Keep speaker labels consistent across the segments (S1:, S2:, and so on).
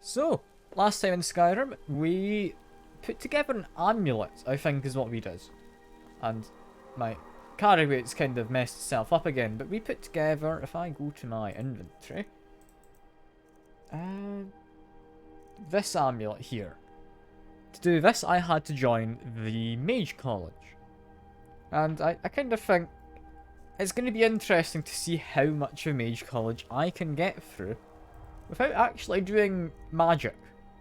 S1: So, last time in Skyrim, we put together an amulet, I think is what we did. And my carry weight's kind of messed itself up again, but we put together, if I go to my inventory, this amulet here. To do this, I had to join the Mage College. And I kind of think it's going to be interesting to see how much of Mage College I can get through without actually doing magic.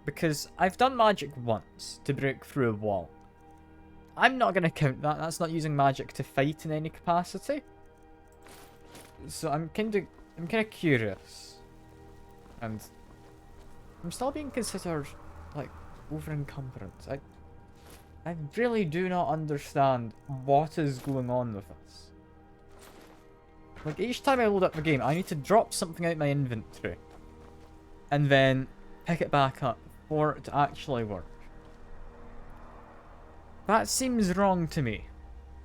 S1: Because I've done magic once to break through a wall. I'm not going to count that. That's not using magic to fight in any capacity. So I'm kind of curious. And I'm still being considered like over encumbrance. I really do not understand what is going on with this. Like, each time I load up the game, I need to drop something out my inventory. And then pick it back up for it to actually work. That seems wrong to me.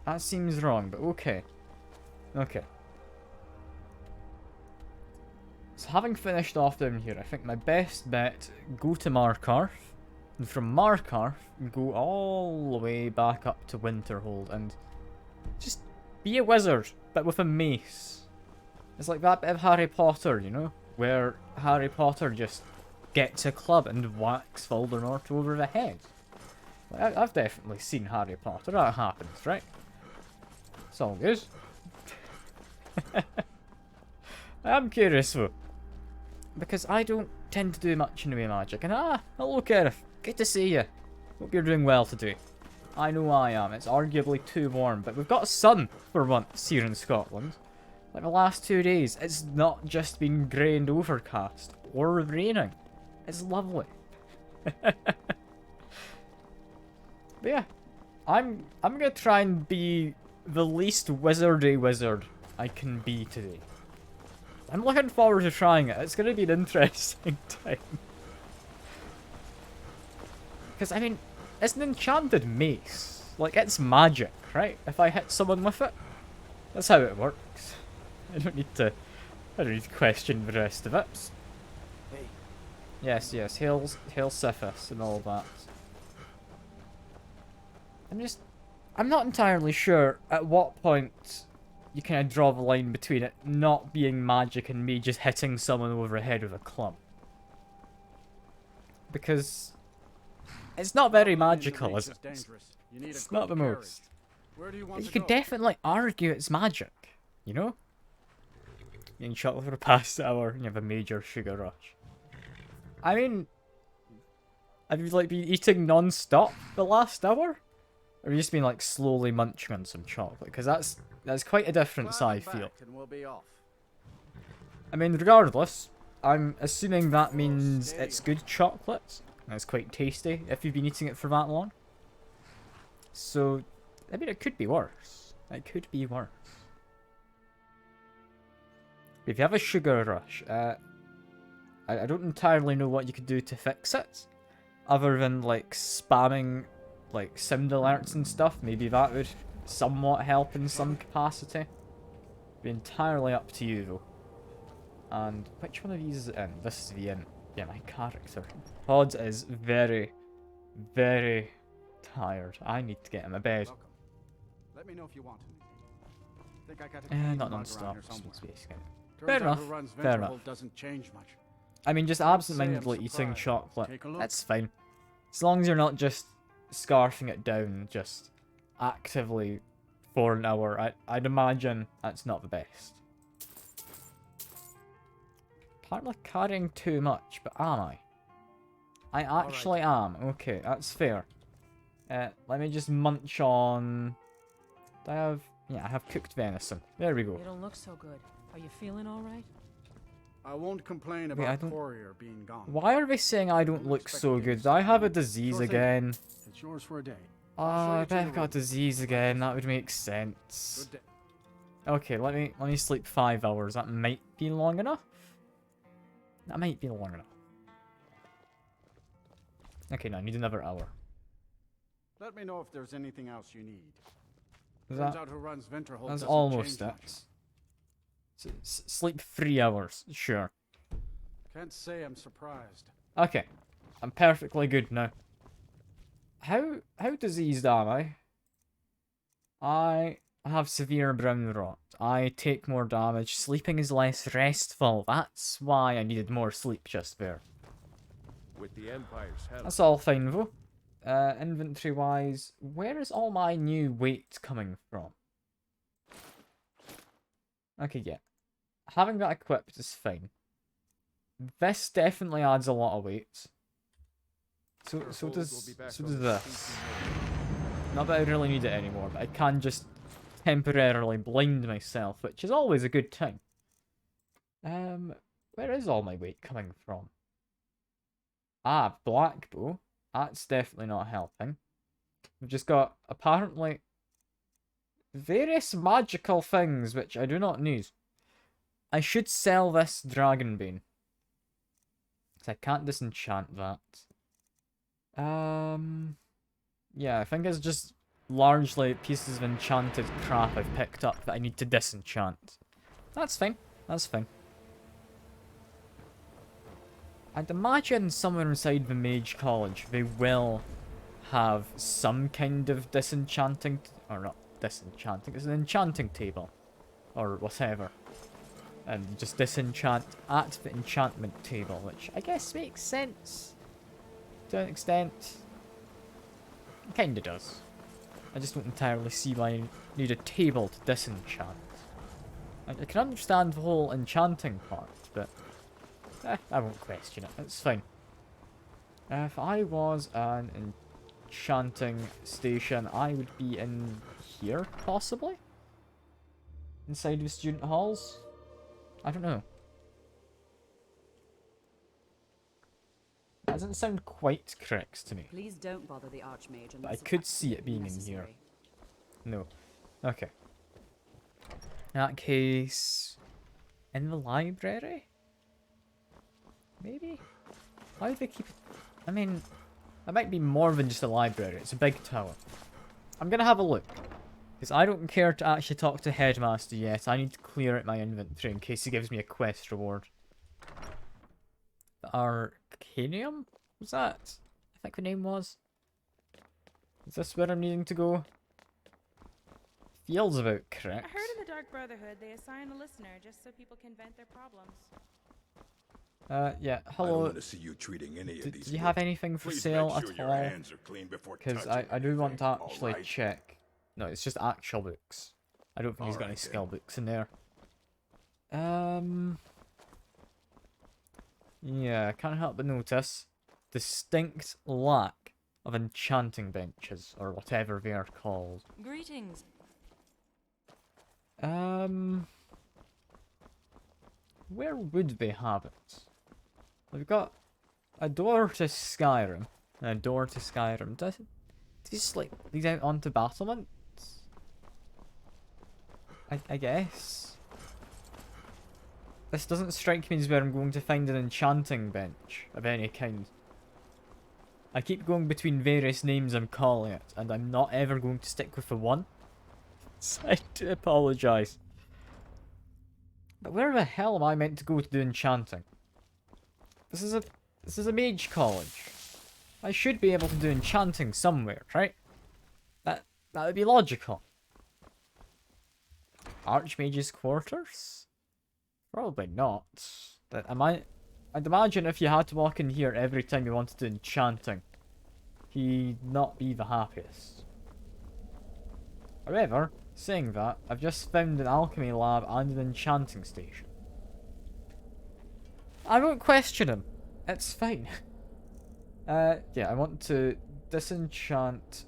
S1: That seems wrong, but okay. Okay. So having finished off down here, I think my best bet, go to Markarth. And from Markarth, go all the way back up to Winterhold and just be a wizard, but with a mace. It's like that bit of Harry Potter, you know? Where Harry Potter just gets a club and whacks Voldemort over the head. Like, I've definitely seen Harry Potter, that happens, right? It's all good. I'm curious though. Because I don't tend to do much in the way of magic. And hello Gareth. Good to see you. Hope you're doing well today. I know I am. It's arguably too warm, but we've got sun for once here in Scotland. Like the last 2 days, it's not just been grey and overcast or raining. It's lovely. But yeah, I'm gonna try and be the least wizardy wizard I can be today. I'm looking forward to trying it. It's gonna be an interesting time. Because, I mean, it's an enchanted mace. Like, it's magic, right? If I hit someone with it, that's how it works. I don't need to question the rest of it.
S2: Hey.
S1: Yes, hail Sithis and all that. I'm not entirely sure at what point you kind of draw the line between it not being magic and me just hitting someone over the head with a club. Because it's not very magical, is it? It's not the most. You could definitely argue it's magic, you know? Eating chocolate for the past hour and you have a major sugar rush. I mean, have you like been eating non-stop the last hour? Or have you just been like slowly munching on some chocolate? Because that's quite a difference, I feel. I mean, regardless, I'm assuming that means it's good chocolate. And it's quite tasty if you've been eating it for that long. So, I mean, it could be worse. It could be worse. If you have a sugar rush, I don't entirely know what you could do to fix it. Other than, like, spamming, like, sound alerts and stuff. Maybe that would somewhat help in some capacity. Be entirely up to you, though. And which one of these is it in? This is the in. Yeah, my character. Pod is very, very tired. I need to get in my bed.
S2: Welcome. Let me know if you want anything. Think I got
S1: Not non-stop. Space game.
S2: Turns
S1: Fair
S2: out
S1: enough.
S2: who runs
S1: Fair
S2: Ventrehole
S1: enough.
S2: doesn't change much.
S1: I mean, just absent-mindedly eating chocolate.
S2: Take a look.
S1: That's fine. As long as you're not just scarfing it down, just actively for an hour. I'd imagine that's not the best. Apparently carrying too much, but am I? I actually am. Okay, that's fair. Let me just munch on... Do I have... Yeah, I have cooked venison. There we go.
S3: You don't look so good. Are you feeling all right?
S2: I won't complain
S1: Wait, I
S2: about
S1: don't-
S2: Courier being gone.
S1: Why are they saying I don't look so good? Do I have a disease
S2: Sure thing.
S1: again?
S2: It's yours for a day.
S1: Oh, I bet I've got a disease again. That would make sense.
S2: Good day.
S1: Okay, let me sleep 5 hours. That might be long enough. That might be long enough. Okay, no, I need another hour.
S2: Let me know if there's anything else you need.
S1: Is
S2: Turns
S1: that?
S2: out who runs Ventrehole
S1: That's
S2: doesn't
S1: almost
S2: change
S1: it.
S2: much.
S1: Sleep 3 hours, sure.
S2: Can't say I'm surprised.
S1: Okay. I'm perfectly good now. How diseased am I? I have severe brown rot. I take more damage. Sleeping is less restful. That's why I needed more sleep just there.
S4: With the Empire's help.
S1: That's all fine though. Inventory wise, where is all my new weight coming from? Okay, yeah. Having that equipped is fine. This definitely adds a lot of weight. So does this. Not that I really need it anymore, but I can just temporarily blind myself, which is always a good thing. Where is all my weight coming from? Ah, black bow. That's definitely not helping. We've just got, apparently, various magical things, which I do not need. I should sell this Dragonbane. Because I can't disenchant that. Yeah, I think it's just largely pieces of enchanted crap I've picked up that I need to disenchant. That's fine. That's fine. I'd imagine somewhere inside the Mage College they will have some kind of disenchanting... Or not disenchanting, it's an enchanting table. Or whatever. And just disenchant at the enchantment table, which I guess makes sense. To an extent. It kinda does. I just don't entirely see why I need a table to disenchant. I can understand the whole enchanting part, but I won't question it. It's fine. If I was an enchanting station, I would be in here, possibly? Inside the student halls? I don't know. That doesn't sound quite correct to me.
S5: Please don't bother the Archmage.
S1: But I could see it being in here. No. Okay. In that case... In the library? Maybe? Why would they keep... I mean... It might be more than just a library. It's a big tower. I'm gonna have a look. Because I don't care to actually talk to Headmaster yet. I need to clear out my inventory in case he gives me a quest reward. The Arcanium? Was that? I think the name was. Is this where I'm needing to go? Feels about correct.
S6: I heard in the Dark Brotherhood they assign a listener just so people can vent their problems.
S1: Yeah,
S7: I don't
S1: hello.
S7: want to see you treating any of these.
S1: Do you have anything for
S7: Please
S1: sale
S7: make sure
S1: at
S7: your
S1: all?
S7: hands are clean before
S1: Because
S7: touching
S1: I do want to
S7: anything,
S1: actually
S7: alright?
S1: check. No, it's just actual books. I don't think he's got any
S7: Alright
S1: skill
S7: then.
S1: books in there. Yeah, I can't help but notice distinct lack of enchanting benches, or whatever they are called.
S3: Greetings.
S1: Where would they have it? We've got a door to Skyrim, and a door to Skyrim. Does it just like lead out onto battlements? I guess. This doesn't strike me as where I'm going to find an enchanting bench of any kind. I keep going between various names I'm calling it, and I'm not ever going to stick with the one. So I do apologise. But where the hell am I meant to go to do enchanting? This is a mage college. I should be able to do enchanting somewhere, right? That would be logical. Archmage's quarters? Probably not. I'd imagine if you had to walk in here every time you wanted to do enchanting, he'd not be the happiest. However, saying that, I've just found an alchemy lab and an enchanting station. I won't question him. It's fine. Yeah, I want to disenchant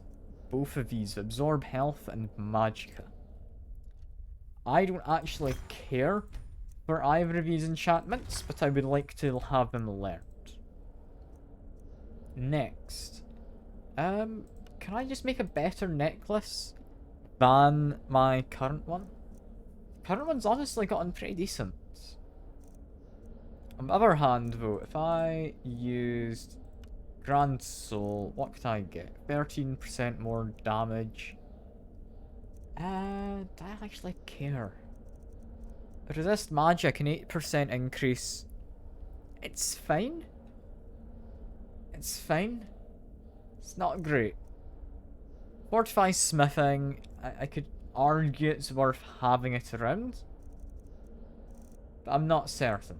S1: both of these, absorb health and magicka. I don't actually care for either of these enchantments, but I would like to have them learned. Next. Can I just make a better necklace than my current one? Current one's honestly gotten pretty decent. On the other hand, though, if I used Grand Soul, what could I get? 13% more damage. Do I actually care? Resist magic, an 8% increase. It's fine. It's fine. It's not great. Fortify smithing, I could argue it's worth having it around. But I'm not certain.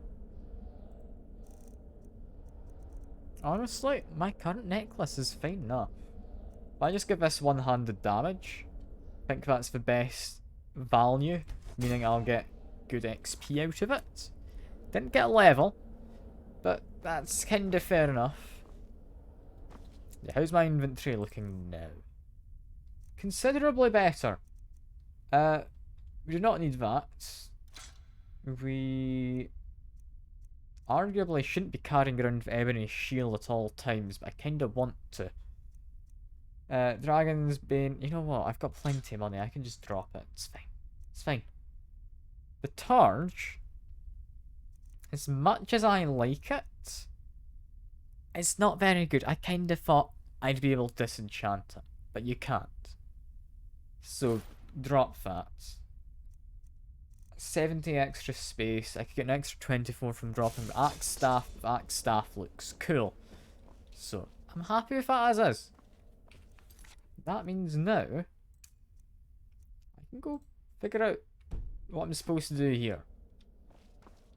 S1: Honestly, my current necklace is fine enough. If I just give this one-handed damage, I think that's the best value, meaning I'll get good XP out of it. Didn't get a level, but that's kind of fair enough. Yeah, how's my inventory looking now? Considerably better. We do not need that. We arguably shouldn't be carrying around the ebony shield at all times, but I kind of want to. Dragon's Bane. You know what? I've got plenty of money. I can just drop it. It's fine. It's fine. The Targe, as much as I like it, it's not very good. I kind of thought I'd be able to disenchant it, but you can't. So, drop that. 70 extra space. I could get an extra 24 from dropping the axe staff. The axe staff looks cool. So, I'm happy with that as is. That means now I can go figure out what I'm supposed to do here.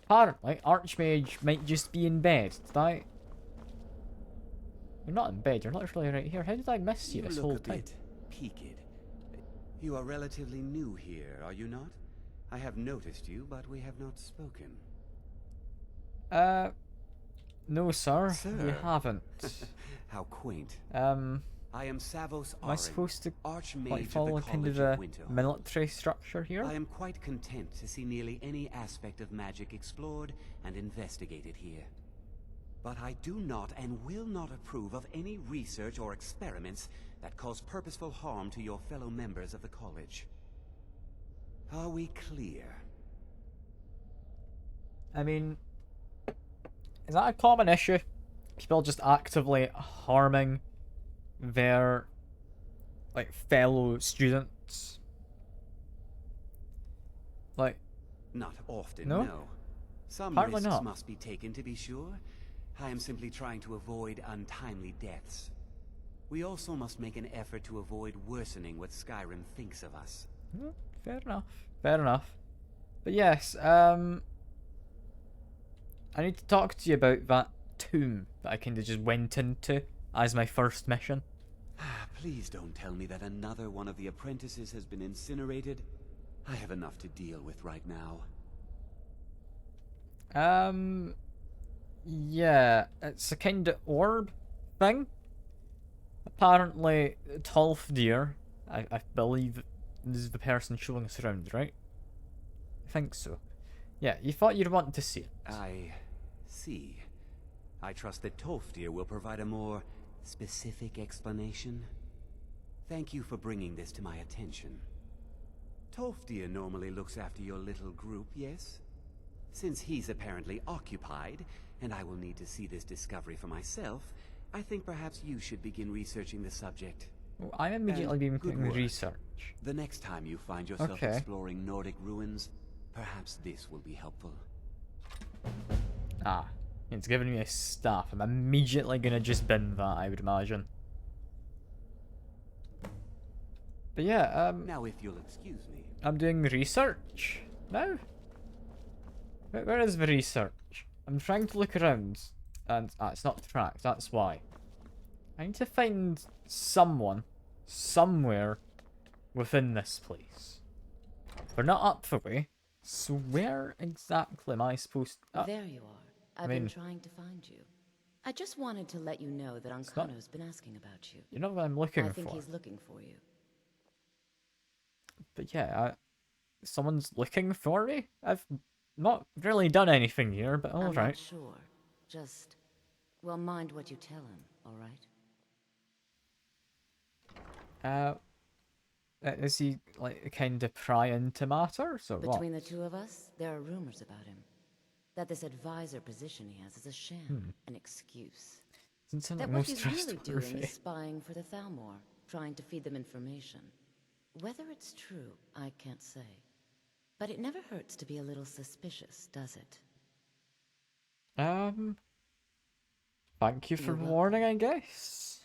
S1: Apparently, Archmage might just be in bed. Did I? You're not in bed. You're literally right here. How did I miss you this whole time?
S8: Bit peaked. You are relatively new here, are you not? I have noticed you, but we have not spoken.
S1: No, sir.
S8: Sir?
S1: You haven't.
S8: How quaint. I am Savos
S1: Am I
S8: Arin,
S1: supposed to
S8: Archmage
S1: like
S8: of
S1: follow
S8: the
S1: kind of
S8: College
S1: the
S8: of Winterhold.
S1: military structure here?
S8: I am quite content to see nearly any aspect of magic explored and investigated here. But I do not and will not approve of any research or experiments that cause purposeful harm to your fellow members of the college. Are we clear?
S1: I mean, is that a common issue? People just actively harming their like fellow students? Like,
S8: Not often,
S1: No?
S8: no. Some
S1: Apparently
S8: risks
S1: not.
S8: must be taken, to be sure. I am simply trying to avoid untimely deaths. We also must make an effort to avoid worsening what Skyrim thinks of us.
S1: fair enough. Fair enough. But yes, I need to talk to you about that tomb that I kind of just went into as my first mission.
S8: Please don't tell me that another one of the apprentices has been incinerated. I have enough to deal with right now.
S1: Yeah, it's a kind of orb thing. Apparently, Tolfdir, I believe this is the person showing us around, right? I think so. Yeah, you thought you'd want to see it.
S8: I see. I trust that Tolfdir will provide a more specific explanation. Thank you for bringing this to my attention. Tolfdir normally looks after your little group, yes? Since he's apparently occupied, and I will need to see this discovery for myself, I think perhaps you should begin researching the subject.
S1: Well, I'm immediately being
S8: good
S1: putting
S8: work.
S1: research.
S8: The next time you find yourself
S1: Okay.
S8: exploring Nordic ruins, perhaps this will be helpful.
S1: Ah, it's giving me a staff. I'm immediately gonna just bin that, I would imagine. But yeah,
S8: Now if you'll excuse me.
S1: I'm doing research now. Where is the research? I'm trying to look around, and it's not tracked. That's why. I need to find someone, somewhere, within this place. We're not up the way, so where exactly am I supposed to?
S5: There you are. I've
S1: mean-
S5: been trying to find you. I just wanted to let you know that
S1: not-
S5: Ancano's been asking about you.
S1: You know what I'm looking
S5: I think
S1: for.
S5: he's looking for you.
S1: But yeah, someone's looking for me? I've not really done anything here, but
S5: I'm not
S1: alright.
S5: sure. Just, well, mind what you tell him, all right?
S1: Is he like a kind of pry into matters or what?
S5: Between the two of us, there are rumors about him. That this advisor position he has is a sham, an excuse.
S1: Doesn't sound
S5: That
S1: like
S5: what
S1: most
S5: he's really doing
S1: trustworthy.
S5: is spying for the Thalmor, trying to feed them information. Whether it's true, I can't say. But it never hurts to be a little suspicious, does it?
S1: Fine Thank you for
S5: You're welcome.
S1: warning, I guess.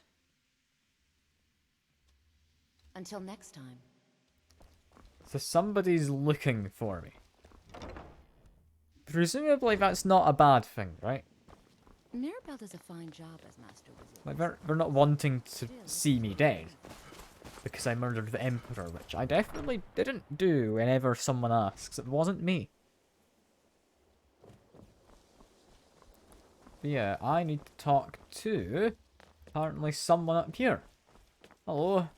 S5: Until next time.
S1: So somebody's looking for me. Presumably that's not a bad thing, right?
S5: Mirabelle does a fine job as Master Wizard.
S1: Like they're not wanting to see me dead because I murdered the Emperor, which I definitely didn't do whenever someone asks. It wasn't me. But yeah, I need to talk to apparently someone up here. Hello,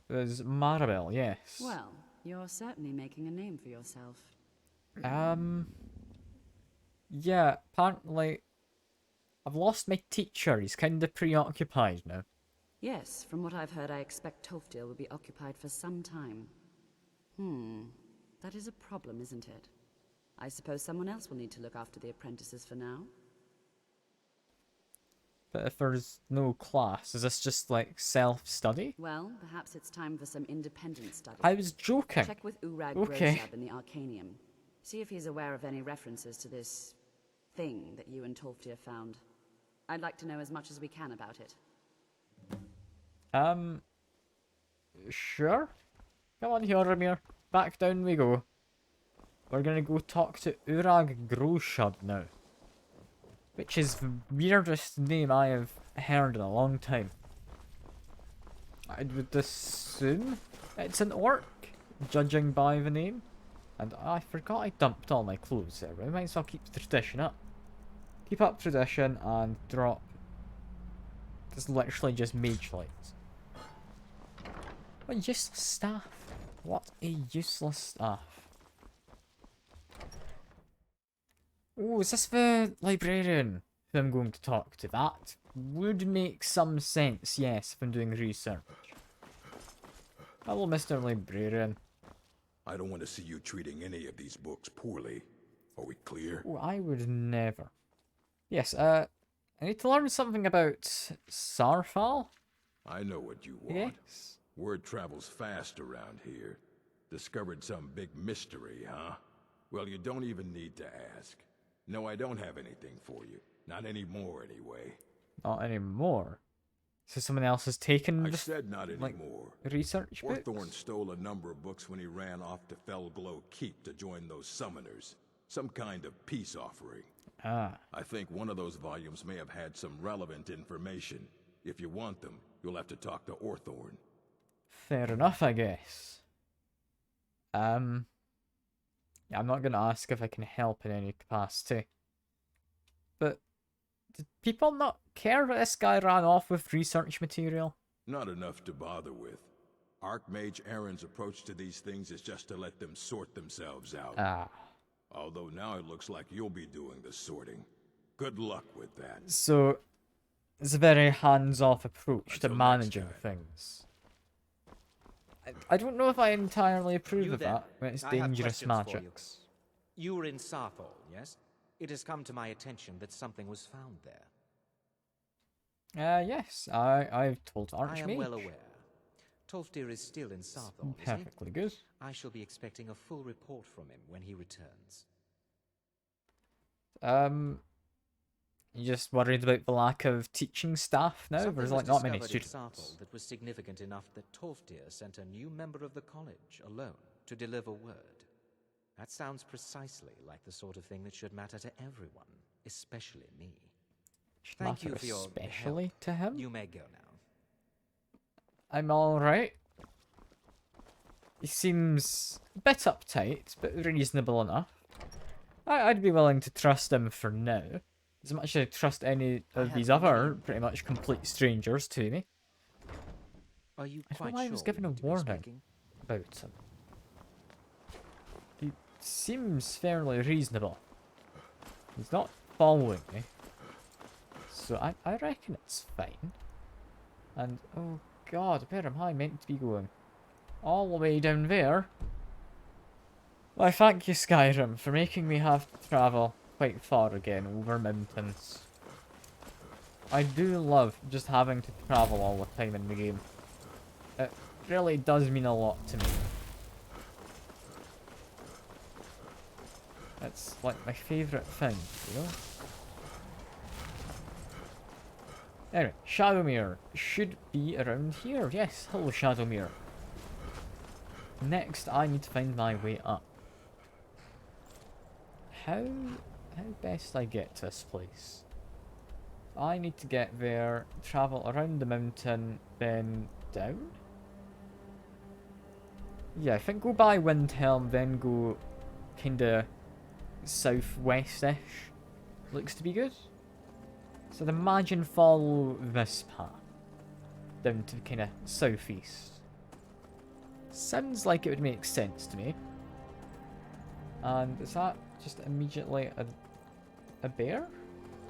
S1: there's Maribel, yes.
S9: Well, you're certainly making a name for yourself.
S1: Yeah, apparently I've lost my teacher. He's kind of preoccupied now.
S9: Yes, from what I've heard, I expect Toftir will be occupied for some time. That is a problem, isn't it? I suppose someone else will need to look after the apprentices for now.
S1: But if there's no class, is this just like self-study?
S9: Well, perhaps it's time for some independent study.
S1: I was joking.
S9: Check with Urag
S1: Okay.
S9: Grosab in the Arcanium. See if he's aware of any references to this thing that you and Toftir found. I'd like to know as much as we can about it.
S1: Sure. Come on, Hjöramir. Back down we go. We're gonna go talk to Urag Grosab now. Which is the weirdest name I have heard in a long time. I would assume it's an orc, judging by the name. And I forgot I dumped all my clothes there, but I might as well keep the tradition up. Keep up tradition and drop. It's literally just mage lights. What a useless staff. What a useless staff. Oh, is this the librarian who I'm going to talk to? That would make some sense, yes, if I'm doing research. Hello, Mr. Librarian.
S7: I don't want to see you treating any of these books poorly. Are we clear?
S1: Oh, I would never. Yes, I need to learn something about Sarfal.
S7: I know what you want.
S1: Yes.
S7: Word travels fast around here. Discovered some big mystery, huh? Well, you don't even need to ask. No, I don't have anything for you. Not anymore, anyway.
S1: Not anymore. So someone else has taken
S7: I
S1: the
S7: said not
S1: like,
S7: anymore.
S1: research books?
S7: Orthorn stole a number of books when he ran off to Felglow Keep to join those summoners. Some kind of peace offering.
S1: Ah.
S7: I think one of those volumes may have had some relevant information. If you want them, you'll have to talk to Orthorn.
S1: Fair enough, I guess. Yeah, I'm not going to ask if I can help in any capacity. But did people not care that this guy ran off with research material?
S7: Not enough to bother with. Archmage Aaron's approach to these things is just to let them sort themselves out.
S1: Ah.
S7: Although now it looks like you'll be doing the sorting. Good luck with that.
S1: So, it's a very hands-off approach to
S7: Until next
S1: managing
S7: time.
S1: things. I don't know if I entirely approve
S10: You
S1: of
S10: there.
S1: that when it's
S10: I have
S1: dangerous
S10: questions for you.
S1: magics.
S10: You were in Sarthol, yes? It has come to my attention that something was found there.
S1: Yes, I've told Archmage.
S10: I am well aware. Tolfdir is still in Sarthol, is he?
S1: Perfectly good.
S10: I shall be expecting a full report from him when he returns.
S1: You just worried about the lack of teaching staff now?
S10: Something
S1: There's
S10: was
S1: like not many
S10: discovered in
S1: students.
S10: Sarthol that was significant enough that Tolfdir sent a new member of the college alone to deliver word. That sounds precisely like the sort of thing that should matter to everyone, especially me.
S1: Should
S10: Thank you
S1: matter
S10: for your
S1: especially
S10: help.
S1: to him?
S10: You may go now.
S1: I'm alright. He seems a bit uptight, but reasonable enough. I'd be willing to trust him for now. As much as I trust any
S10: I
S1: of
S10: have
S1: these
S10: no
S1: other
S10: idea.
S1: pretty much complete strangers to me.
S10: Are you
S1: I don't
S10: quite
S1: know why I
S10: sure
S1: was
S10: we
S1: given a
S10: need to be
S1: warning.
S10: speaking?
S1: About him. He seems fairly reasonable. He's not following me. So I reckon it's fine. And, oh god, where am I meant to be going? All the way down there? Why, thank you, Skyrim, for making me have to travel quite far again over mountains. I do love just having to travel all the time in the game. It really does mean a lot to me. It's like my favourite thing, you know? Anyway, Shadowmere should be around here. Yes, hello Shadowmere. Next, I need to find my way up. How best I get to this place? I need to get there, travel around the mountain, then down? Yeah, I think go by Windhelm, then go kinda southwest-ish. Looks to be good. So I'd imagine follow this path. Down to kinda southeast. Sounds like it would make sense to me. And is that just immediately a bear?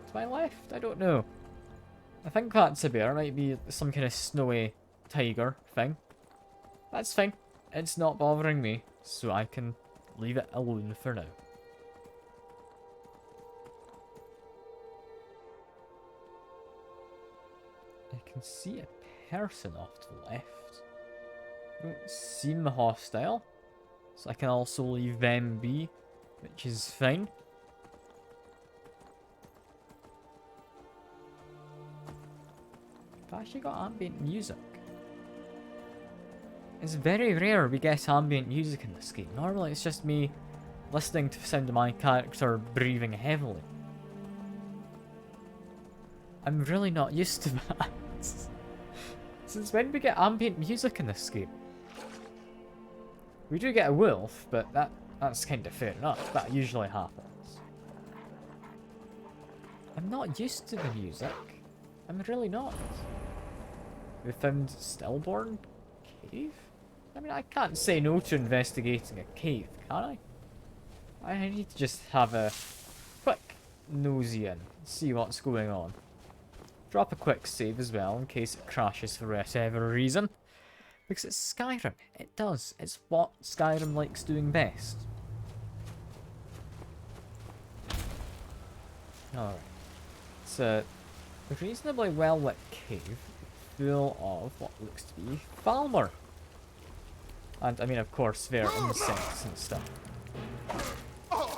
S1: To my left? I don't know. I think that's a bear. Might be some kind of snowy tiger thing. That's fine. It's not bothering me, so I can leave it alone for now. I can see a person off to the left. Don't seem hostile, so I can also leave them be, which is fine. I've actually got ambient music. It's very rare we get ambient music in this game. Normally it's just me listening to the sound of my character breathing heavily. I'm really not used to that. Since when do we get ambient music in this game? We do get a wolf, but that's kind of fair enough. That usually happens. I'm not used to the music. I'm really not. We found Stillborn Cave? I mean, I can't say no to investigating a cave, can I? I need to just have a quick nosy in, see what's going on. Drop a quick save as well, in case it crashes for whatever reason. Because it's Skyrim. It does. It's what Skyrim likes doing best. Alright. It's a reasonably well-lit cave, full of what looks to be Falmer. And, I mean, of course, there are insects and stuff.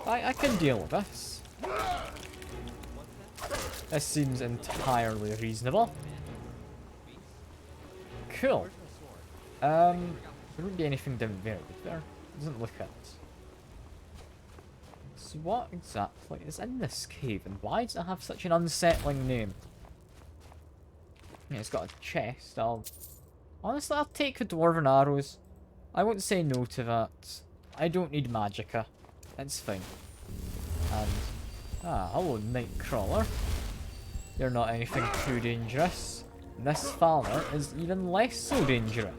S1: I can deal with this. This seems entirely reasonable. Cool. There wouldn't be anything down there, would there? Doesn't look it. So what exactly is in this cave, and why does it have such an unsettling name? Yeah, it's got a chest. Honestly, I'll take the dwarven arrows. I won't say no to that. I don't need magicka. It's fine. And hello, Nightcrawler. You're not anything too dangerous. This Falmer is even less so dangerous.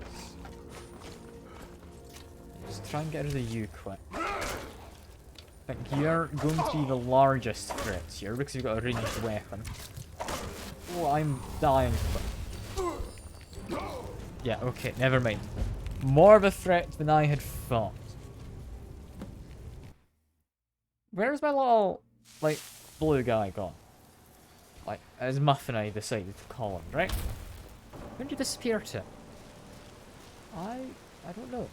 S1: Just try and get rid of you quick. I think you're going to be the largest threat here because you've got a ranged weapon. Oh, I'm dying. Yeah, okay, never mind. More of a threat than I had thought. Where's my little, like, blue guy gone? Like, as Muffin I decided to call him, right? When did you disappear to? I don't know.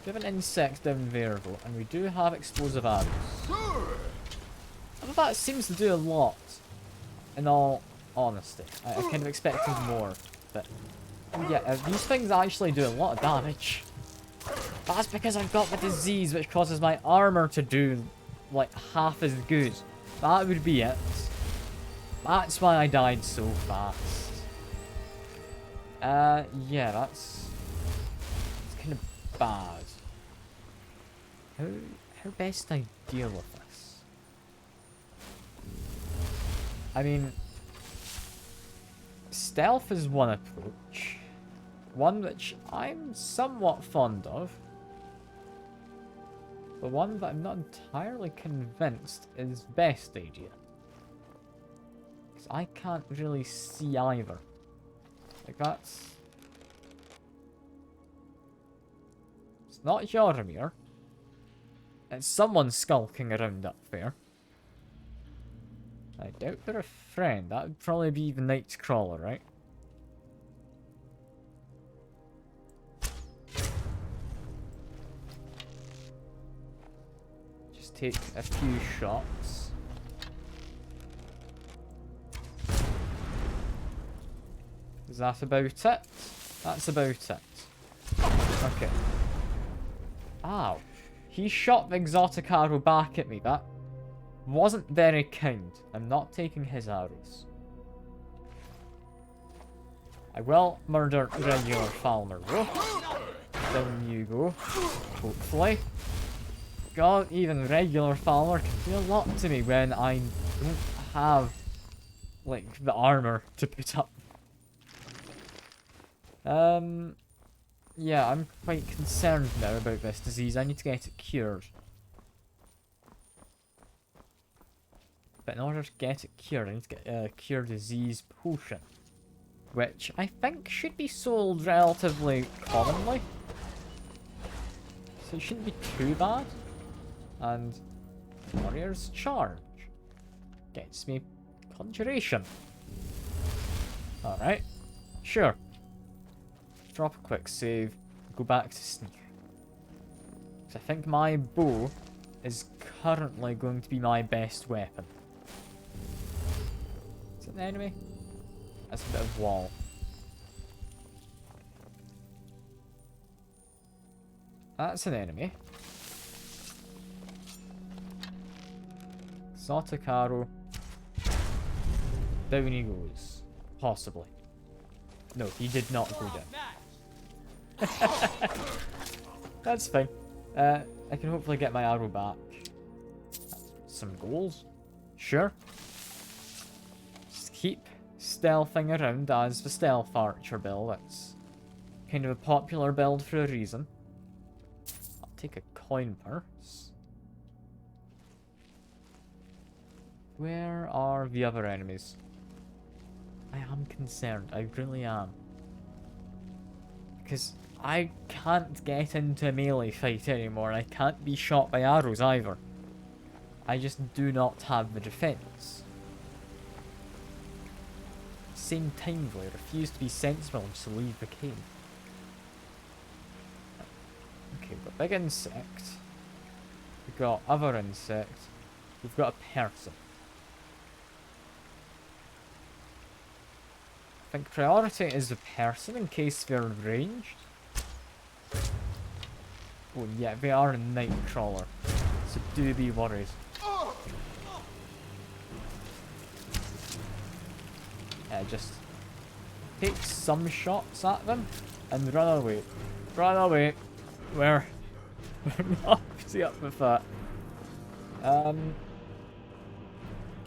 S1: We have an insect down there though, and we do have explosive arrows. Although that seems to do a lot, in all honesty. I kind of expected more, but yeah, these things actually do a lot of damage. That's because I've got the disease which causes my armor to do like half as good. That would be it. That's why I died so fast. Yeah, that's kind of bad. How best I deal with this? I mean, stealth is one approach. One which I'm somewhat fond of. The one that I'm not entirely convinced is best idea. Because I can't really see either. Like that's... It's not Jormir. It's someone skulking around up there. I doubt they're a friend. That would probably be the Nightcrawler, right? Just take a few shots. Is that about it? That's about it. Okay. Ow. He shot the exotic arrow back at me. That wasn't very kind. I'm not taking his arrows. I will murder regular Falmer though. Down you go. Hopefully. God, even regular Falmer can do a lot to me when I don't have, like, the armor to put up. Yeah, I'm quite concerned now about this disease. I need to get it cured. But in order to get it cured, I need to get a cure disease potion. Which I think should be sold relatively commonly. So it shouldn't be too bad. And Warrior's Charge gets me Conjuration. Alright, sure. Drop a quick save, go back to sneak. Because I think my bow is currently going to be my best weapon. Is it an enemy? That's a bit of wall. That's an enemy. Exotic arrow. Down he goes. Possibly. No, he did not go down. That's fine. I can hopefully get my arrow back. Some goals? Sure. Just keep stealthing around as the stealth archer build. That's kind of a popular build for a reason. I'll take a coin purse. Where are the other enemies? I am concerned. I really am. Because I can't get into a melee fight anymore. I can't be shot by arrows either. I just do not have the defense. Same time though, I refuse to be sensible and to leave the cave. Okay, we've got big insect. We've got other insect. We've got a person. I think priority is the person in case they're ranged. Oh yeah, they are a night crawler, so do be worried. Just take some shots at them and run away. Run away. We're not pretty up with that. Can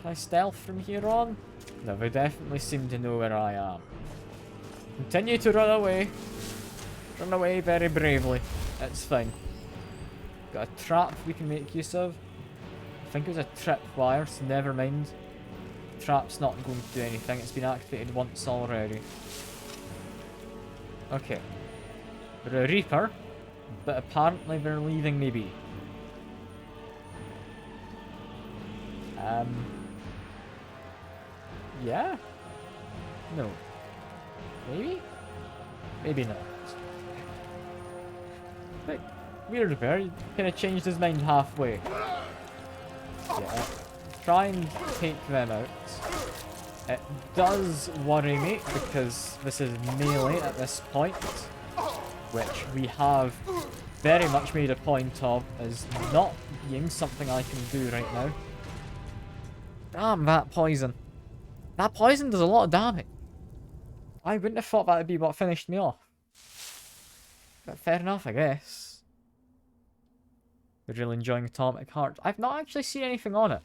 S1: I stealth from here on? No, they definitely seem to know where I am. Continue to run away. Run away very bravely. It's fine. Got a trap we can make use of. I think it was a tripwire, so never mind. The trap's not going to do anything. It's been activated once already. Okay. They're a Reaper, but apparently they're leaving me be. Yeah? No. Maybe? Maybe not. But weird bear, he kind of changed his mind halfway. Yeah. Try and take them out. It does worry me because this is melee at this point, which we have very much made a point of as not being something I can do right now. Damn that poison. That poison does a lot of damage. I wouldn't have thought that would be what finished me off. But fair enough, I guess. We're really enjoying Atomic Heart. I've not actually seen anything on it.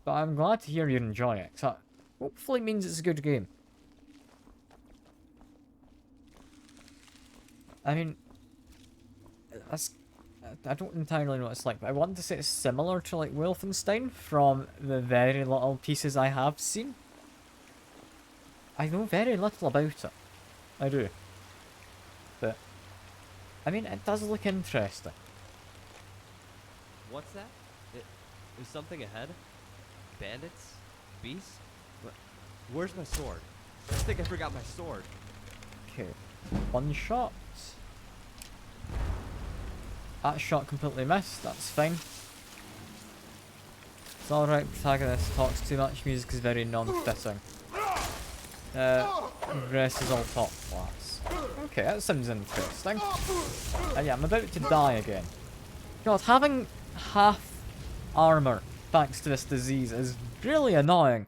S1: But I'm glad to hear you're enjoying it. So hopefully means it's a good game. I mean, I don't entirely know what it's like, but I want to say it's similar to like Wolfenstein from the very little pieces I have seen. I know very little about it. I do. But, I mean, it does look interesting.
S11: What's that? Is something ahead? Bandits? Beasts? Where's my sword? I think I forgot my sword.
S1: Okay. One shot. That shot completely missed, that's fine. It's alright, protagonist talks too much, music is very non-fitting. Rest is all top class. Okay, that sounds interesting. Yeah, I'm about to die again. God, having half armor thanks to this disease is really annoying.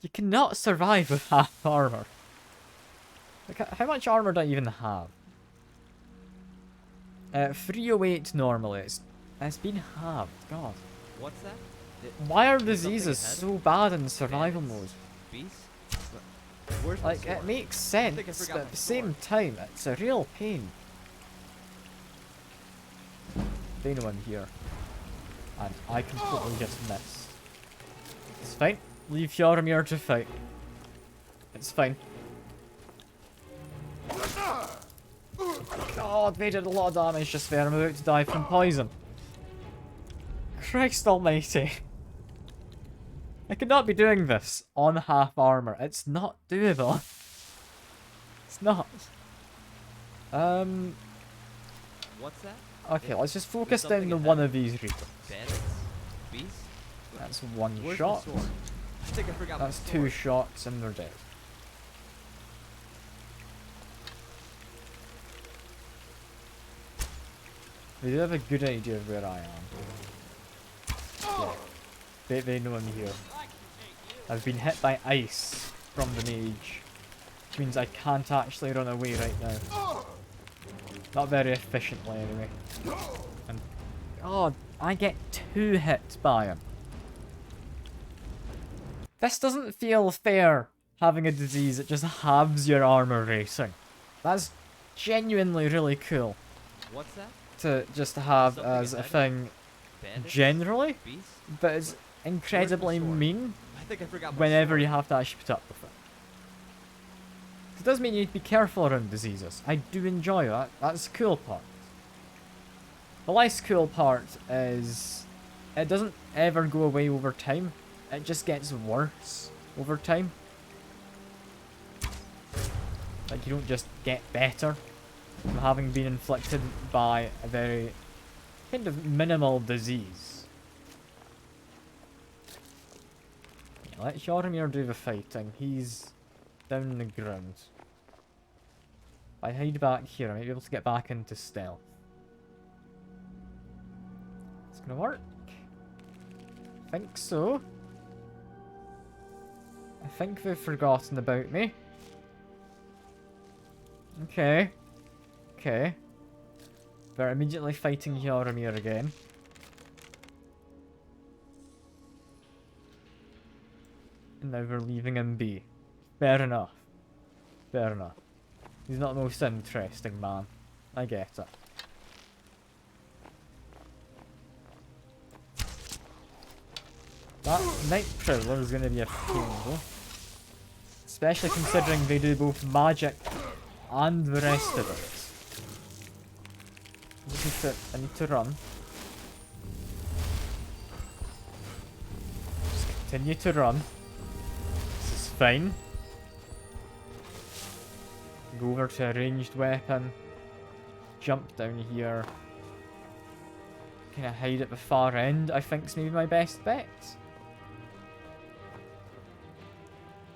S1: You cannot survive with half armor. Like, how much armor do I even have? 308 normally. It's been halved. God.
S11: What's that?
S1: Why are
S11: There's something
S1: diseases
S11: ahead?
S1: so bad in survival mode?
S11: Bandits? Beasts? Where's my
S1: Like, it
S11: sword?
S1: makes
S11: I think I
S1: sense,
S11: forgot
S1: but
S11: my
S1: at the same
S11: sword.
S1: time, it's a real pain. They know I'm here. And I completely just missed. It's fine. Leave Hjormir to fight. It's fine. God, they did a lot of damage just there. I'm about to die from poison. Christ almighty. I could not be doing this on half armor. It's not doable. It's not.
S11: What's that?
S1: Okay, let's just focus
S11: something
S1: down to
S11: ahead.
S1: one of these reapers.
S11: Bandits? Beasts?
S1: That's one
S11: Where's
S1: shot.
S11: my sword? I think I forgot
S1: That's
S11: my
S1: two
S11: sword.
S1: shots and they're dead. They do have a good idea of where I am. Yeah. They know I'm here. I've been hit by ice from the mage. Which means I can't actually run away right now. Not very efficiently anyway. And God, I get 2 hits by him. This doesn't feel fair, having a disease that just halves your armor racing. That's genuinely really cool
S11: What's that?
S1: to just have
S11: Something
S1: as a
S11: ahead?
S1: thing
S11: Bandits?
S1: generally,
S11: Beasts?
S1: but it's incredibly
S11: sword?
S1: mean
S11: I think I forgot my
S1: whenever
S11: sword.
S1: you have to actually put up with it. It does mean you need to be careful around diseases. I do enjoy that. That's the cool part. The less cool part is it doesn't ever go away over time. It just gets worse over time. Like, you don't just get better from having been inflicted by a very kind of minimal disease. Yeah, let Hjormir do the fighting. He's down the ground. If I hide back here, I might be able to get back into stealth. It's gonna work. I think so. I think they've forgotten about me. Okay. Okay. They're immediately fighting Hjormir again. And now we're leaving him be. Fair enough. Fair enough. He's not the most interesting man. I get it. That Night Prowler is going to be a pain though. Especially considering they do both magic and the rest of it. I need to run. Just continue to run. This is fine. Go over to a ranged weapon. Jump down here. Kind of hide at the far end, I think is maybe my best bet.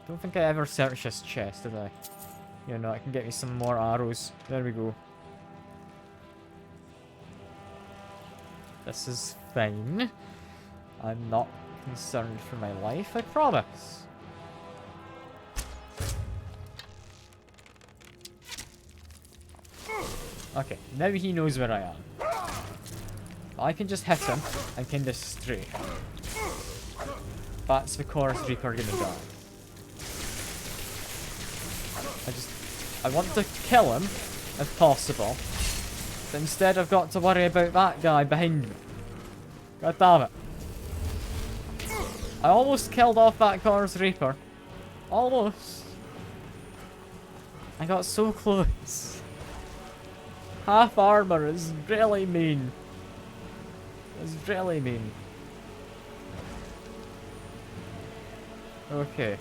S1: Don't think I ever searched this chest, did I? Yeah, no, I can get me some more arrows. There we go. This is fine. I'm not concerned for my life, I promise. Okay, now he knows where I am. I can just hit him and kind of stray. That's the Chorus Reaper gonna die. I want to kill him, if possible. But instead I've got to worry about that guy behind me. God damn it. I almost killed off that Chorus Reaper. Almost. I got so close. Half armor is really mean. It's really mean. Okay.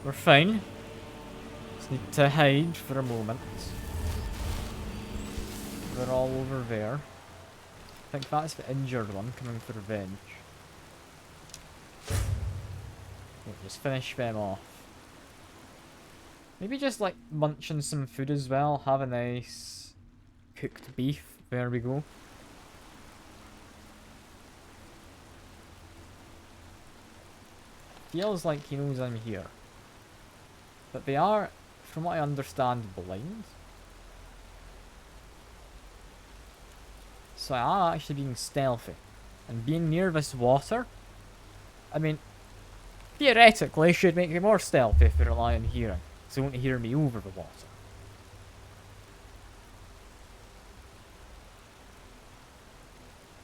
S1: We're fine. Just need to hide for a moment. They're all over there. I think that's the injured one coming for revenge. Okay, just finish them off. Maybe just like munching some food as well. Have a nice cooked beef. There we go. Feels like he knows I'm here. But they are, from what I understand, blind. So I am actually being stealthy. And being near this water, I mean, theoretically should make me more stealthy if they rely on hearing. So they won't hear me over the water.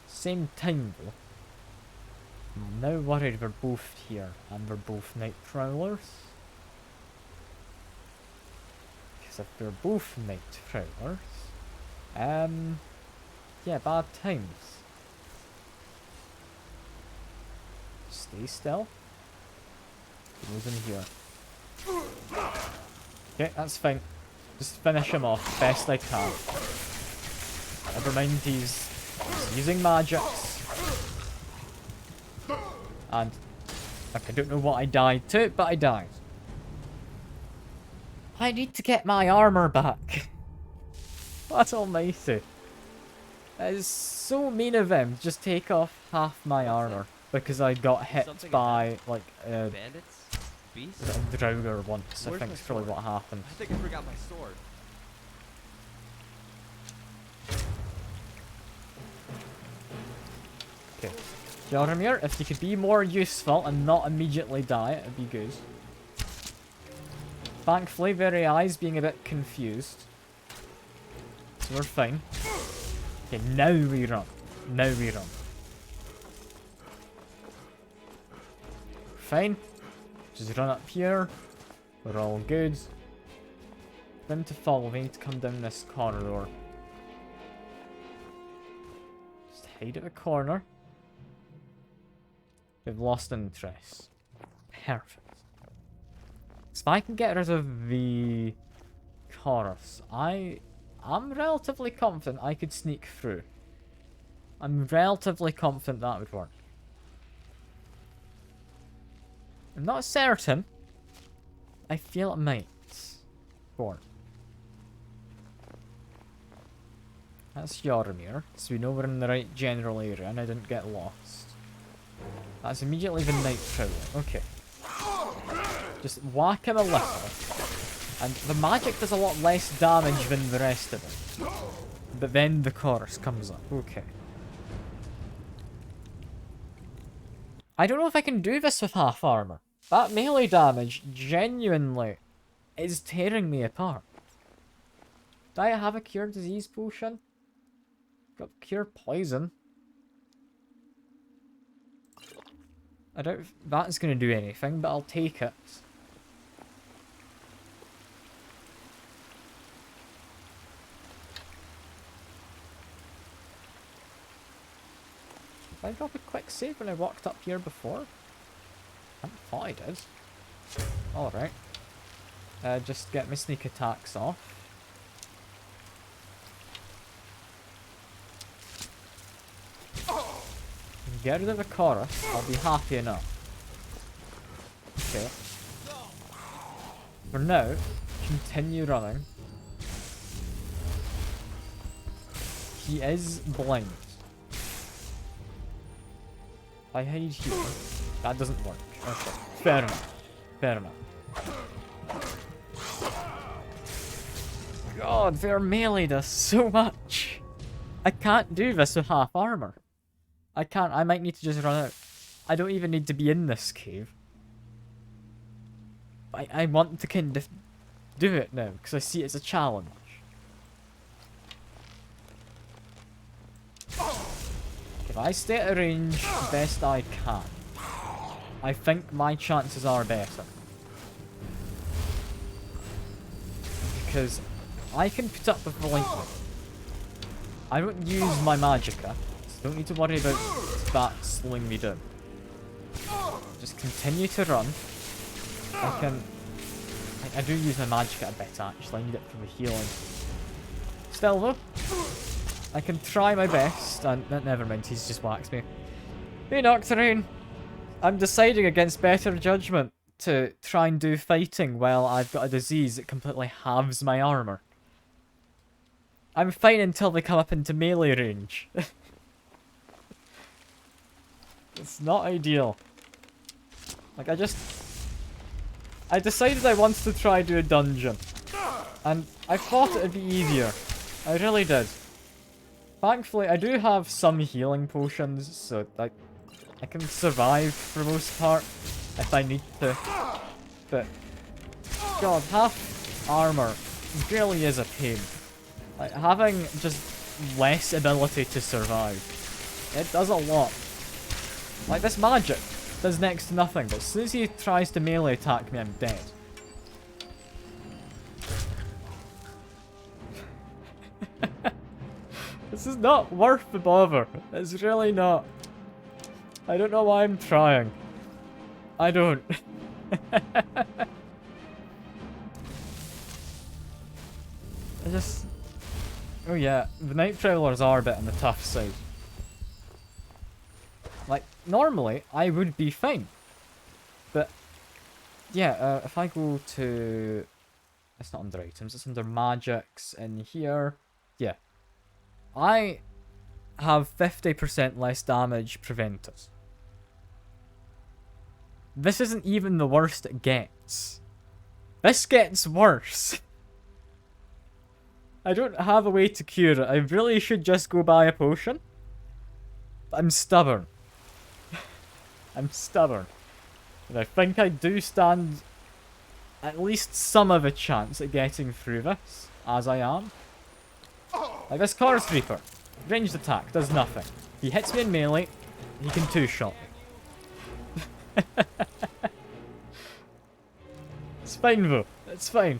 S1: Same time though, I'm now worried we're both here and we're both night prowlers. Because if we're both night prowlers, yeah, bad times. Stay still. He goes in here. Okay, that's fine. Just finish him off best I can. Never mind, he's using magics. And like, I don't know what I died to, but I died. I need to get my armor back. That's almighty. That is so mean of him. Just take off half my armor because I got hit by like
S11: Bandits? Beasts?
S1: a Draugr once. I
S11: Where's
S1: think
S11: my
S1: it's probably
S11: sword?
S1: what happened.
S11: I think I forgot my sword.
S1: Okay. Jaromir, if you could be more useful and not immediately die, it'd be good. Thankfully, Very Eyes being a bit confused. So we're fine. Okay, now we run. Now we run. Fine. Just run up here. We're all good. Them to follow me to come down this corridor. Just hide at the corner. We've lost interest. Perfect. So if I can get rid of the chorus, I'm relatively confident I could sneak through. I'm relatively confident that would work. I'm not certain. I feel it might. Go on. That's Jaromir, so we know we're in the right general area and I didn't get lost. That's immediately the night prowler. Okay. Just whack him a little. And the magic does a lot less damage than the rest of it. But then the chorus comes up. Okay. I don't know if I can do this with half armor. That melee damage genuinely is tearing me apart. Do I have a cure disease potion? Got cure poison. I doubt if that's going to do anything, but I'll take it. Did I drop a quick save when I walked up here before? I thought I did. Alright. Just get my sneak attacks off. Get rid of the chorus, I'll be happy enough. Okay. For now, continue running. He is blind. If I hide here, that doesn't work. Okay, fair enough. Fair enough. God, their melee does so much. I can't do this with half armor. I can't. I might need to just run out. I don't even need to be in this cave. I want to kind of do it now because I see it as a challenge. If I stay at a range best I can, I think my chances are better. Because I can put up with the lightning. I don't use my magicka. Don't need to worry about that slowing me down. Just continue to run. I do use my magic a bit actually, I need it for the healing. Still though, I can try my best, and never mind, he's just whacked me. Hey Nocturne! I'm deciding against better judgment to try and do fighting while I've got a disease that completely halves my armor. I'm fine until they come up into melee range. It's not ideal. Like, I decided I wanted to try do a dungeon. And I thought it'd be easier. I really did. Thankfully, I do have some healing potions, so I can survive for the most part if I need to. But, God, half armor really is a pain. Like, having just less ability to survive, it does a lot. Like, this magic does next to nothing, but as soon as he tries to melee attack me, I'm dead. This is not worth the bother. It's really not. I don't know why I'm trying. I don't. I just... Oh yeah, the Night Travelers are a bit on the tough side. Like, normally, I would be fine. But, yeah, if I go to... It's not under items, it's under magics in here. Yeah. I have 50% less damage preventers. This isn't even the worst it gets. This gets worse. I don't have a way to cure it. I really should just go buy a potion. But I'm stubborn. I'm stubborn. And I think I do stand at least some of a chance at getting through this, as I am. Like this Chorus Reaper. Ranged attack, does nothing. He hits me in melee, he can two-shot me. It's fine though, it's fine.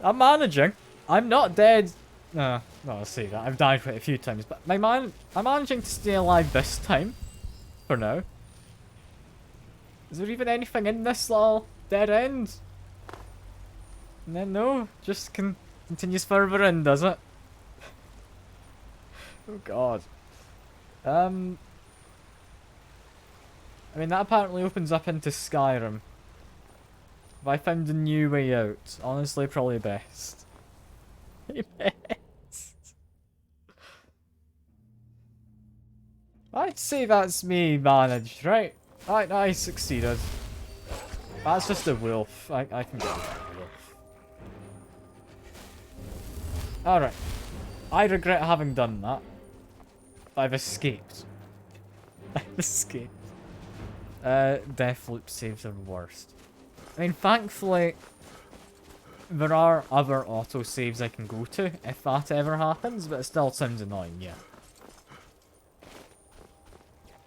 S1: I'm managing. I'm not dead. No, I'll say that. I've died quite a few times, but I'm managing to stay alive this time. For now. Is there even anything in this little dead end? And then no, just continues further in, does it? Oh god. I mean, that apparently opens up into Skyrim. Have I found a new way out? Honestly, probably best. Best. I'd say that's me managed, right? I succeeded. That's just a wolf. I can get that wolf. Alright. I regret having done that. I've escaped. I've escaped. Death loop saves are worst. I mean, thankfully, there are other auto saves I can go to if that ever happens, but it still sounds annoying, yeah.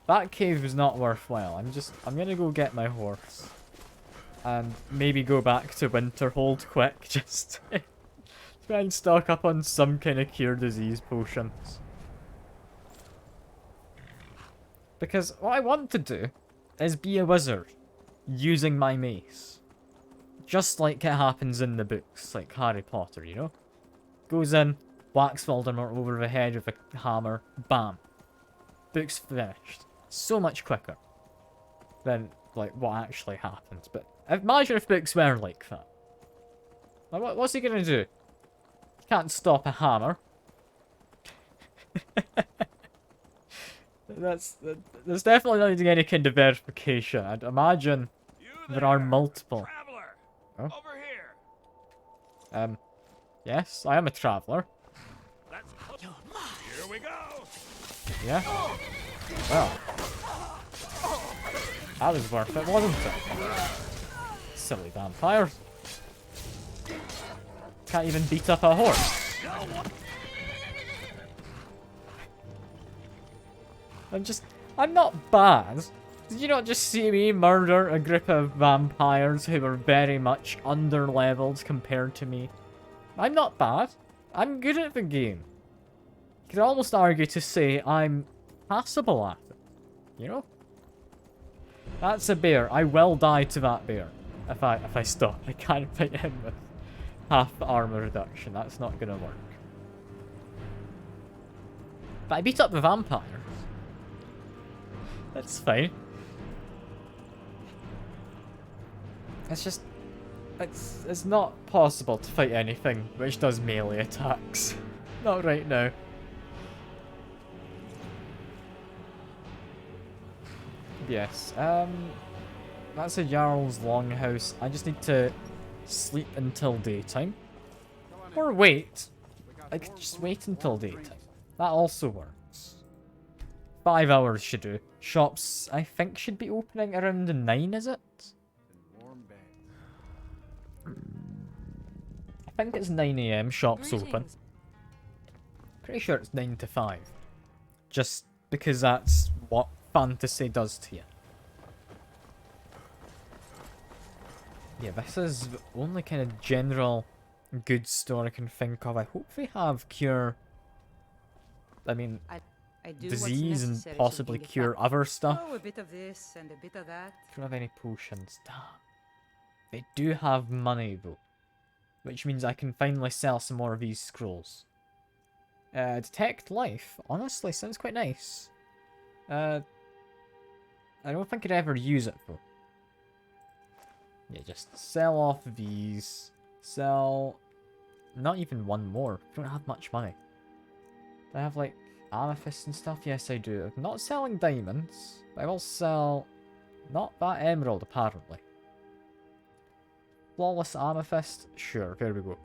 S1: That cave was not worthwhile. I'm gonna go get my horse. And maybe go back to Winterhold quick, just to try and stock up on some kind of cure disease potions. Because what I want to do is be a wizard using my mace. Just like it happens in the books, like Harry Potter, you know? Goes in, whacks Voldemort over the head with a hammer, bam. Book's finished. So much quicker than, like, what actually happens. But imagine if books were like that. Like, what's he gonna do? He can't stop a hammer. There's definitely not needing any kind of verification. I'd imagine there are multiple. Oh.
S4: Over here.
S1: Yes, I am a traveler.
S4: Here we go.
S1: Yeah. Well, that was worth it, wasn't it? Silly vampires. Can't even beat up a horse. I'm not bad. Did you not just see me murder a group of vampires who were very much under-leveled compared to me? I'm not bad. I'm good at the game. You could almost argue to say I'm passable at it. You know? That's a bear. I will die to that bear. If I stop. I can't fight him with half armor reduction. That's not gonna work. But I beat up the vampires. That's fine. It's just... It's not possible to fight anything which does melee attacks. Not right now. Yes, that's a Jarl's Longhouse. I just need to sleep until daytime. Or wait. I could just wait until daytime. That also works. 5 hours should do. Shops, I think, should be opening around 9, is it? I think it's 9 AM, shops open. Pretty sure it's 9 to 5. Just because that's what fantasy does to you. Yeah, this is the only kind of general goods store I can think of. I hope they have cure... I mean,
S3: I do
S1: disease and
S3: what's necessary to
S1: possibly
S3: bring it
S1: cure
S3: back.
S1: other stuff.
S3: Oh, a bit of this and a bit of that.
S1: Don't have any potions. Damn. They do have money though. Which means I can finally sell some more of these scrolls. Detect life. Honestly, sounds quite nice. I don't think I'd ever use it though. Yeah, just sell off these. Sell... Not even one more. I don't have much money. Do I have like amethyst and stuff? Yes, I do. I'm not selling diamonds. But I will sell... Not that emerald, apparently. Flawless amethyst? Sure, there we go.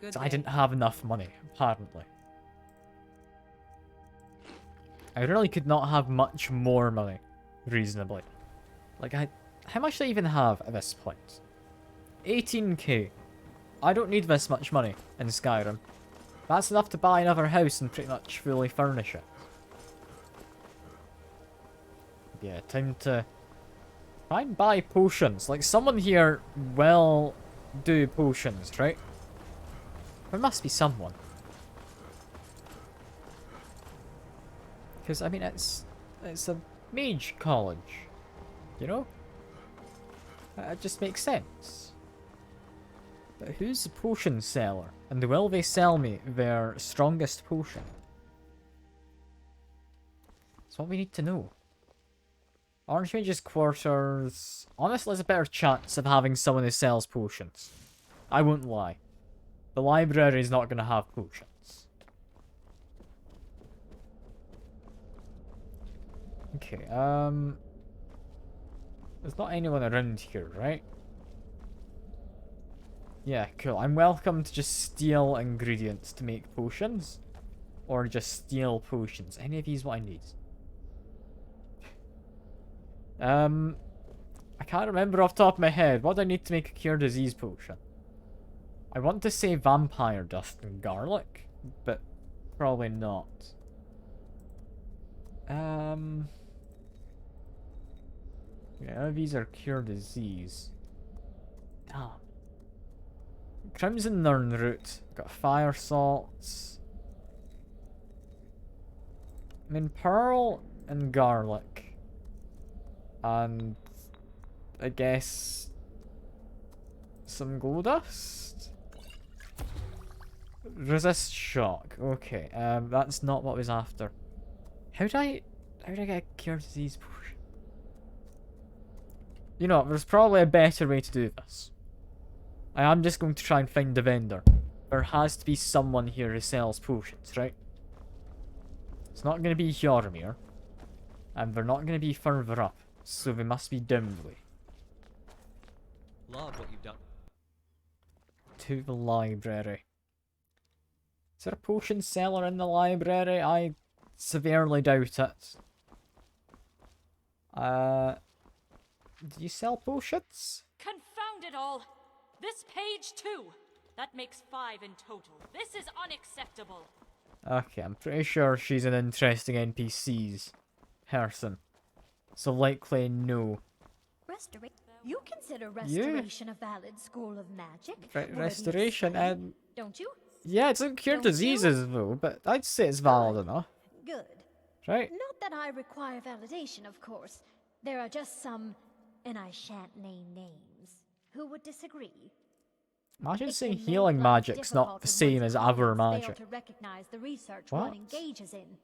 S3: Good
S1: So I
S3: day.
S1: didn't have enough money, apparently. I really could not have much more money, reasonably. Like, how much do I even have at this point? 18k. I don't need this much money in Skyrim. That's enough to buy another house and pretty much fully furnish it. Yeah, time to try and buy potions. Like, someone here will do potions, right? There must be someone. Because, I mean, it's a mage college, you know? It just makes sense. But who's the potion seller? And will they sell me their strongest potion? That's what we need to know. Orange Mage's quarters... Honestly, there's a better chance of having someone who sells potions. I won't lie. The library is not going to have potions. Okay, there's not anyone around here, right? Yeah, cool. I'm welcome to just steal ingredients to make potions. Or just steal potions. Any of these what I need? I can't remember off the top of my head. What do I need to make a cure disease potion? I want to say vampire dust and garlic, but probably not. Yeah, these are cure disease. Damn. Crimson Nern root. Got fire salts. I mean, pearl and garlic. And I guess some glow dust? Resist shock. Okay, that's not what I was after. How did I get a cure disease potion? You know, there's probably a better way to do this. I am just going to try and find the vendor. There has to be someone here who sells potions, right? It's not going to be Hjormir. And they're not going to be further up. So they must be down the way.
S11: Love what you've done.
S1: To the library. Is there a potion seller in the library? I severely doubt it. Do you sell potions?
S12: Confound it all! This page too! That makes 5 in total. This is unacceptable.
S1: Okay, I'm pretty sure she's an interesting NPC's person. So likely no.
S13: You consider restoration a valid school of magic?
S1: Restoration and...
S13: Don't you?
S1: Yeah, it doesn't cure diseases though, but I'd say it's valid enough.
S13: Good.
S1: Right?
S13: Not that I require validation, of course. There are just some, and I shan't name names, who would disagree.
S1: Imagine saying healing magic's not the same as other magic.
S13: To recognize the research
S1: What?
S13: one engages in.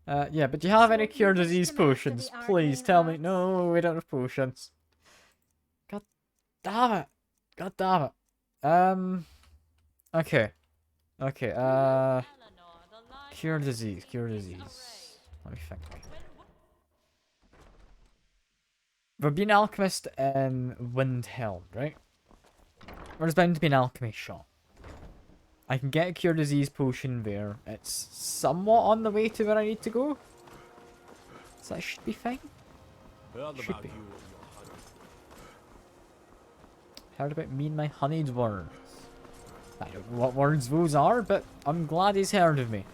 S1: Yeah, but do you have any
S13: So
S1: cure
S13: you wish
S1: disease
S13: to master the
S1: potions? Please
S13: arcane
S1: tell me.
S13: arts?
S1: No, we don't have potions. God damn it. God damn it. Okay. Okay, cure disease, cure disease. Let me think. There'll be an alchemist in Windhelm, right? There's bound to be an alchemy shop. I can get a cure disease potion there. It's somewhat on the way to where I need to go. So that should be fine. Should be. Heard about me and my honeyed words. I don't know what words those are, but I'm glad he's heard of me.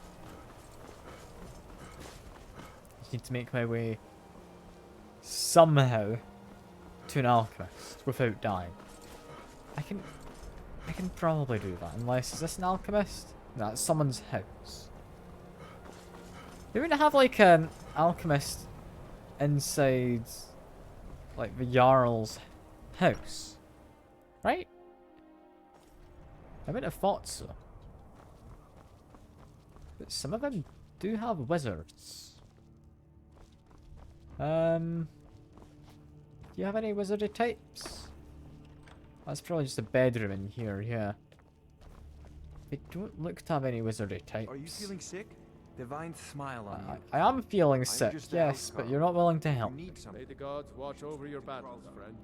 S1: Just need to make my way somehow to an alchemist without dying. I can probably do that, unless, is this an alchemist? No, it's someone's house. They wouldn't have like an alchemist inside like the Jarl's house, right? I wouldn't have thought so. But some of them do have wizards. Do you have any wizardry types? That's probably just a bedroom in here, yeah. They don't look to have any wizardry types.
S14: Are you feeling sick? Divine smile on you.
S1: I am feeling
S14: I'm
S1: sick,
S14: just a
S1: yes, but
S14: housecarl.
S1: you're not willing to help.
S14: You need something.
S2: May the gods watch over your battles, friend.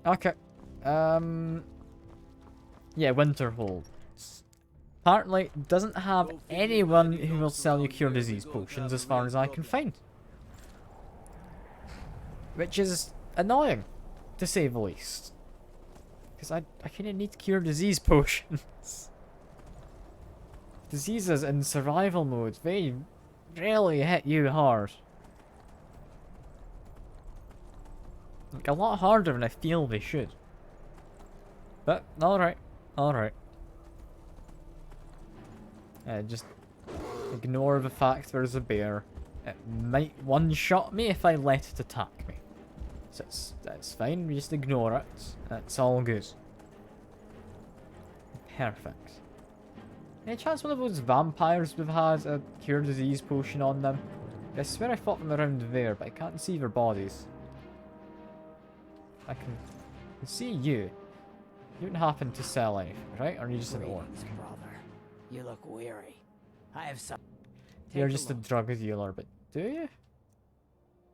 S1: Okay. Yeah, Winterhold. Apparently doesn't have anyone who will sell you cure disease potions as far as I can find. Which is annoying, to say the least. Because I kind of need cure disease potions. Diseases in survival mode, they really hit you hard. Like, a lot harder than I feel they should. But, alright. Alright. Just ignore the fact there's a bear. It might one-shot me if I let it attack me. So that's fine, we just ignore it. That's all good. Perfect. Any chance one of those vampires we've had a cure disease potion on them? I swear I fought them around there, but I can't see their bodies. I can see you. You don't happen to sell anything, right? Or are you just an orc?
S4: Brother. You look weary. I have some.
S1: You're just a drug dealer, but do you?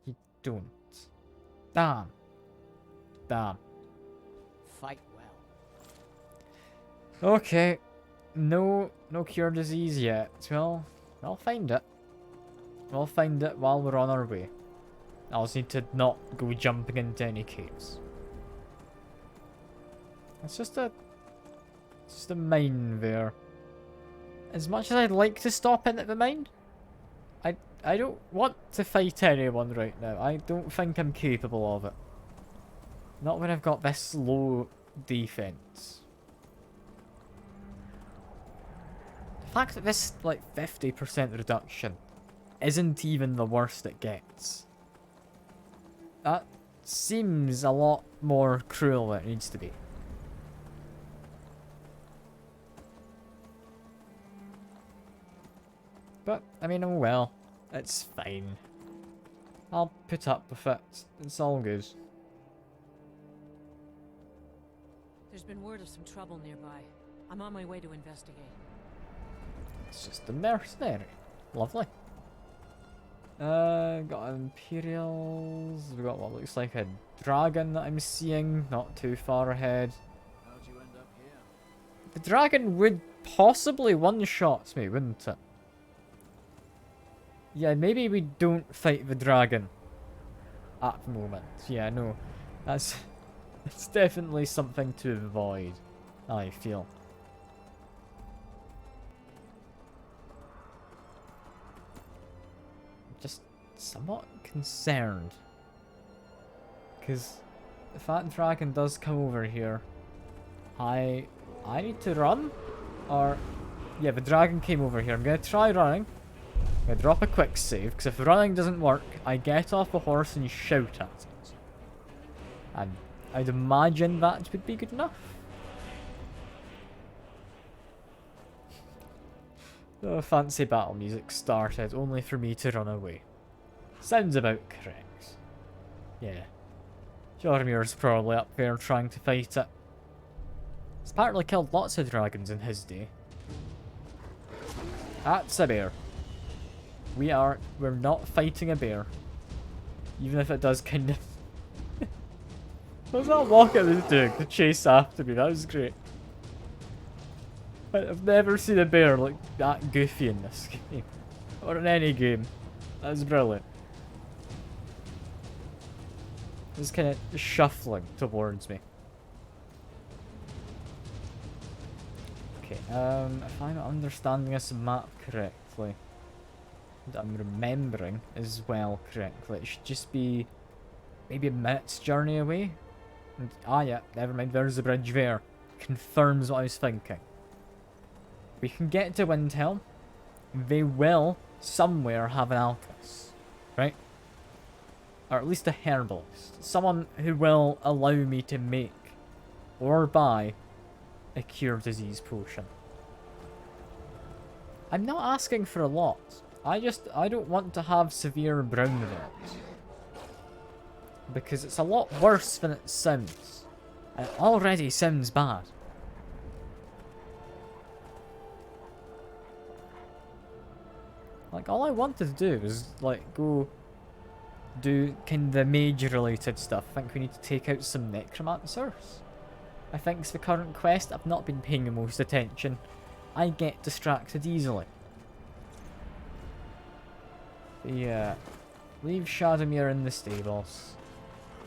S1: You don't. Damn. Damn.
S4: Fight well.
S1: Okay. No cure disease yet. Well, I'll find it. We'll find it while we're on our way. I'll just need to not go jumping into any caves. It's just a mine there. As much as I'd like to stop in at the mine, I don't want to fight anyone right now. I don't think I'm capable of it. Not when I've got this low defense. The fact that this, like, 50% reduction isn't even the worst it gets. That seems a lot more cruel than it needs to be. But, I mean, oh well. It's fine. I'll put up with it. It's all good.
S15: There's been word of some trouble nearby. I'm on my way to investigate.
S1: It's just a mercenary. Lovely. Got Imperials. We got what looks like a dragon that I'm seeing, not too far ahead.
S2: How'd you end up here?
S1: The dragon would possibly one-shot me, wouldn't it? Yeah, maybe we don't fight the dragon at the moment. Yeah, no. That's definitely something to avoid, I feel. Just somewhat concerned. Because if that dragon does come over here, I need to run? Or, yeah, the dragon came over here. I'm going to try running. I'm going to drop a quick save, because if running doesn't work, I get off the horse and shout at it. And I'd imagine that would be good enough. The fancy battle music started, only for me to run away. Sounds about correct. Yeah. Joromir's probably up there trying to fight it. He's apparently killed lots of dragons in his day. That's a bear. We're not fighting a bear. Even if it does kind of... What's that walk I was doing to chase after me? That was great. I've never seen a bear like that goofy in this game. Or in any game. That's brilliant. Just kind of shuffling towards me. Okay, if I'm understanding this map correctly, that I'm remembering as well correctly, it should just be maybe a minute's journey away. And, yeah, never mind, there's the bridge there. Confirms what I was thinking. We can get to Windhelm. They will somewhere have an alchemist, right? Or at least a herbalist. Someone who will allow me to make or buy a cure disease potion. I'm not asking for a lot. I don't want to have severe brown rot. Because it's a lot worse than it sounds. It already sounds bad. Like, all I wanted to do was, like, go do kind of the mage related stuff. I think we need to take out some necromancers. I think it's the current quest. I've not been paying the most attention. I get distracted easily. But yeah. Leave Shadowmere in the stables.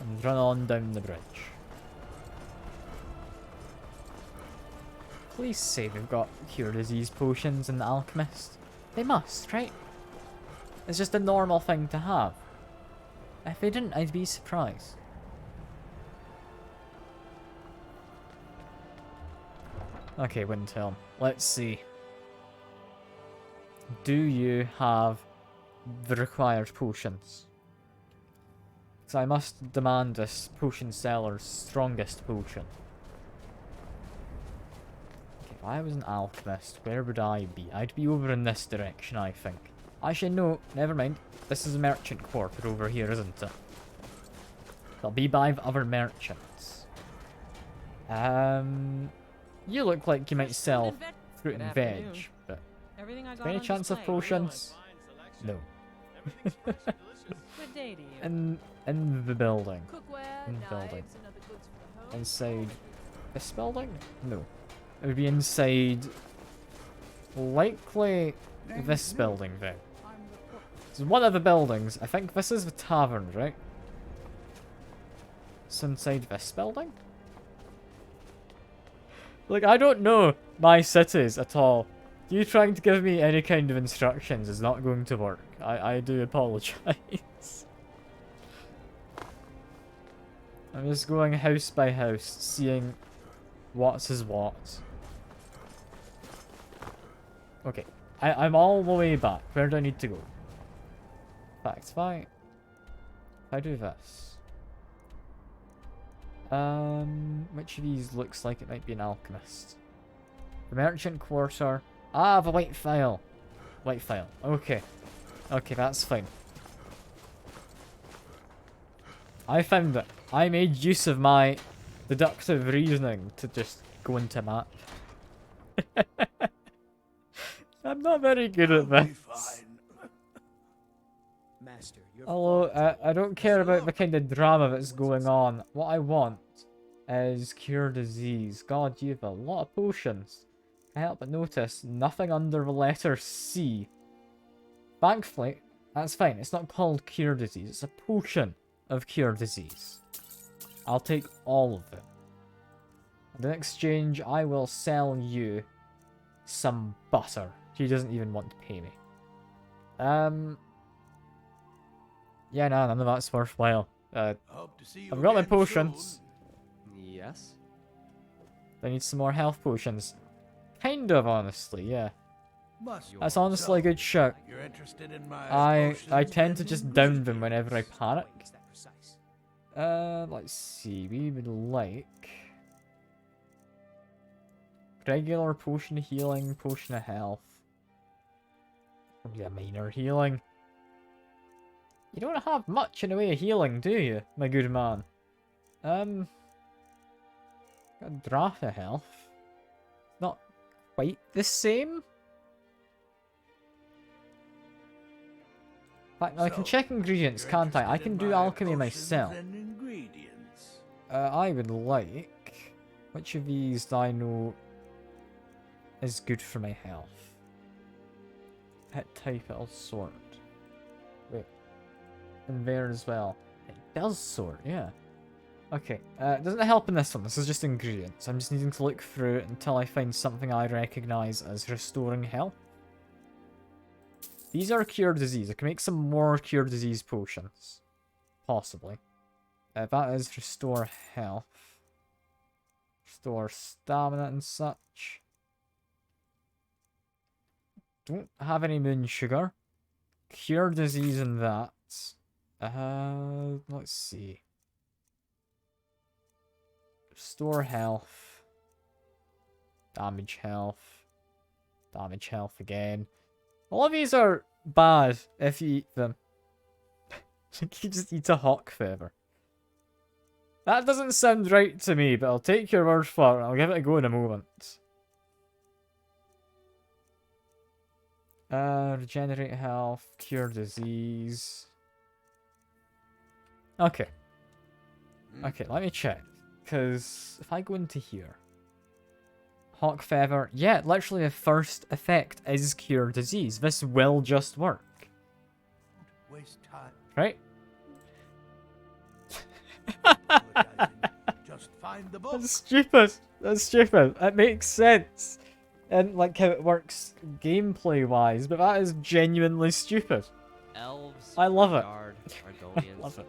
S1: And run on down the bridge. Please say they've got cure disease potions in the alchemist. They must, right? It's just a normal thing to have. If they didn't, I'd be surprised. Okay, Windhelm. Let's see. Do you have the required potions? So I must demand this potion seller's strongest potion. Okay, if I was an alchemist, where would I be? I'd be over in this direction, I think. Actually, no, never mind. This is a merchant quarter over here, isn't it? I'll be by the other merchants. You look like you might sell fruit and veg, but any chance of potions? No.
S15: Good day to you.
S1: In the building.
S15: Cookware,
S1: In the building.
S15: knives, and other goods for the home.
S1: Inside this building? No. It would be inside likely this building then. It's one of the buildings. I think this is the tavern, right? It's inside this building? Like, I don't know my cities at all. You trying to give me any kind of instructions is not going to work. I do apologize. I'm just going house by house, seeing what's is what. Okay, I'm all the way back. Where do I need to go? In fact, if I do this. Which of these looks like it might be an alchemist? The merchant quarter. Ah, the white file. White file. Okay. Okay, that's fine. I found it. I made use of my deductive reasoning to just go into map. I'm not very good at this.
S16: Master,
S1: Although, I don't care about the kind of drama that's going on. What I want is cure disease. God, you have a lot of potions. Can't help but notice nothing under the letter C. Thankfully, that's fine. It's not called cure disease. It's a potion of cure disease. I'll take all of them. And in exchange, I will sell you some butter. She doesn't even want to pay me. Yeah, no, none of that's worthwhile. I've got my potions.
S11: Yes?
S1: I need some more health potions. Kind of, honestly, yeah. That's honestly a good shout.
S16: You're interested in my
S1: I tend to just down them whenever I panic. Let's see. We would like regular potion of healing, potion of health. Probably a minor healing. You don't have much in the way of healing, do you, my good man? Got a draft of health. Not quite the same. In fact, I can check ingredients, can't I? I can do alchemy myself. I would like... Which of these do I know is good for my health? Hit type, it'll sort. Wait. And there as well. It does sort, yeah. Okay, it doesn't help in this one. This is just ingredients. I'm just needing to look through it until I find something I recognise as restoring health. These are cure disease. I can make some more cure disease potions. Possibly. That is restore health. Restore stamina and such. Don't have any moon sugar. Cure disease and that. Let's see. Restore health. Damage health. Damage health again. All of these are bad if you eat them. You just eat a hawk feather. That doesn't sound right to me, but I'll take your word for it. I'll give it a go in a moment. Regenerate health, cure disease. Okay. Okay, let me check. Because if I go into here... Hawk feather. Yeah, literally the first effect is cure disease. This will just work.
S16: Waste time.
S1: Right?
S16: Just find the book.
S1: That's stupid. That's stupid. It makes sense. And like how it works gameplay wise, but that is genuinely stupid.
S11: Elves.
S1: I love it.
S11: I
S1: love it.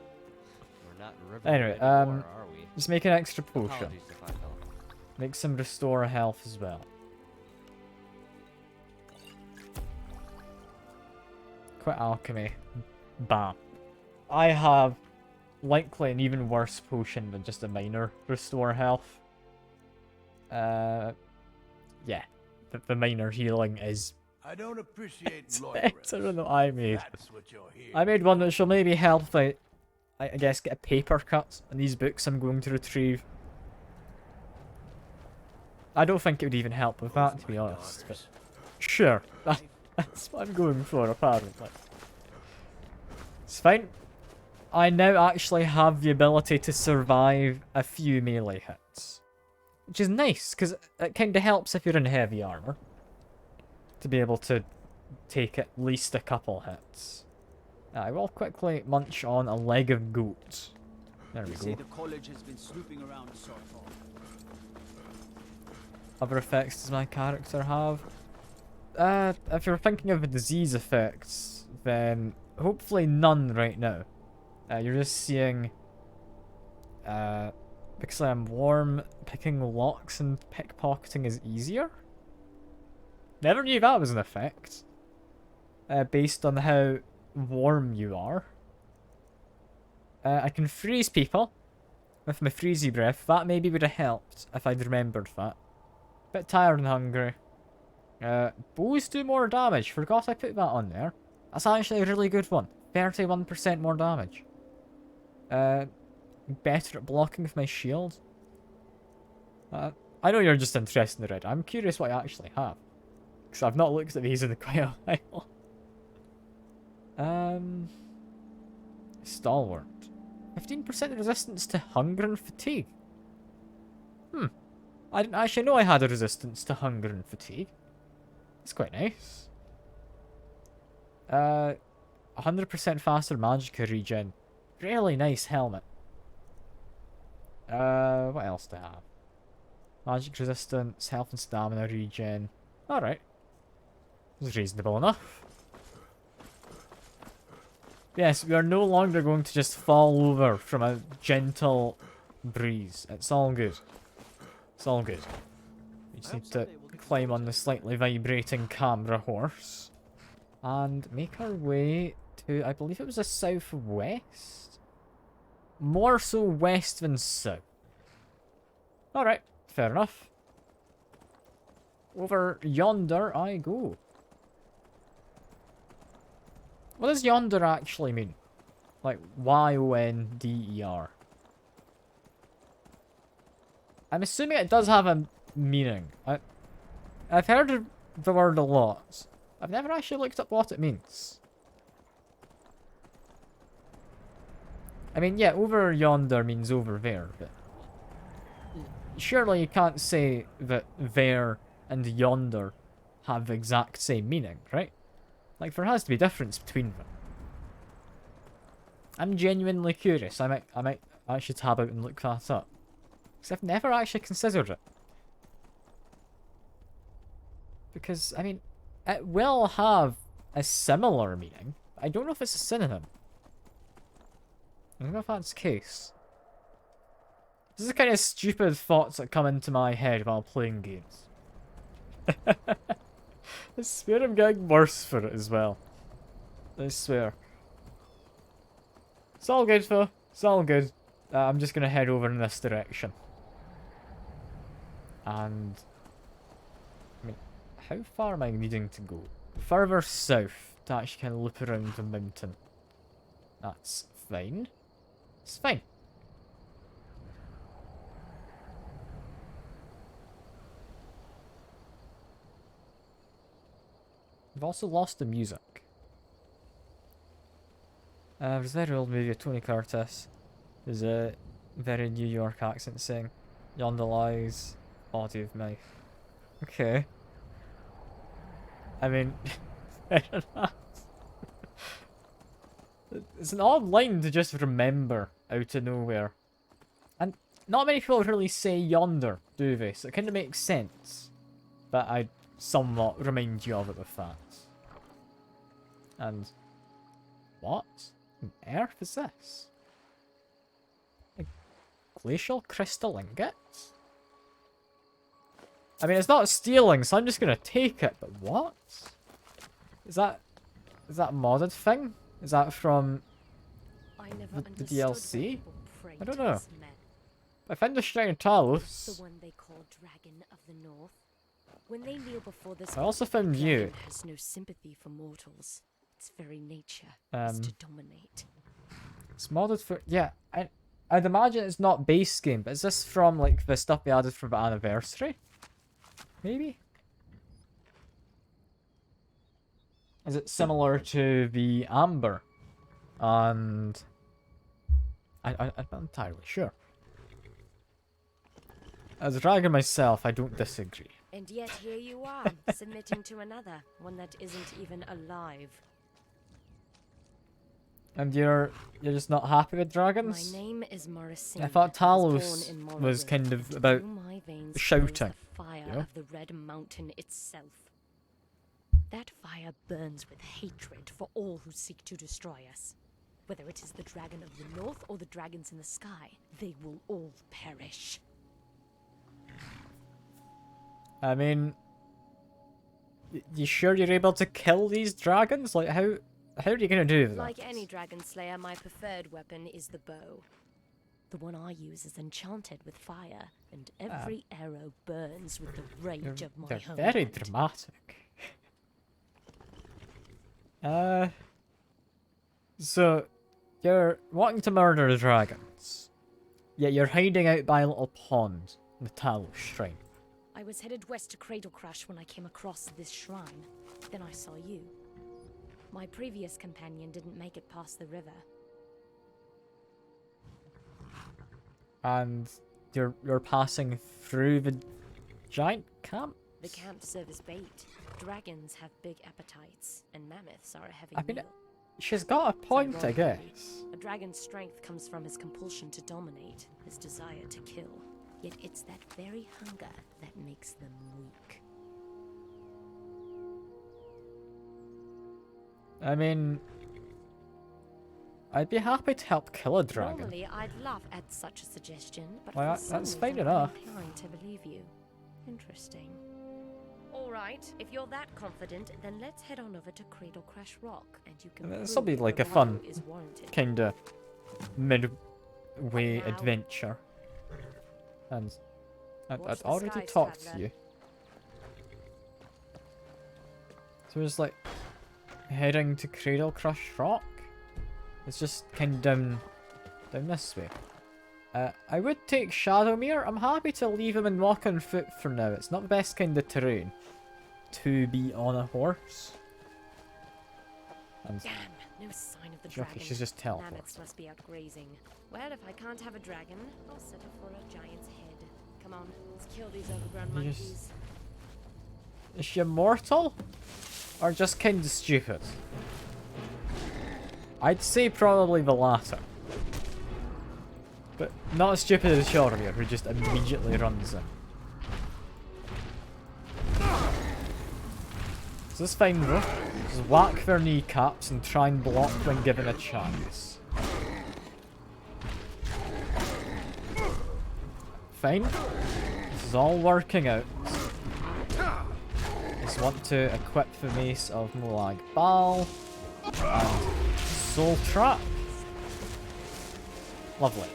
S11: We're not
S1: Anyway,
S11: anymore, are we?
S1: just make an extra potion.
S11: Apologies if I fell.
S1: Make some restore health as well. Quit alchemy. Bam. I have likely an even worse potion than just a minor restore health. Yeah. The minor healing is
S16: I don't appreciate
S1: better than what I made.
S16: That's what you're here.
S1: I made one that shall maybe help I guess get a paper cut on these books I'm going to retrieve. I don't think it would even help with that, to be honest, but sure. That's what I'm going for, apparently. It's fine. I now actually have the ability to survive a few melee hits. Which is nice, because it kind of helps if you're in heavy armor. To be able to take at least a couple hits. I will quickly munch on a leg of goat. There we go.
S17: The college has been snooping around so far.
S1: Other effects does my character have? If you're thinking of the disease effects, then hopefully none right now. You're just seeing, because I'm warm, picking locks and pickpocketing is easier? Never knew that was an effect. Based on how warm you are. I can freeze people with my freezy breath. That maybe would have helped if I'd remembered that. Bit tired and hungry. Bows do more damage. Forgot I put that on there. That's actually a really good one. 31% more damage. Better at blocking with my shield. I know you're just interested in the red. I'm curious what I actually have. Because I've not looked at these in quite a while. Stalwart. 15% resistance to hunger and fatigue. I didn't actually know I had a resistance to hunger and fatigue. That's quite nice. 100% faster magicka regen. Really nice helmet. What else do I have? Magic resistance, health and stamina regen. Alright. This is reasonable enough. Yes, we are no longer going to just fall over from a gentle breeze. It's all good. It's all good. We just need to climb on the slightly vibrating camera horse. And make our way to, I believe it was a southwest? More so west than south. Alright, fair enough. Over yonder I go. What does yonder actually mean? Like, Y-O-N-D-E-R. I'm assuming it does have a meaning. I've heard of the word a lot. I've never actually looked up what it means. I mean, yeah, over yonder means over there, but surely you can't say that there and yonder have the exact same meaning, right? Like, there has to be a difference between them. I'm genuinely curious. I might actually tab out and look that up. Because I've never actually considered it. Because, I mean, it will have a similar meaning. I don't know if it's a synonym. I don't know if that's the case. This is the kind of stupid thoughts that come into my head while playing games. I swear I'm getting worse for it as well. I swear. It's all good though. It's all good. I'm just gonna head over in this direction. And... I mean, how far am I needing to go? Further south to actually kind of loop around the mountain. That's fine. It's fine. I've also lost the music. There's a very old movie of Tony Curtis. There's a very New York accent saying, "Yonder lies body of me." Okay. I mean, I don't know. It's an odd line to just remember out of nowhere. And not many people really say yonder, do they? So it kind of makes sense. But I somewhat remind you of it with that. And what on earth is this? A glacial crystal ingot? I mean, it's not stealing, so I'm just gonna take it, but what? Is that a modded thing? Is that from the DLC? I don't know. I found the Shrine of Talos.
S18: The one they call Dragon of the North. When they kneel before this,
S1: I also found you.
S18: Has no sympathy for mortals. Its very nature is to dominate.
S1: It's modded for... Yeah, I'd imagine it's not base game, but is this from, like, the stuff they added for the anniversary? Maybe? Is it similar to the Amber? And... I'm not entirely sure. As a dragon myself, I don't disagree.
S18: And yet here you are, submitting to another, one that isn't even alive.
S1: And you're just not happy with dragons?
S18: My name is Morrison.
S1: I thought Talos was kind of about shouting.
S18: The fire
S1: you know?
S18: of the Red Mountain itself. That fire burns with hatred for all who seek to destroy us. Whether it is the dragon of the north or the dragons in the sky, they will all perish.
S1: I mean, you sure you're able to kill these dragons? Like, how are you gonna do that?
S18: Like any dragon slayer, my preferred weapon is the bow. The one I use is enchanted with fire, and every arrow burns with the rage of my
S1: they're
S18: home.
S1: very dramatic. So, you're wanting to murder the dragons, yet you're hiding out by a little pond in the Talos Shrine.
S18: I was headed west to Cradle Crash when I came across this shrine. Then I saw you. My previous companion didn't make it past the river.
S1: And you're passing through the giant camp?
S18: The camp serve as bait. Dragons have big appetites, and mammoths are a heavy
S1: I mean,
S18: meal.
S1: she's got a point, I guess.
S18: A dragon's strength comes from his compulsion to dominate, his desire to kill. Yet it's that very hunger that makes them weak.
S1: I mean, I'd be happy to help kill a dragon.
S18: Normally, I'd laugh at such a suggestion, but
S1: Well,
S18: for some
S1: that's fine
S18: reason,
S1: enough.
S18: I'm inclined to believe you. Interesting. All right, if you're that confident, then let's head on over to Cradle Crash Rock, and you can.
S1: This will be
S18: prove
S1: like
S18: the
S1: a fun,
S18: rival is warranted.
S1: kind of midway adventure. And I'd
S18: Watch the
S1: already
S18: skies,
S1: talked to
S18: traveler.
S1: you. So it's like, heading to Cradle Crush Rock. It's just kind of down this way. I would take Shadowmere. I'm happy to leave him and walk on foot for now. It's not the best kind of terrain to be on a horse. And
S18: Damn, no sign of the
S1: okay,
S18: dragon.
S1: she's just teleported.
S18: Mammoths must be out grazing. Well, if I can't have a dragon, I'll settle for a giant's head. Come on, let's kill these overgrown monkeys.
S1: Is she immortal? Or just kind of stupid? I'd say probably the latter. But not as stupid as Shadowmere, who just immediately runs in. Is this fine though? Just whack their kneecaps and try and block when given a chance. Fine. This is all working out. Just want to equip the Mace of Molag Bal and Soul Trap. Lovely.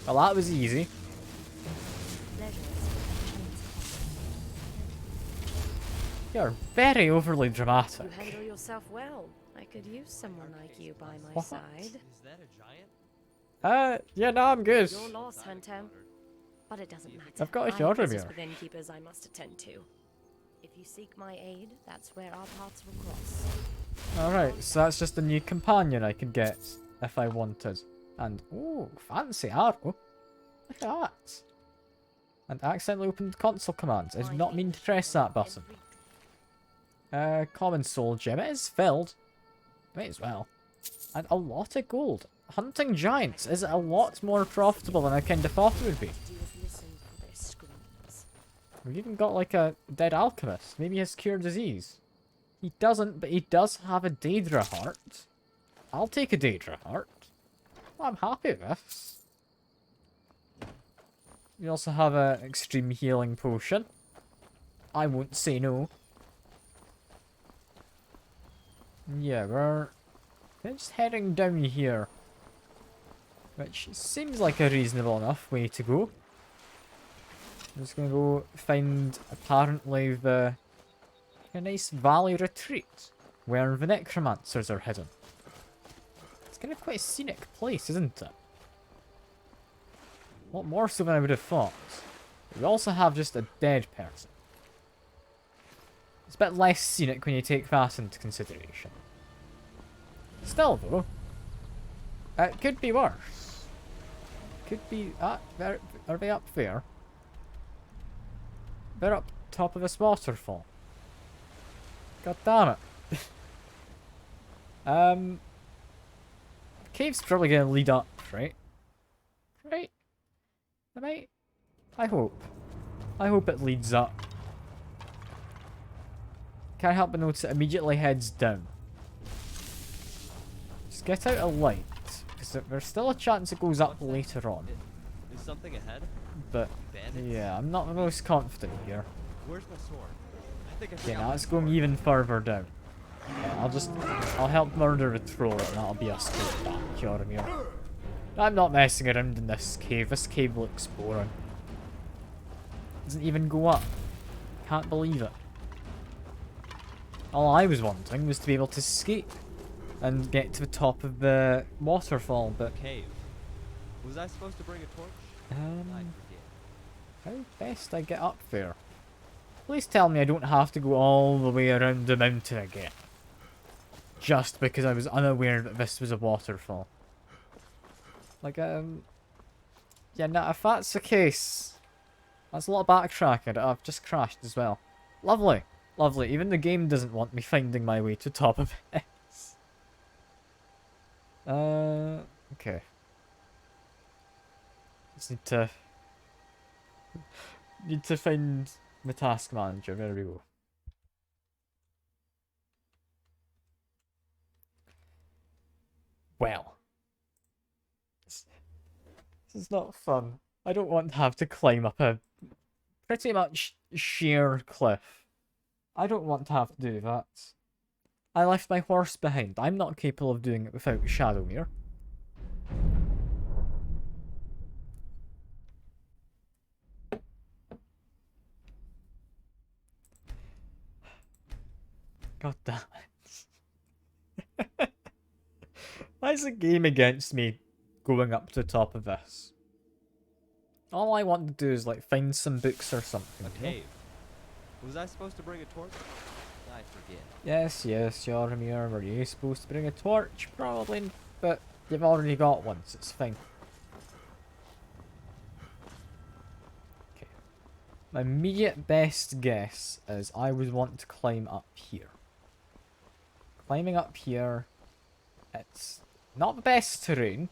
S1: Well, that was easy. You're very overly dramatic.
S18: You handle yourself well. I could use someone like you by my
S1: What?
S18: side.
S11: Is that a giant?
S1: Yeah, no, I'm good.
S18: Your loss, Hunter. But it doesn't matter.
S1: I've got a
S18: I have business
S1: Shadowmere.
S18: with innkeepers I must attend to. If you seek my aid, that's where our paths will cross.
S1: Alright, so that's just a new companion I could get if I wanted. And, ooh, fancy arrow. Look at that. And accidentally opened console commands. I did not mean to press that button. Common soul gem. It is filled. May as well. And a lot of gold. Hunting giants is a lot more profitable than I kind of thought it would be. We've even got like a dead alchemist. Maybe he has cure disease. He doesn't, but he does have a Daedra heart. I'll take a Daedra heart. Well, I'm happy with this. We also have an extreme healing potion. I won't say no. Yeah, we're just heading down here. Which seems like a reasonable enough way to go. I'm just gonna go find, apparently, a nice valley retreat where the necromancers are hidden. It's kind of quite a scenic place, isn't it? A lot more so than I would have thought. We also have just a dead person. It's a bit less scenic when you take that into consideration. Still, though, it could be worse. Could be... are they up there? They're up top of this waterfall. God damn it. The cave's probably gonna lead up, right? Right? I hope. I hope it leads up. Can't help but notice it immediately heads down. Just get out a light, because there's still a chance it goes up later on.
S11: Is something ahead?
S1: But yeah, I'm not the most confident here.
S11: Where's my sword? I think I
S1: Okay,
S11: forgot
S1: now
S11: my
S1: it's going even further down. Yeah, I'll help murder the troll and that'll be us straight back, Jormir. I'm not messing around in this cave. This cave looks boring. Doesn't even go up. Can't believe it. All I was wanting was to be able to escape and get to the top of the waterfall, but...
S11: Cave. Was I supposed to bring a torch? I forget.
S1: How best I get up there? Please tell me I don't have to go all the way around the mountain again. Just because I was unaware that this was a waterfall. Like, yeah, no, if that's the case, that's a lot of backtracking. I've just crashed as well. Lovely. Lovely. Even the game doesn't want me finding my way to top of this. Okay. Just need to find the task manager. There we go. Well. This is not fun. I don't want to have to climb up a pretty much sheer cliff. I don't want to have to do that. I left my horse behind. I'm not capable of doing it without Shadowmere. God damn it. Why is the game against me going up to the top of this? All I want to do is like find some books or something.
S11: A cave. Was I supposed to bring a torch? I forget.
S1: Yes, Yormir, were you supposed to bring a torch? Probably, but you've already got one, so it's fine. Okay. My immediate best guess is I would want to climb up here. Climbing up here, it's not the best terrain,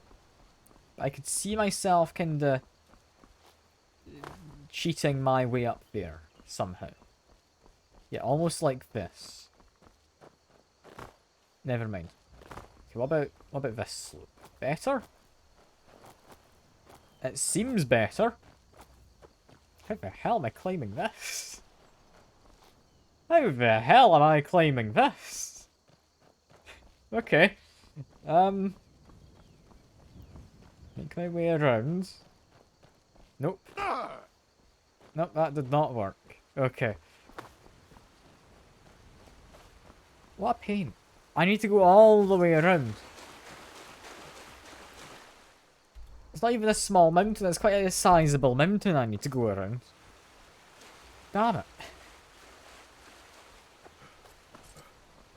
S1: but I could see myself kinda cheating my way up there somehow. Yeah, almost like this. Never mind. Okay, what about this slope? Better? It seems better. How the hell am I climbing this? How the hell am I climbing this? Okay. Make my way around. Nope. Nope, that did not work. Okay. What a pain. I need to go all the way around. It's not even a small mountain, it's quite a sizable mountain I need to go around. Damn it.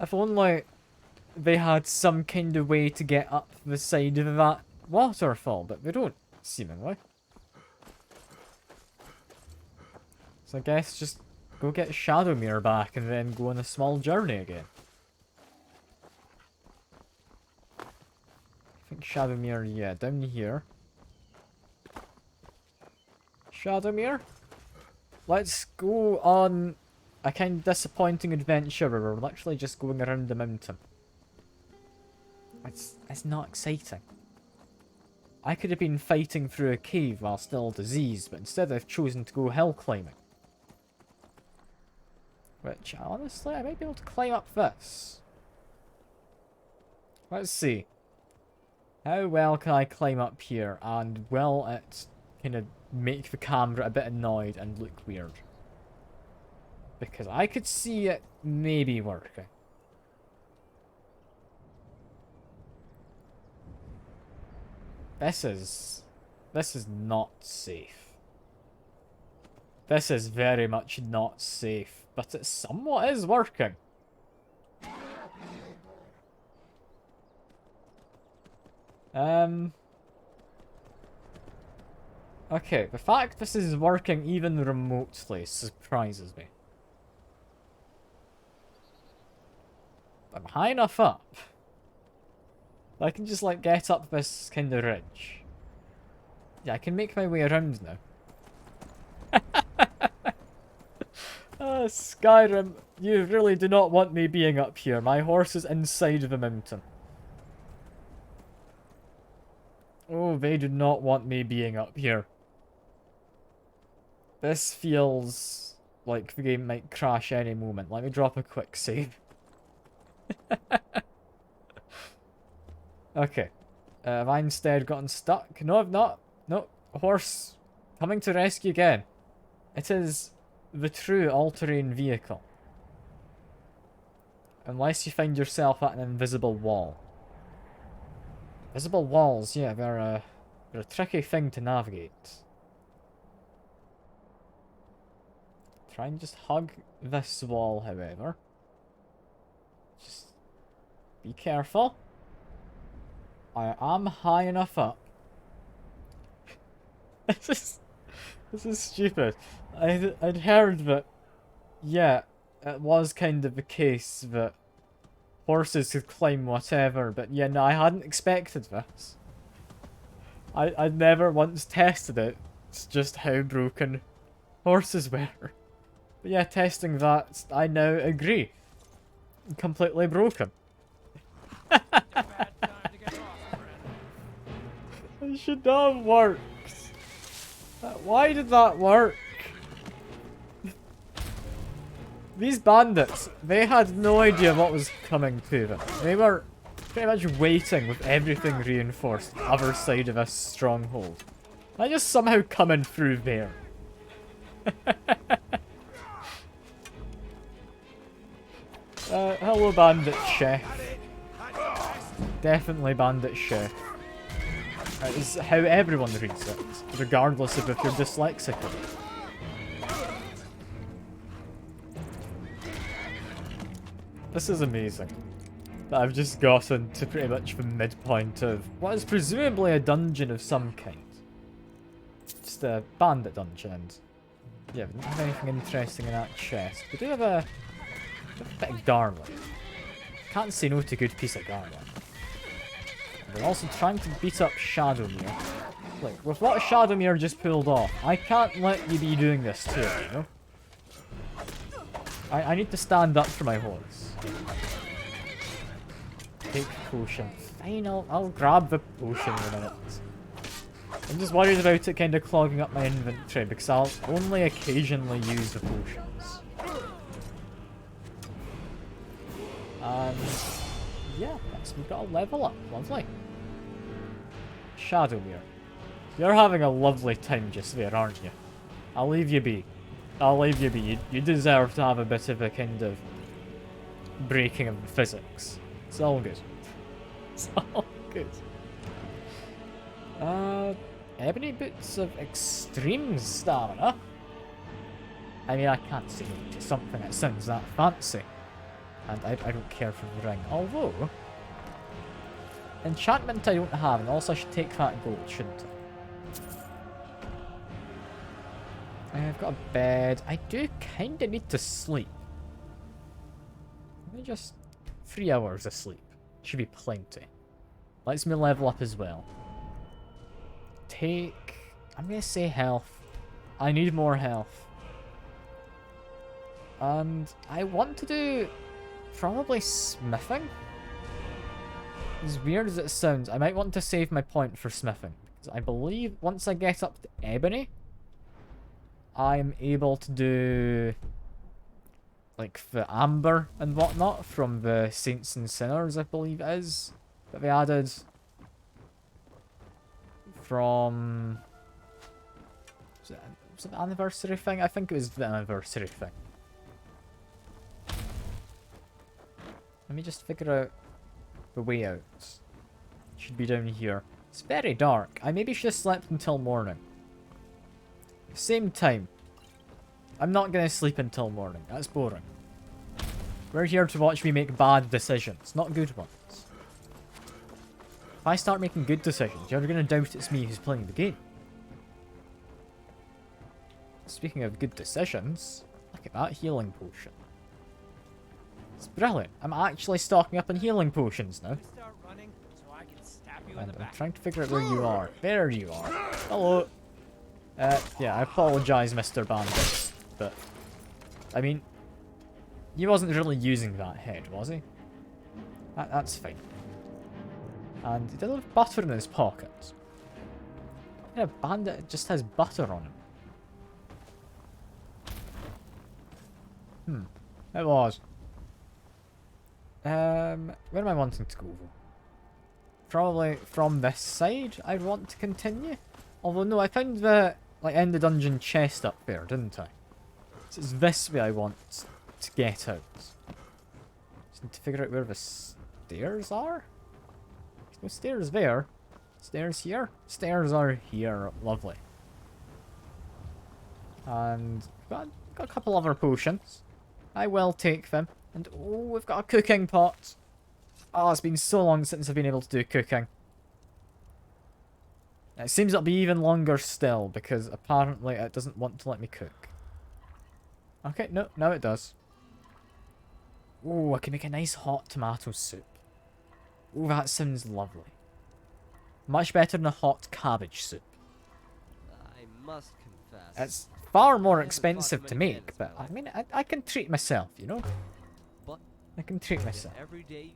S1: If only they had some kind of way to get up the side of that waterfall, but they don't, seemingly. So I guess just go get Shadowmere back and then go on a small journey again. I think Shadowmere, yeah, down here. Shadowmere? Let's go on a kind of disappointing adventure where we're literally just going around the mountain. It's not exciting. I could have been fighting through a cave while still diseased, but instead I've chosen to go hill climbing. Which, honestly, I might be able to climb up this. Let's see. How well can I climb up here, and will it kind of make the camera a bit annoyed and look weird? Because I could see it maybe working. This is not safe. This is very much not safe, but it somewhat is working. Okay, the fact this is working even remotely surprises me. I'm high enough up. I can just like get up this kind of ridge. Yeah, I can make my way around now. Skyrim, you really do not want me being up here. My horse is inside the mountain. Oh, they do not want me being up here. This feels like the game might crash any moment. Let me drop a quick save. Okay. Have I instead gotten stuck? No, I've not. No, a horse coming to rescue again. It is the true all-terrain vehicle. Unless you find yourself at an invisible wall. Visible walls, yeah, they're a tricky thing to navigate. Try and just hug this wall, however. Just be careful. I am high enough up. This is stupid. I'd heard that, yeah, it was kind of the case that horses could climb whatever, but yeah, no, I hadn't expected this. I'd never once tested it. It's just how broken horses were. But yeah, testing that, I now agree. Completely broken. It should not have worked. Why did that work? These bandits, they had no idea what was coming to them. They were pretty much waiting with everything reinforced the other side of this stronghold. I just somehow coming through there. Hello, bandit chef. Definitely Bandit Chef. It's how everyone reads it, regardless of if you're dyslexic or not. This is amazing. That I've just gotten to pretty much the midpoint of what is presumably a dungeon of some kind. Just a bandit dungeon, and yeah, we don't have anything interesting in that chest. We do have a bit of garlic. Can't say no to a good piece of garlic. We're also trying to beat up Shadowmere. Look, with what Shadowmere just pulled off, I can't let you be doing this too, you know? I need to stand up for my horse. Take potion. Fine, I'll grab the potion in a minute. I'm just worried about it kind of clogging up my inventory because I'll only occasionally use the potions. And yeah, we've got a level up. Lovely. Shadowmere. You're having a lovely time just there, aren't you? I'll leave you be. I'll leave you be. You deserve to have a bit of a kind of breaking of the physics. It's all good. It's all good. Ebony boots of extreme stamina. I mean, I can't say no to something that sounds that fancy. And I don't care for the ring. Although, enchantment I don't have, and also I should take that gold, shouldn't I? I've got a bed. I do kind of need to sleep. Maybe just 3 hours of sleep. Should be plenty. Lets me level up as well. Take... I'm going to say health. I need more health. And I want to do probably smithing. As weird as it sounds, I might want to save my point for smithing. Because I believe once I get up to ebony, I'm able to do like the amber and whatnot from the Saints and Sinners, I believe it is, that they added from... Was it the anniversary thing? I think it was the anniversary thing. Let me just figure out the way out. Should be down here. It's very dark. I maybe should have slept until morning. Same time. I'm not going to sleep until morning. That's boring. We're here to watch me make bad decisions, not good ones. If I start making good decisions, you're going to doubt it's me who's playing the game. Speaking of good decisions, look at that healing potion. It's brilliant. I'm actually stocking up on healing potions now. And I'm trying to figure out where you are. There you are. Hello. Yeah, I apologize, Mr. Bandit. But, I mean, he wasn't really using that head, was he? That's fine. And he did have butter in his pocket. Yeah, Bandit just has butter on him. It was. Where am I wanting to go? Probably from this side I'd want to continue. Although no, I found the end of dungeon chest up there, didn't I? So it's this way I want to get out. Just need to figure out where the stairs are. There's no stairs there. Stairs here? Stairs are here. Lovely. And got a couple other potions. I will take them. And oh, we've got a cooking pot. Oh, it's been so long since I've been able to do cooking. It seems it'll be even longer still, because apparently it doesn't want to let me cook. Okay, no, now it does. Oh, I can make a nice hot tomato soup. Oh, that sounds lovely. Much better than a hot cabbage soup.
S11: I must confess.
S1: It's far more expensive to make, but I mean, I can treat myself, you know?
S11: But
S1: I can treat myself.
S11: Every day,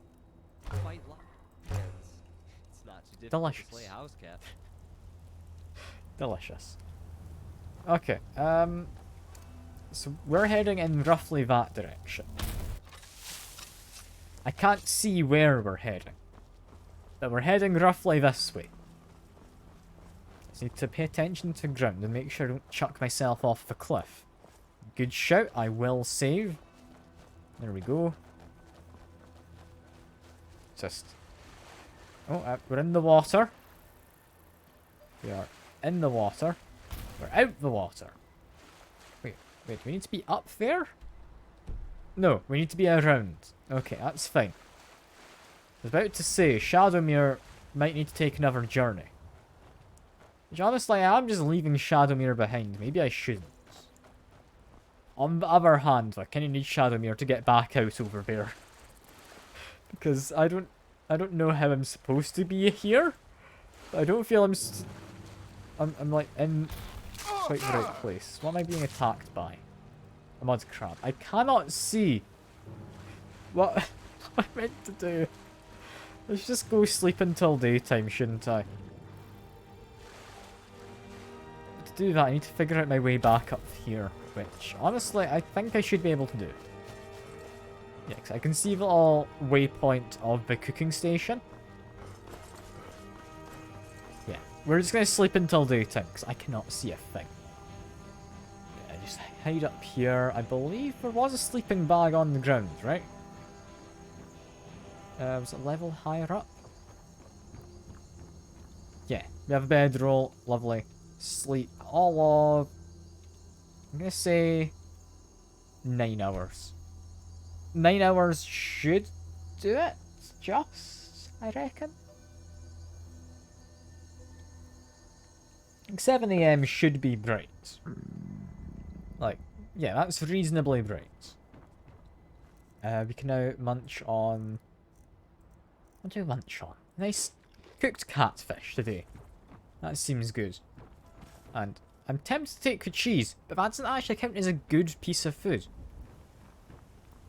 S11: quite it's not too difficult
S1: Delicious.
S11: to play house cat.
S1: Delicious. Okay, so we're heading in roughly that direction. I can't see where we're heading, but we're heading roughly this way. Just need to pay attention to ground and make sure I don't chuck myself off the cliff. Good shout, I will save. There we go. Just Oh, we're in the water. We are in the water. We're out the water. Wait, do we need to be up there? No, we need to be around. Okay, that's fine. I was about to say, Shadowmere might need to take another journey. Which honestly, I'm just leaving Shadowmere behind. Maybe I shouldn't. On the other hand, I kind of need Shadowmere to get back out over there. Because I don't know how I'm supposed to be here. I don't feel I'm like in quite the right place. What am I being attacked by? A mud crab. I cannot see what I'm meant to do. Let's just go sleep until daytime, shouldn't I? But to do that, I need to figure out my way back up here, which honestly I think I should be able to do. Yeah, 'cause I can see the little waypoint of the cooking station. Yeah, we're just gonna sleep until daytime because I cannot see a thing. Yeah, just hide up here. I believe there was a sleeping bag on the ground, right? Was it a level higher up? Yeah, we have a bedroll. Lovely. Sleep all of... I'm gonna say 9 hours. 9 hours should do it, just, I reckon. 7 AM should be bright. Like, yeah, that's reasonably bright. We can now munch on... What do we munch on? Nice cooked catfish today. That seems good. And I'm tempted to take the cheese, but that doesn't actually count as a good piece of food.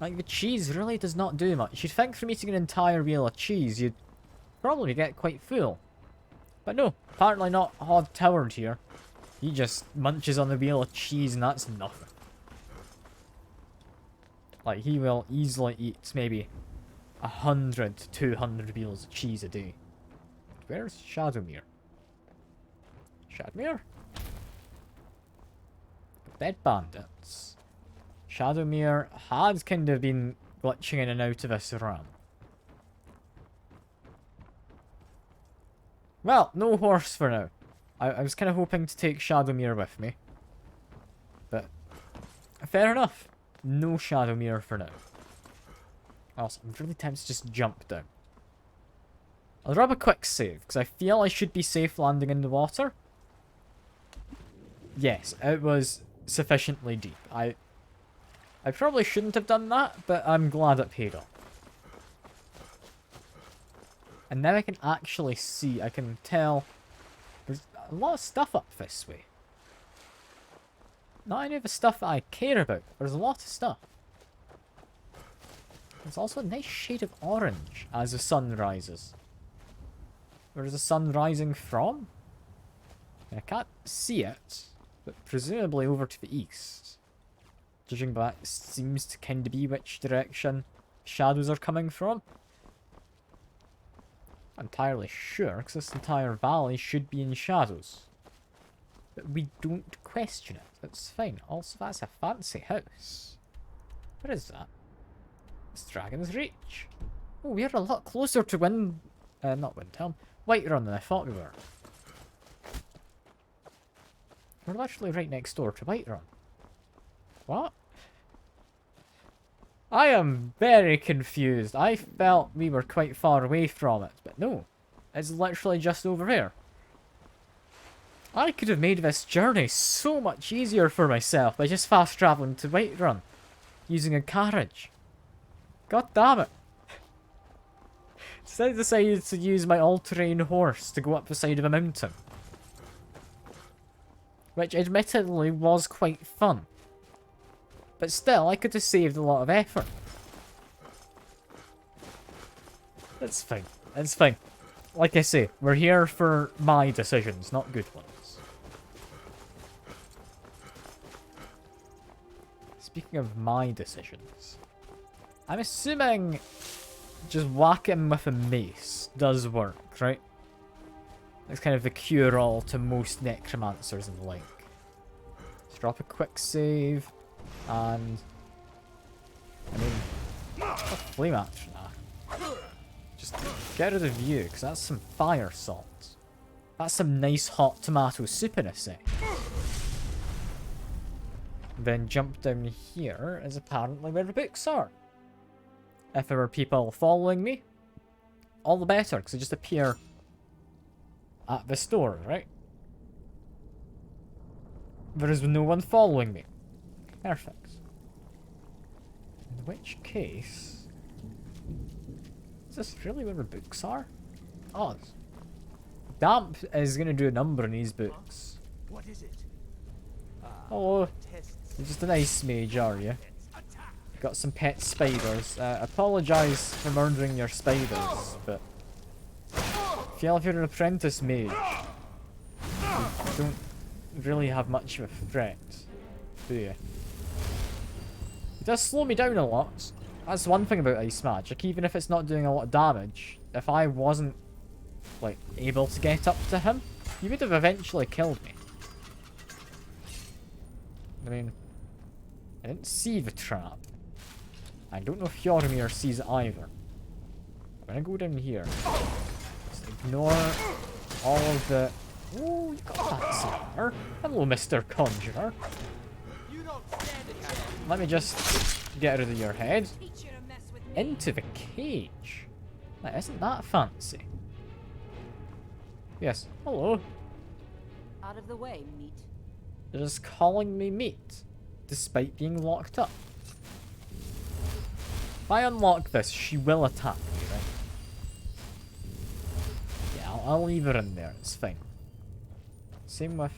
S1: Like, the cheese really does not do much. You'd think from eating an entire wheel of cheese, you'd probably get quite full. But no, apparently not Hod Toward here. He just munches on the wheel of cheese and that's nothing. Like, he will easily eat maybe 100 to 200 wheels of cheese a day. Where's Shadowmere? Shadowmere? Bed bandits. Shadowmere had kind of been glitching in and out of this RAM. Well, no horse for now. I was kind of hoping to take Shadowmere with me. But, fair enough. No Shadowmere for now. Also, I'm really tempted to just jump down. I'll grab a quick save, because I feel I should be safe landing in the water. Yes, it was sufficiently deep. I probably shouldn't have done that, but I'm glad it paid off. And now I can actually see, I can tell there's a lot of stuff up this way. Not any of the stuff that I care about, but there's a lot of stuff. There's also a nice shade of orange as the sun rises. Where is the sun rising from? I can't see it, but presumably over to the east. Judging by that, seems to kind of be which direction shadows are coming from. Not entirely sure, because this entire valley should be in shadows. But we don't question it. It's fine. Also, that's a fancy house. What is that? It's Dragon's Reach. Oh, we're a lot closer to not Windhelm. Whiterun than I thought we were. We're actually right next door to Whiterun. What? I am very confused. I felt we were quite far away from it, but no. It's literally just over here. I could have made this journey so much easier for myself by just fast travelling to Whiterun, using a carriage. God damn it. Instead I decided to use my all-terrain horse to go up the side of a mountain. Which admittedly was quite fun. But still, I could have saved a lot of effort. It's fine. It's fine. Like I say, we're here for my decisions, not good ones. Speaking of my decisions, I'm assuming just whack him with a mace does work, right? That's kind of the cure-all to most necromancers and the like. Let's drop a quick save, and I mean, a flame action. Just get rid of you, because that's some fire salt. That's some nice hot tomato soup in a sec. Then jump down here is apparently where the books are. If there were people following me, all the better, because they just appear at the store, right? There is no one following me. Perfect. In which case... Is this really where the books are? Oh, damp is going to do a number on these books.
S16: What is it?
S1: Hello. You're just an ice mage, are you? Got some pet spiders. Apologise for murdering your spiders, but... I feel if you're an apprentice mage, you don't really have much of a threat, do you? It does slow me down a lot. That's one thing about ice magic, even if it's not doing a lot of damage. If I wasn't, like, able to get up to him, he would have eventually killed me. I mean, I didn't see the trap. I don't know if Hjormir sees it either. I'm gonna go down here. Just ignore all of the... Oh, you got that silver. Hello, Mr. Conjurer. Let me just get rid of your head. Into the cage. Now, isn't that fancy? Yes, hello.
S9: Out of the way, meat.
S1: They're just calling me meat, despite being locked up. If I unlock this, she will attack me, right? Yeah, I'll leave her in there, it's fine. Same with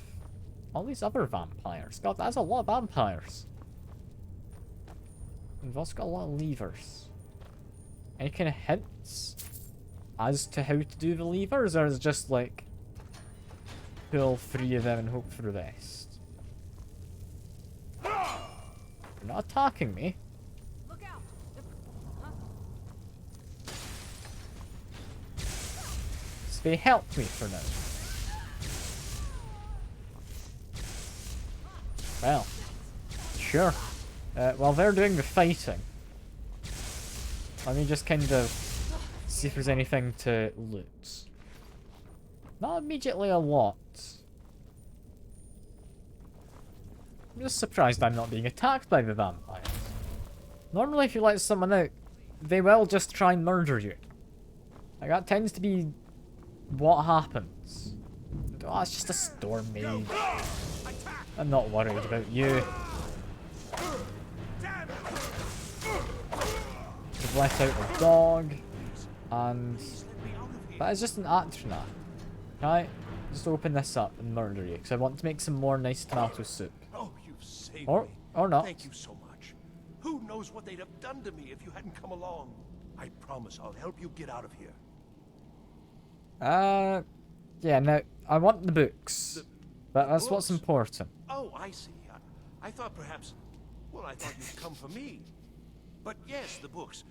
S1: all these other vampires. God, that's a lot of vampires. We've also got a lot of levers. Any kind of hints as to how to do the levers, or is it just like pull 3 of them and hope for the best? You're not attacking me.
S9: Look out!
S1: So they helped me for now. Well, sure. While they're doing the fighting, let me just kind of see if there's anything to loot. Not immediately a lot. I'm just surprised I'm not being attacked by the vampires. Normally if you let someone out, they will just try and murder you. Like, that tends to be what happens. Oh, it's just a storm mage. I'm not worried about you. We've let out a dog, and that is just an Atrina. Can I just open this up and murder you? Because I want to make some more nice tomato soup.
S16: Oh, you've saved
S1: Or
S16: me.
S1: not.
S16: Thank you so much. Who knows what they'd have done to me if you hadn't come along? I promise I'll help you get out of here.
S1: Yeah, now, I want the books. But that's what's important.
S16: Oh, I see. I thought perhaps... Well, I thought you'd come for me. But yes, the books.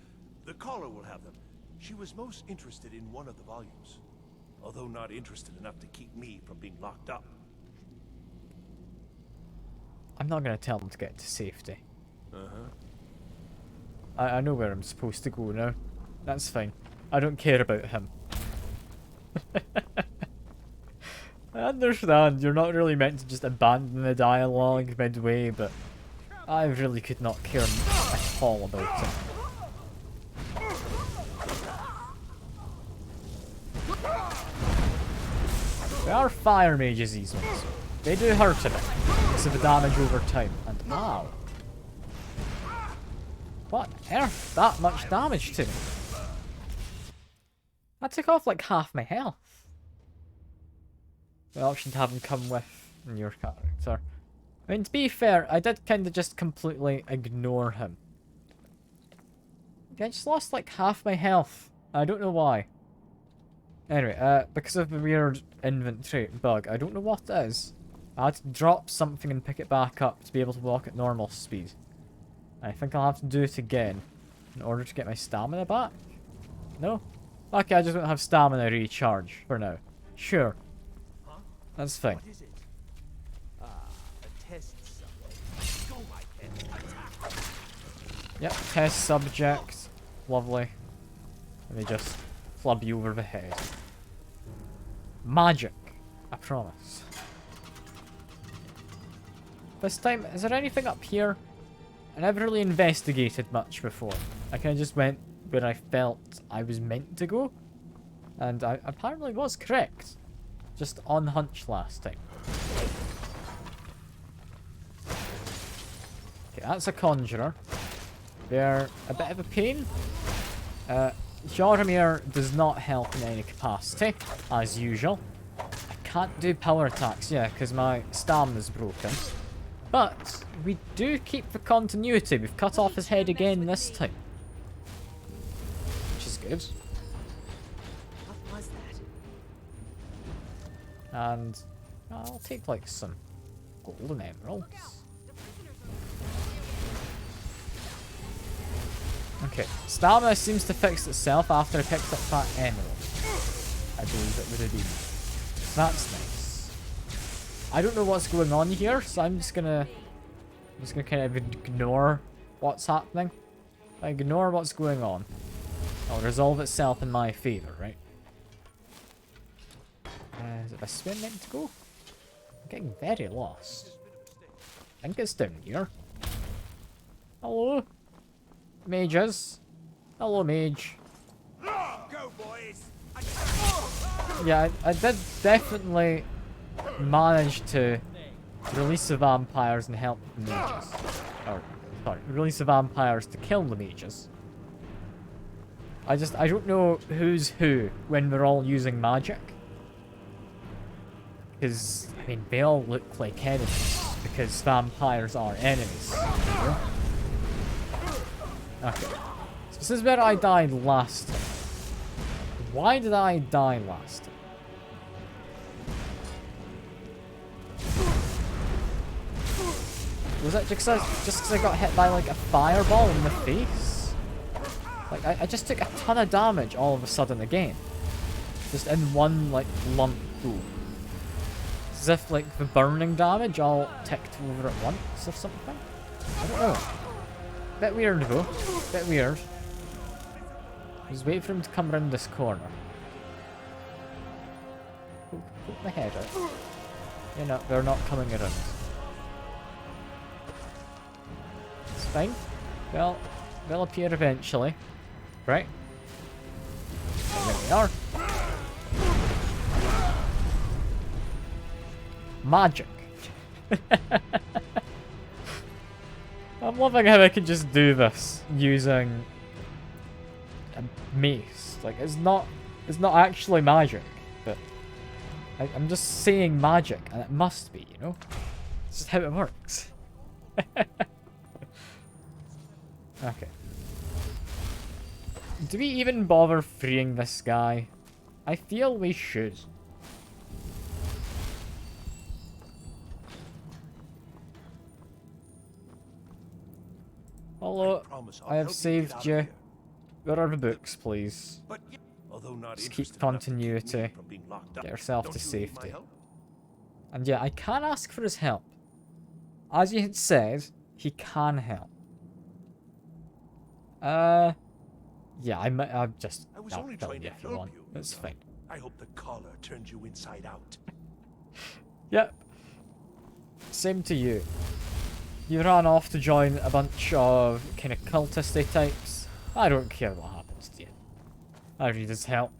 S16: The caller will have them. She was most interested in one of the volumes. Although not interested enough to keep me from being locked up.
S1: I'm not going to tell them to get to safety.
S16: Uh-huh.
S1: I know where I'm supposed to go now. That's fine. I don't care about him. I understand, you're not really meant to just abandon the dialogue midway, but I really could not care at all about it. They are fire mages, these ones. They do hurt a bit, because of the damage over time. And ow. What on earth? That much damage to me? That took off like half my health. The option to have him come with your character. I mean, to be fair, I did kind of just completely ignore him. I just lost like half my health. I don't know why. Anyway, because of the weird inventory bug, I don't know what it is. I had to drop something and pick it back up to be able to walk at normal speed. I think I'll have to do it again in order to get my stamina back. No? Okay, I just don't have stamina recharge for now. Sure. That's fine.
S16: What is it? A test subject. Go, my pet. Attack.
S1: Yep, test subject. Lovely. Let me just club you over the head. Magic. I promise. This time, is there anything up here? I never really investigated much before. I kind of just went where I felt I was meant to go. And I apparently was correct. Just on hunch last time. Okay, that's a conjurer. They're a bit of a pain. Jormir does not help in any capacity, as usual. I can't do power attacks, yeah, because my stamina's broken. But we do keep the continuity. We've cut off his head again this time. Which is good.
S15: What was that?
S1: And I'll take like some golden emeralds. Okay, stamina seems to fix itself after I picked up that emerald. I believe it would have been. That's nice. I don't know what's going on here, so I'm just gonna kind of ignore what's happening. I ignore what's going on. It'll resolve itself in my favor, right? Is it this way I'm meant to go? I'm getting very lost. I think it's down here. Hello? Mages. Hello, mage.
S16: Go, boys.
S1: Yeah, I did definitely manage to release the vampires and help the mages. Or, sorry, release the vampires to kill the mages. I don't know who's who when we're all using magic. Because, I mean, they all look like enemies. Because vampires are enemies. You know? Okay. So this is where I died last time. Why did I die last time? Was that just because I got hit by like a fireball in the face? Like I just took a ton of damage all of a sudden again. Just in one like lump pool. As if like the burning damage all ticked over at once or something. I don't know. Bit weird though. Bit weird. Just wait for him to come around this corner. Poke my head out. You know, they're not coming around. It's fine. They'll appear eventually. Right? And there we are. Magic. I'm loving how I can just do this using a mace. Like it's not actually magic, but I'm just saying magic, and it must be, you know. It's just how it works. Okay. Do we even bother freeing this guy? I feel we should. Hello, I have saved you. Where are the books, please? Just keep continuity. Get yourself to safety. And yeah, I can ask for his help. As you had said, he can help. Yeah, I'll just...
S16: I was only trying to help you.
S1: That's fine.
S16: I hope the collar turns you inside out.
S1: Yep. Same to you. You ran off to join a bunch of kind of cultisty types. I don't care what happens to you. I need his help.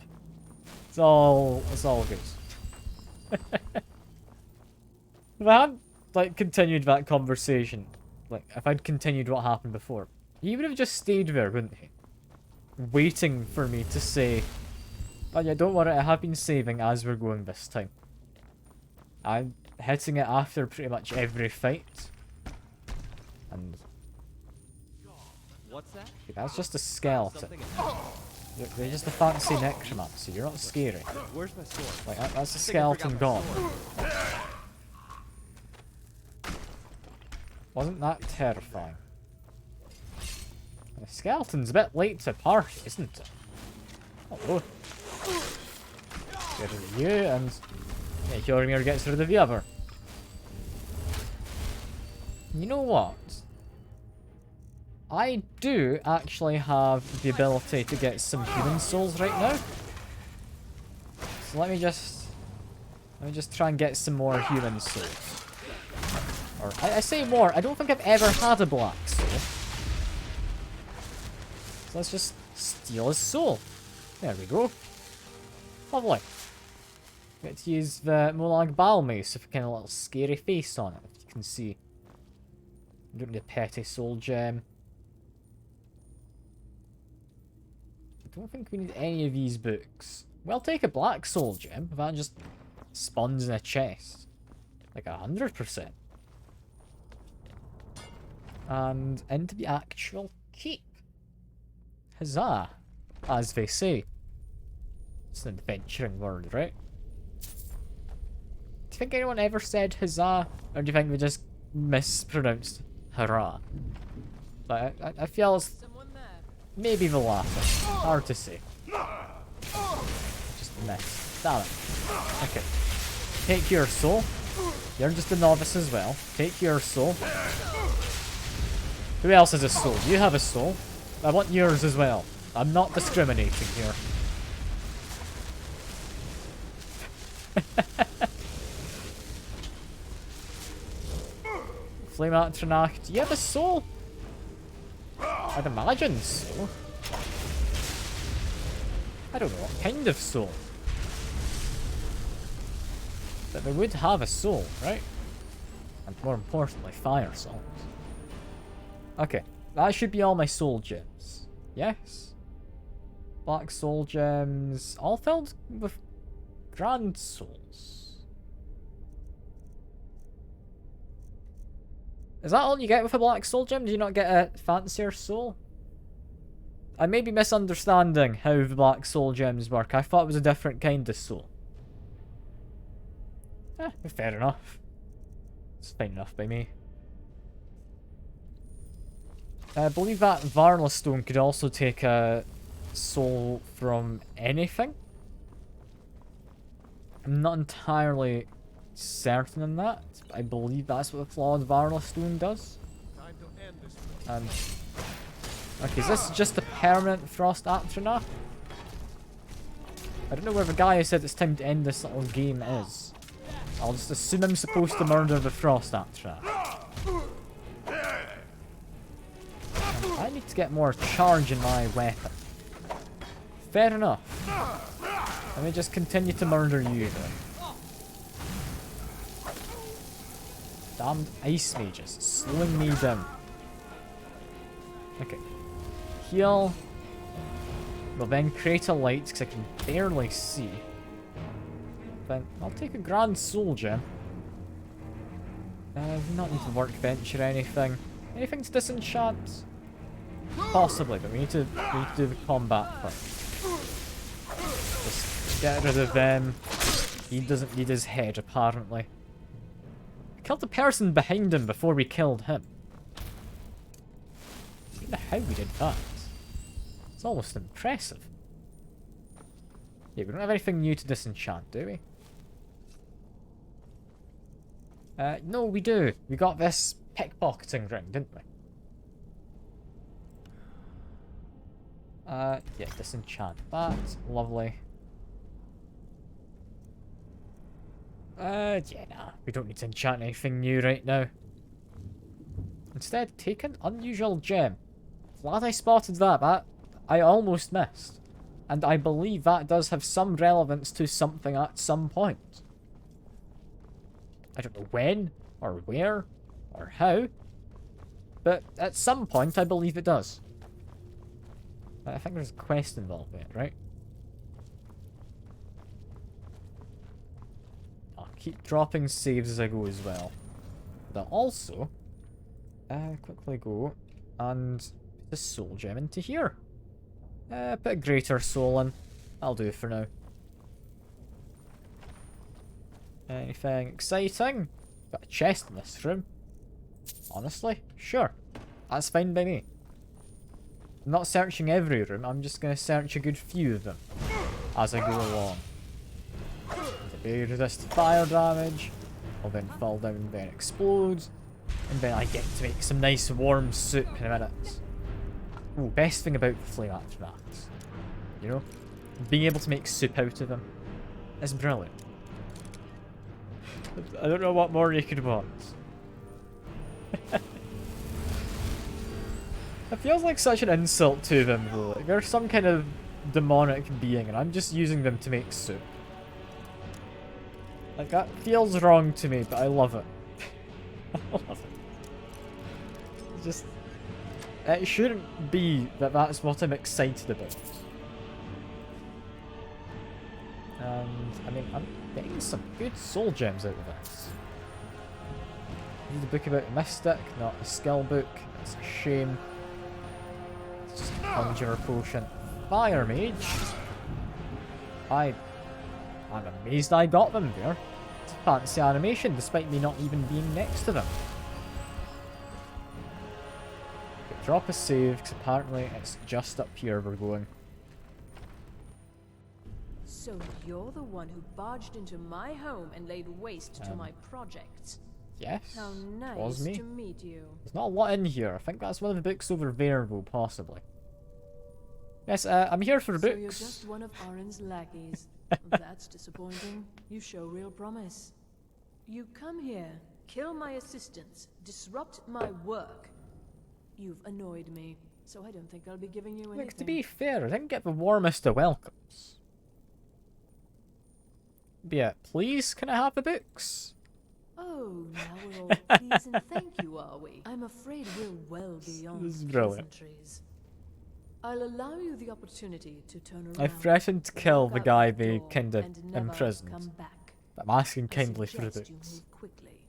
S1: It's all good. If I had, like, continued that conversation, like, if I'd continued what happened before, he would have just stayed there, wouldn't he? Waiting for me to say, oh yeah, don't worry, I have been saving as we're going this time. I'm hitting it after pretty much every fight. And
S11: what's that?
S1: Okay, that's just a skeleton. They're just a fancy necromancer. You're not scary.
S11: Where's my sword?
S1: Like that's a skeleton gone. Wasn't that terrifying? The skeleton's a bit late to party, isn't it? Hello. Get rid of you, and yeah, Jormir gets rid of the other. You know what? I do actually have the ability to get some human souls right now. So let me just try and get some more human souls. Or I say more. I don't think I've ever had a black soul. So let's just steal his soul. There we go. Lovely. Get to use the Molag Bal mace with a kind of little scary face on it, if you can see. I don't need a petty soul gem. I don't think we need any of these books. We'll take a black soul gem if that just spawns in a chest. Like 100%. And into the actual keep. Huzzah, as they say. It's an adventuring word, right? Do you think anyone ever said huzzah? Or do you think we just mispronounced hurrah? But I feel it's maybe the latter. Hard to say. Just missed. Damn it. Okay. Take your soul. You're just a novice as well. Take your soul. Who else has a soul? You have a soul. I want yours as well. I'm not discriminating here. Flame Atronach, do you have a soul? I'd imagine so. I don't know what kind of soul. But they would have a soul, right? And more importantly, fire souls. Okay, that should be all my soul gems. Yes? Black soul gems, all filled with grand souls. Is that all you get with a black soul gem? Do you not get a fancier soul? I may be misunderstanding how the black soul gems work. I thought it was a different kind of soul. Fair enough. It's fine enough by me. I believe that Varla stone could also take a soul from anything. I'm not entirely certain in that. I believe that's what the flawed Varla stone does. And okay, is this just a permanent frost Atronach? I don't know where the guy who said it's time to end this little game is. I'll just assume I'm supposed to murder the frost Atronach. I need to get more charge in my weapon. Fair enough. Let me just continue to murder you then. Damned ice mages, slowing me down. Okay. Heal. We'll then create a light because I can barely see. Then I'll take a grand soul gem. Not need a workbench or anything. Anything to disenchant? Possibly, but we need to do the combat first. Just get rid of them. He doesn't need his head, apparently. We killed the person behind him before we killed him. I don't know how we did that. It's almost impressive. Yeah, we don't have anything new to disenchant, do we? No, we do. We got this pickpocketing ring, didn't we? Yeah, disenchant that. Lovely. Yeah, nah. We don't need to enchant anything new right now. Instead, take an unusual gem. Glad I spotted that. That I almost missed. And I believe that does have some relevance to something at some point. I don't know when, or where, or how. But at some point, I believe it does. I think there's a quest involved in it, right? I'll keep dropping saves as I go as well. But also, quickly go and put a soul gem into here. Put a greater soul in. That'll do for now. Anything exciting? Got a chest in this room. Honestly, sure. That's fine by me. I'm not searching every room, I'm just going to search a good few of them as I go along. They resist fire damage, will then fall down and then explode, and then I get to make some nice warm soup in a minute. Ooh, best thing about the flame Atronachs, you know? Being able to make soup out of them. is brilliant. I don't know what more you could want. It feels like such an insult to them though. Like they're some kind of demonic being and I'm just using them to make soup. Like that feels wrong to me, but I love it. I love it. It's just... It shouldn't be that that's what I'm excited about. And, I mean, I'm getting some good soul gems out of this. Read a book about a mystic, not a skill book. It's a shame. It's just a conjurer potion. Fire mage. I'm amazed I got them there. It's a fancy animation, despite me not even being next to them. Okay, drop a save, because apparently it's just up here we're going.
S15: So you're the one who barged into my home and laid waste to my projects.
S1: Yes,
S15: How nice
S1: was me.
S15: to meet you.
S1: There's not a lot in here. I think that's one of the books over there, though, possibly. Yes, I'm here for
S15: So
S1: books.
S15: you're just one of Oren's lackeys. That's disappointing. You show real promise. You come here, kill my assistants, disrupt my work. You've annoyed me, so I don't think I'll be giving you anything.
S1: Look, to be fair, I didn't get the warmest of welcomes. But yeah, please, can I have the books?
S15: Oh, now we're all please and thank you, are we? I'm afraid we're well beyond
S1: This is brilliant.
S15: pleasantries. I'll allow you the opportunity to turn around.
S1: I threatened to kill the guy they kinda
S15: and never
S1: imprisoned.
S15: come back.
S1: But I'm asking
S15: I
S1: kindly for the
S15: suggest you
S1: books.
S15: move quickly.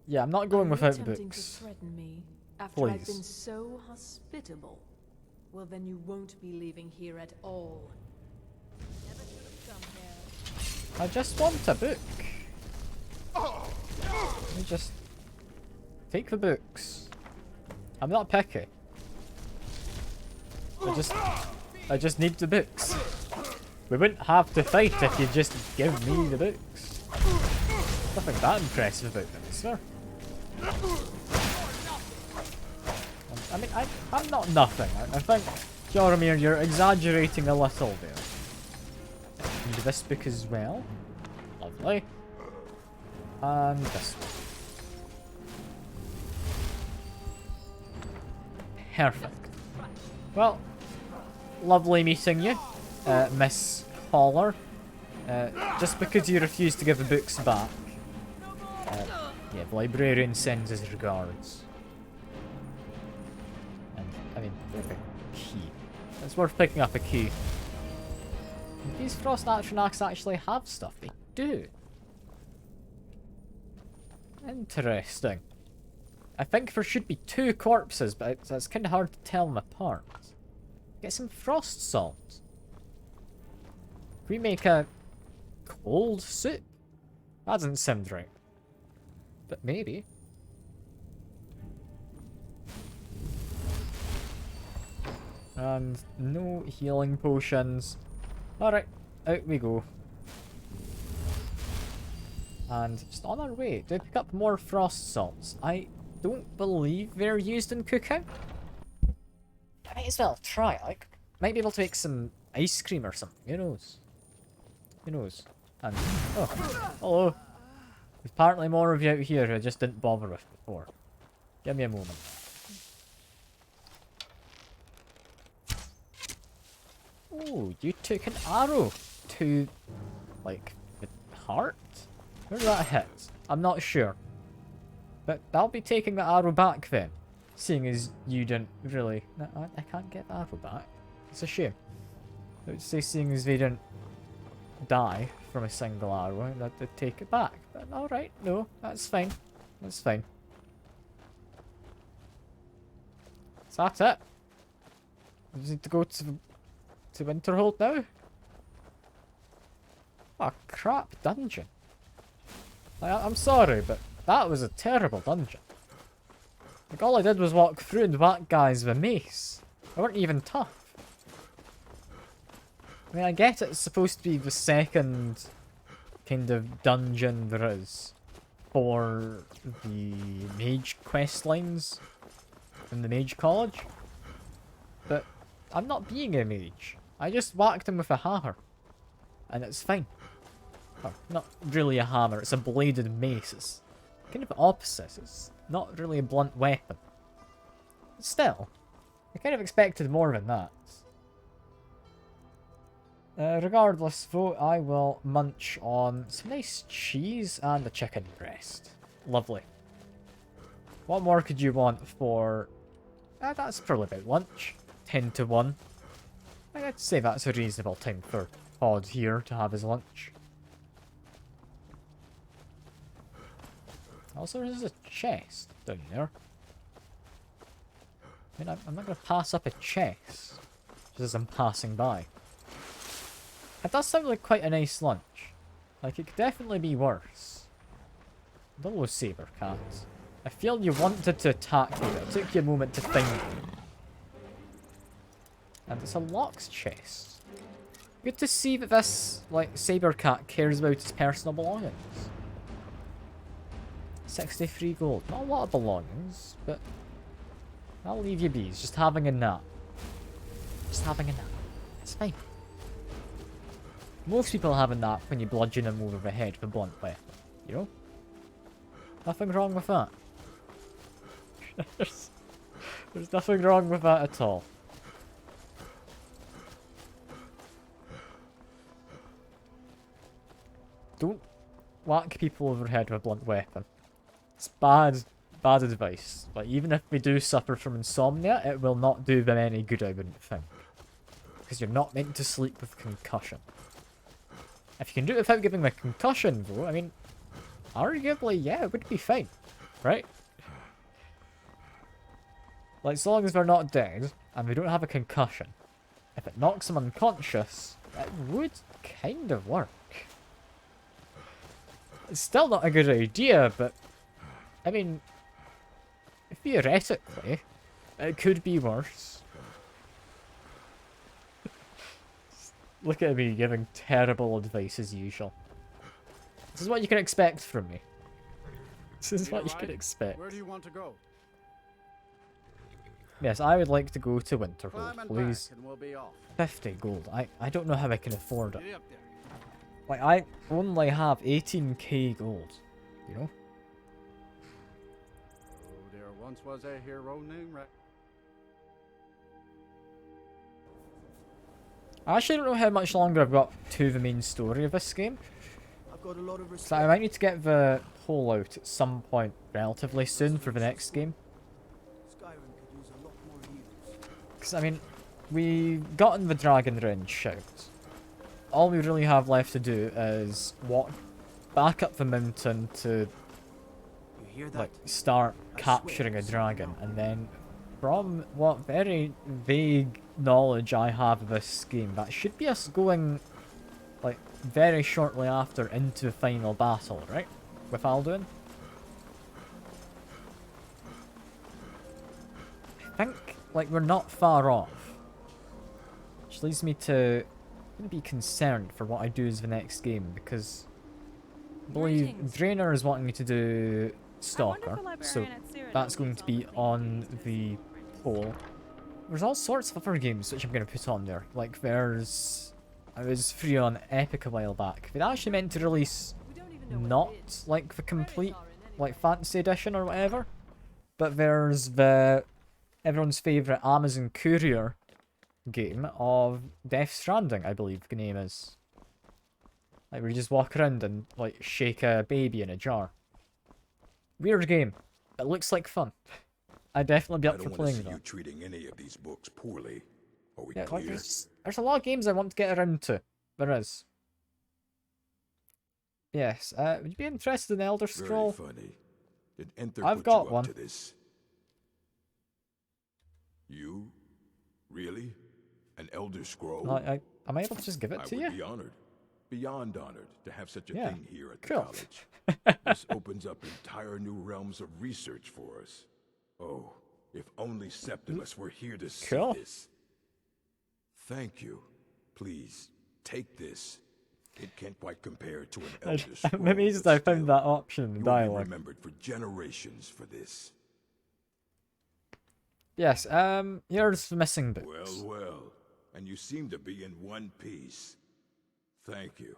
S1: Yeah, I'm not going without the
S15: Attempting
S1: books.
S15: to threaten me after I've been
S1: Please.
S15: so hospitable. Well, then you won't be leaving here at all. Never should have come here.
S1: I just want a book. Let me just take the books. I'm not picky. I just need the books. We wouldn't have to fight if you just give me the books. Nothing that impressive about them, is there? I mean, I'm not nothing. I think, Joromir, you're exaggerating a little there. Need this book as well. Lovely. And this one. Perfect. Well, lovely meeting you, Miss Caller. Just because you refuse to give the books back. Yeah, the librarian sends his regards. And, I mean, there's a key. It's worth picking up a key. These Frost Atronachs actually have stuff. They do. Interesting. I think there should be two corpses, but it's kind of hard to tell them apart. Get some frost salt. Can we make a cold soup? That doesn't sound right. But maybe. And no healing potions. Alright, out we go. And just on our way, do I pick up more frost salts? I don't believe they're used in cooking. I might as well try, like, might be able to make some ice cream or something, who knows? Who knows? And, oh, hello. There's apparently more of you out here who I just didn't bother with before. Give me a moment. Oh, you took an arrow to, like, the heart? Where did that hit? I'm not sure. But I'll be taking the arrow back then. Seeing as you didn't really... No, I can't get the arrow back. It's a shame. I would say seeing as they didn't die from a single arrow, I'd have to take it back. But alright, no, that's fine. That's fine. Is that it? I just need to go to Winterhold now? Oh crap, dungeon. I'm sorry, but that was a terrible dungeon. Like, all I did was walk through and whack guys with a mace. They weren't even tough. I mean, I get it's supposed to be the second kind of dungeon there is for the mage quest lines in the mage college. But I'm not being a mage. I just whacked him with a hammer. And it's fine. Or, not really a hammer, it's a bladed mace. It's kind of opposite. It's not really a blunt weapon. But still, I kind of expected more than that. Regardless, though, I will munch on some nice cheese and a chicken breast. Lovely. What more could you want for... that's probably about lunch. 10 to 1. I'd say that's a reasonable time for Pod here to have his lunch. Also, there's a chest down there. I mean, I'm not going to pass up a chest just as I'm passing by. It does sound like quite a nice lunch. Like, it could definitely be worse. Hello, Saber Cat. I feel you wanted to attack me, but it took you a moment to find me. And it's a locked chest. Good to see that this, like, Saber Cat cares about his personal belongings. 63 gold. Not a lot of belongings, but I'll leave you be. He's just having a nap. Just having a nap. It's fine. Most people have a nap when you bludgeon them over the head with a blunt weapon. You know? Nothing wrong with that. There's nothing wrong with that at all. Don't whack people over the head with a blunt weapon. It's bad advice. Like, even if they do suffer from insomnia, it will not do them any good, I wouldn't think. Because you're not meant to sleep with concussion. If you can do it without giving them a concussion, though, I mean, arguably, yeah, it would be fine, right? Like, so long as they're not dead, and they don't have a concussion, if it knocks them unconscious, it would kind of work. It's still not a good idea, but, I mean, theoretically, it could be worse. Look at me giving terrible advice as usual. This is what you can expect from me. This is what you can expect.
S2: Where do you want to go?
S1: Yes, I would like to go to Winterhold,
S2: Climb and
S1: please.
S2: back and we'll be off.
S1: 50 gold. I don't know how I can afford it.
S2: Get up there.
S1: Like, I only have 18k gold, you know?
S2: Oh, there once was a hero named Rex.
S1: I actually don't know how much longer I've got to the main story of this game.
S17: I've got a lot of respect.
S1: So I might need to get the pole out at some point relatively soon for the next game.
S17: Skyrim could use a lot more healers.
S1: Because, I mean, we've gotten the Dragon Range shout. All we really have left to do is walk back up the mountain to, like, start capturing a dragon. And then, from what very vague knowledge I have of this game, that should be us going, like, very shortly after into the final battle, right? With Alduin. I think, like, we're not far off. Which leads me to be concerned for what I do as the next game, because I believe Draenor is wanting me to do Stalker, so that's going to be on the poll. There's all sorts of other games which I'm going to put on there. Like, there's... I was free on Epic a while back. They actually meant to release not, like, the complete, like, Fantasy Edition or whatever. But there's the... everyone's favourite Amazon Courier game of Death Stranding, I believe the name is. Like, where you just walk around and, like, shake a baby in a jar. Weird game. It looks like fun. I'd definitely be up for playing that.
S7: I don't want to see you treating any of these books poorly. Are we
S1: Yeah,
S7: clear?
S1: like, there's a lot of games I want to get around to. There is. Yes, would you be interested in Elder Scroll?
S7: Very funny. Did Enter
S1: I've
S7: put
S1: got
S7: you up
S1: one.
S7: to this? You? Really? An Elder Scroll?
S1: Am I able to just give it to you?
S7: I would be honored. Beyond honored to have such a
S1: Yeah,
S7: thing here at the
S1: cool.
S7: college. This opens up entire new realms of research for us. Oh, if only Septimus were here to see
S1: Cool.
S7: this. Thank you. Please, take this. It can't quite compare to an Elder Scroll.
S1: I'm amazed I found that option in the
S7: You will be
S1: dialogue.
S7: remembered for generations for this.
S1: Yes, here's the missing books.
S7: Well, well. and you seem to be in one piece. Thank you.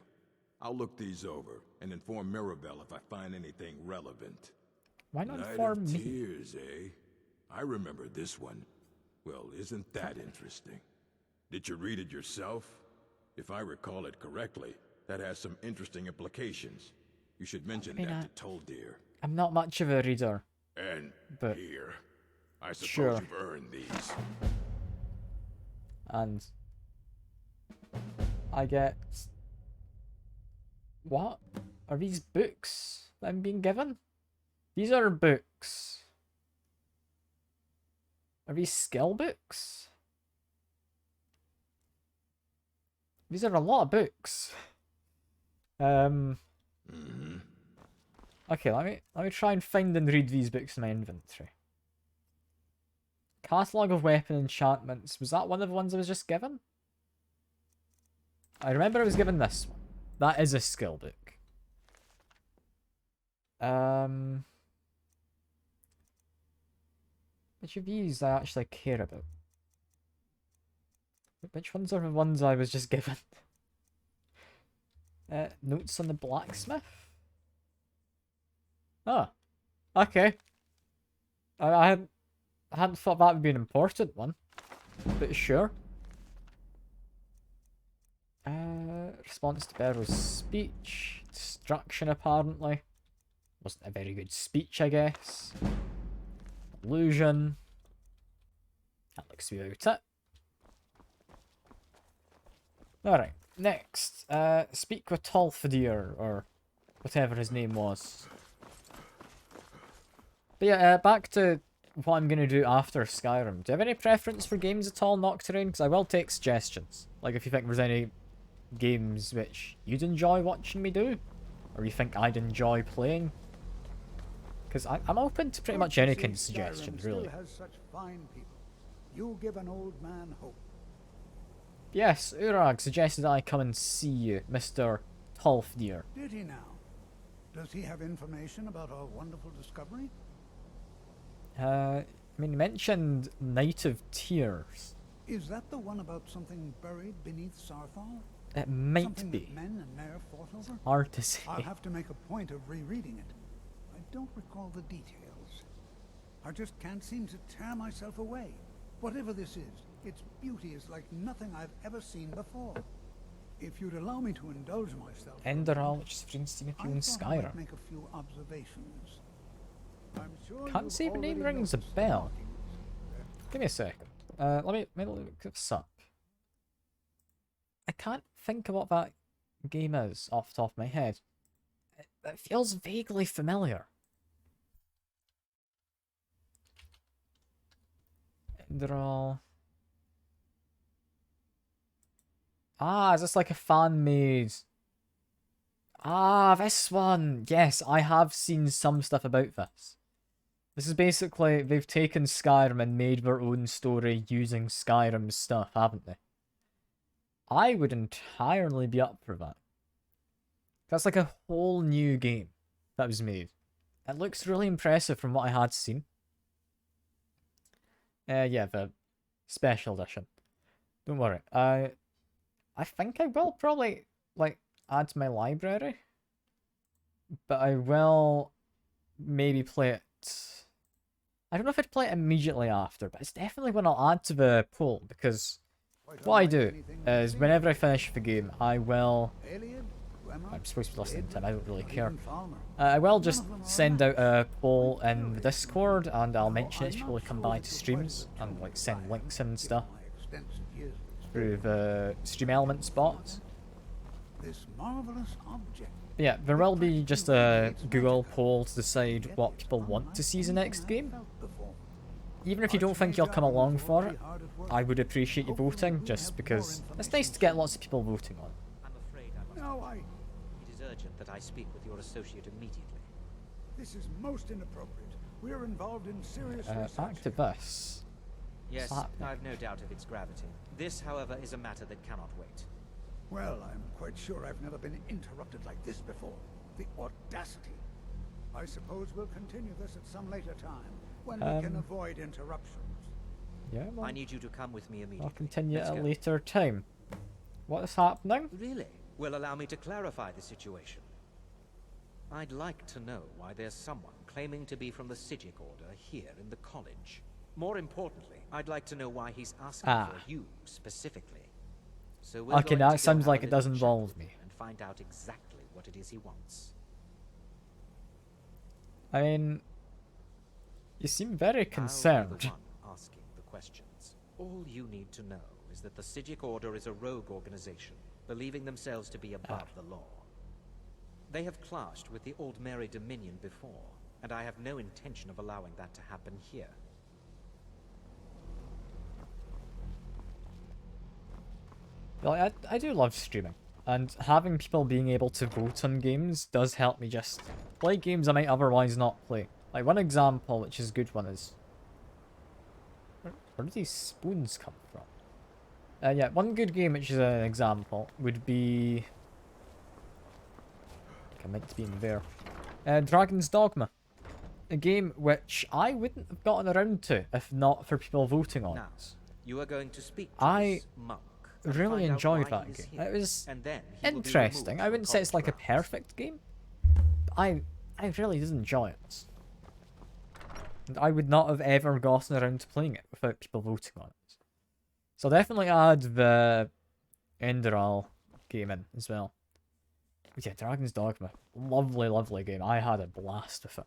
S7: I'll look these over and inform Mirabelle if I find anything relevant.
S1: Why not
S7: Night
S1: inform
S7: of
S1: me?
S7: Tears, eh? I remember this one. Well, isn't that interesting? Did you read it yourself? If I recall it correctly, that has some interesting implications. You should mention that to Toldir.
S1: I'm not much of a reader.
S7: And
S1: but
S7: here, I suppose
S1: sure.
S7: you've earned these.
S1: And I get... What? Are these books that I'm being given? These are books. Are these skill books? These are a lot of books. Okay, let me try and find and read these books in my inventory. Catalogue of weapon enchantments. Was that one of the ones I was just given? I remember I was given this one. That is a skill book. Which of these I actually care about? Which ones are the ones I was just given? Notes on the blacksmith? Oh. Okay. I hadn't thought that would be an important one. But sure. Response to Barrow's speech. Destruction, apparently. Wasn't a very good speech, I guess. Illusion. That looks to be about it. Alright, next. Speak with Tolfadir, or whatever his name was. But yeah, back to what I'm going to do after Skyrim. Do you have any preference for games at all, Nocturne? Because I will take suggestions. Like if you think there's any games which you'd enjoy watching me do, or you think I'd enjoy playing. Because I'm open to pretty much any kind of suggestions, really.
S2: Has such fine people. You give an old man hope.
S1: Yes, Urag suggested I come and see you, Mr. Tolfdir.
S2: Did he now? Does he have information about our wonderful discovery?
S1: I mean, you mentioned Night of Tears.
S2: Is that the one about something buried beneath Sarthal?
S1: It might
S2: something
S1: be.
S2: That men and Mare fought over?
S1: Hard to say.
S2: I'll have to make a point of rereading it. I don't recall the details. I just can't seem to tear myself away. Whatever this is, its beauty is like nothing I've ever seen before. If you'd allow me to indulge myself...
S1: Enderal, which is Friendsteen if you in Skyrim.
S2: Make a few observations. I'm sure
S1: Can't see if the name rings a bell. Give me a second. Let me look this up. I can't think of what that game is off the top of my head. It feels vaguely familiar. Enderal. Ah, is this like a fan-made... Ah, this one! Yes, I have seen some stuff about this. This is basically, they've taken Skyrim and made their own story using Skyrim's stuff, haven't they? I would entirely be up for that. That's like a whole new game that was made. It looks really impressive from what I had seen. Yeah, the special edition. Don't worry. I think I will probably, like, add to my library. But I will maybe play it... I don't know if I'd play it immediatally after, but it's definitely one I'll add to the pool, because what I do is whenever I finish the game, I will... I'm supposed to be listening to him, I don't really care. I will just send out a poll in the Discord, and I'll mention it to people who come by to streams, and like send links and stuff through the Stream Elements bot.
S2: This marvelous object.
S1: Yeah, there will be just a Google poll to decide what people want to see as the next game. Even if you don't think you'll come along for it, I would appreciate you voting, just because it's nice to get lots of people voting on it.
S10: I'm afraid I must. It is urgent that I speak with your associate immediately.
S2: This is most inappropriate. We are involved in serious
S1: Back to this.
S10: Yes, I've no doubt of its gravity. This, however, is a matter that cannot wait.
S2: Well, I'm quite sure I've never been interrupted like this before. The audacity. I suppose we'll continue this at some later time, when we can avoid interruptions.
S1: Yeah, well,
S10: I need you to come with me immediately.
S1: I'll continue
S10: Let's
S1: at a
S10: go.
S1: later time. What is happening?
S10: Really? Well, allow me to clarify the situation. I'd like to know why there's someone claiming to be from the Sijic Order here in the college. More importantly, I'd like to know why he's asking for you specifically. So we're
S1: Okay,
S10: going to
S1: that
S10: go
S1: sounds
S10: have
S1: like
S10: a
S1: it does
S10: little chat
S1: involve
S10: with
S1: me.
S10: him and find out exactly what it is he wants.
S1: I mean, you seem very concerned.
S10: I'll be the one asking the questions. All you need to know is that the Sijic Order is a rogue organization, believing themselves to be above the law. They have clashed with the Old Mary Dominion before, and I have no intention of allowing that to happen here.
S1: Well, I do love streaming, and having people being able to vote on games does help me just play games I might otherwise not play. Like, one example, which is a good one, is... Where do these spoons come from? Yeah, one good game, which is an example, would be... I meant to be in there. Dragon's Dogma. A game which I wouldn't have gotten around to if not for people voting on it.
S10: You are going to speak to
S1: I
S10: this monk.
S1: really enjoyed that game. It was interesting. I wouldn't say it's like a perfect game. But I really did enjoy it. And I would not have ever gotten around to playing it without people voting on it. So definitely add the Enderal game in as well. But yeah, Dragon's Dogma. Lovely, lovely game. I had a blast with it.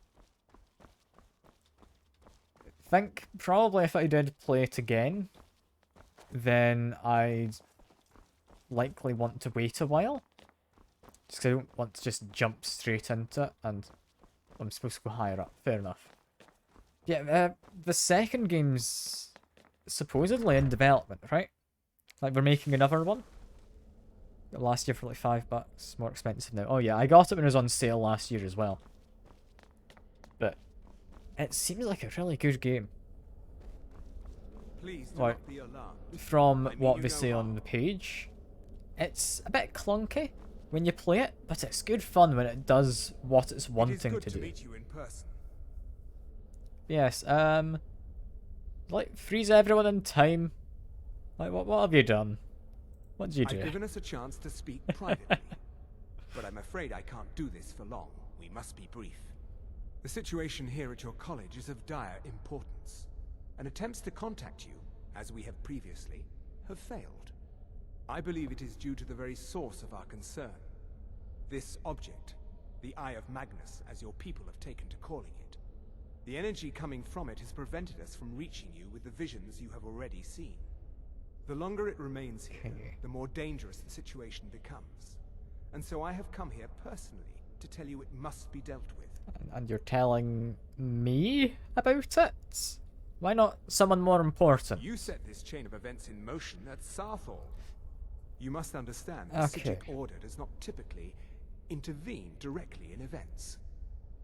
S1: I think probably if I did play it again, then I'd likely want to wait a while. Just 'cause I don't want to just jump straight into it, and I'm supposed to go higher up. Fair enough. Yeah, the second game's supposedly in development, right? Like, we're making another one. Last year for like $5, more expensive now. Oh yeah, I got it when it was on sale last year as well. But it seems like a really good game.
S14: Please do
S1: Like,
S14: not be alarmed.
S1: from
S14: I mean
S1: what
S14: you
S1: they
S14: no
S1: say
S14: harm.
S1: on the page, it's a bit clunky when you play it, but it's good fun when it does what it's wanting
S14: It is good
S1: to
S14: to
S1: do.
S14: meet you in person.
S1: Yes, like, freeze everyone in time. Like, what have you done? What did you do?
S14: I've given us a chance to speak privately, but I'm afraid I can't do this for long. We must be brief. The situation here at your college is of dire importance, and attempts to contact you, as we have previously, have failed. I believe it is due to the very source of our concern. This object, the Eye of Magnus, as your people have taken to calling it. The energy coming from it has prevented us from reaching you with the visions you have already seen. The longer it remains here, the more dangerous the situation becomes. And so I have come here personally to tell you it must be dealt with.
S1: And you're telling me about it? Why not someone more important?
S14: You set this chain of events in motion at Sarthal. You must understand the
S1: Okay.
S14: Sijic Order does not typically intervene directly in events.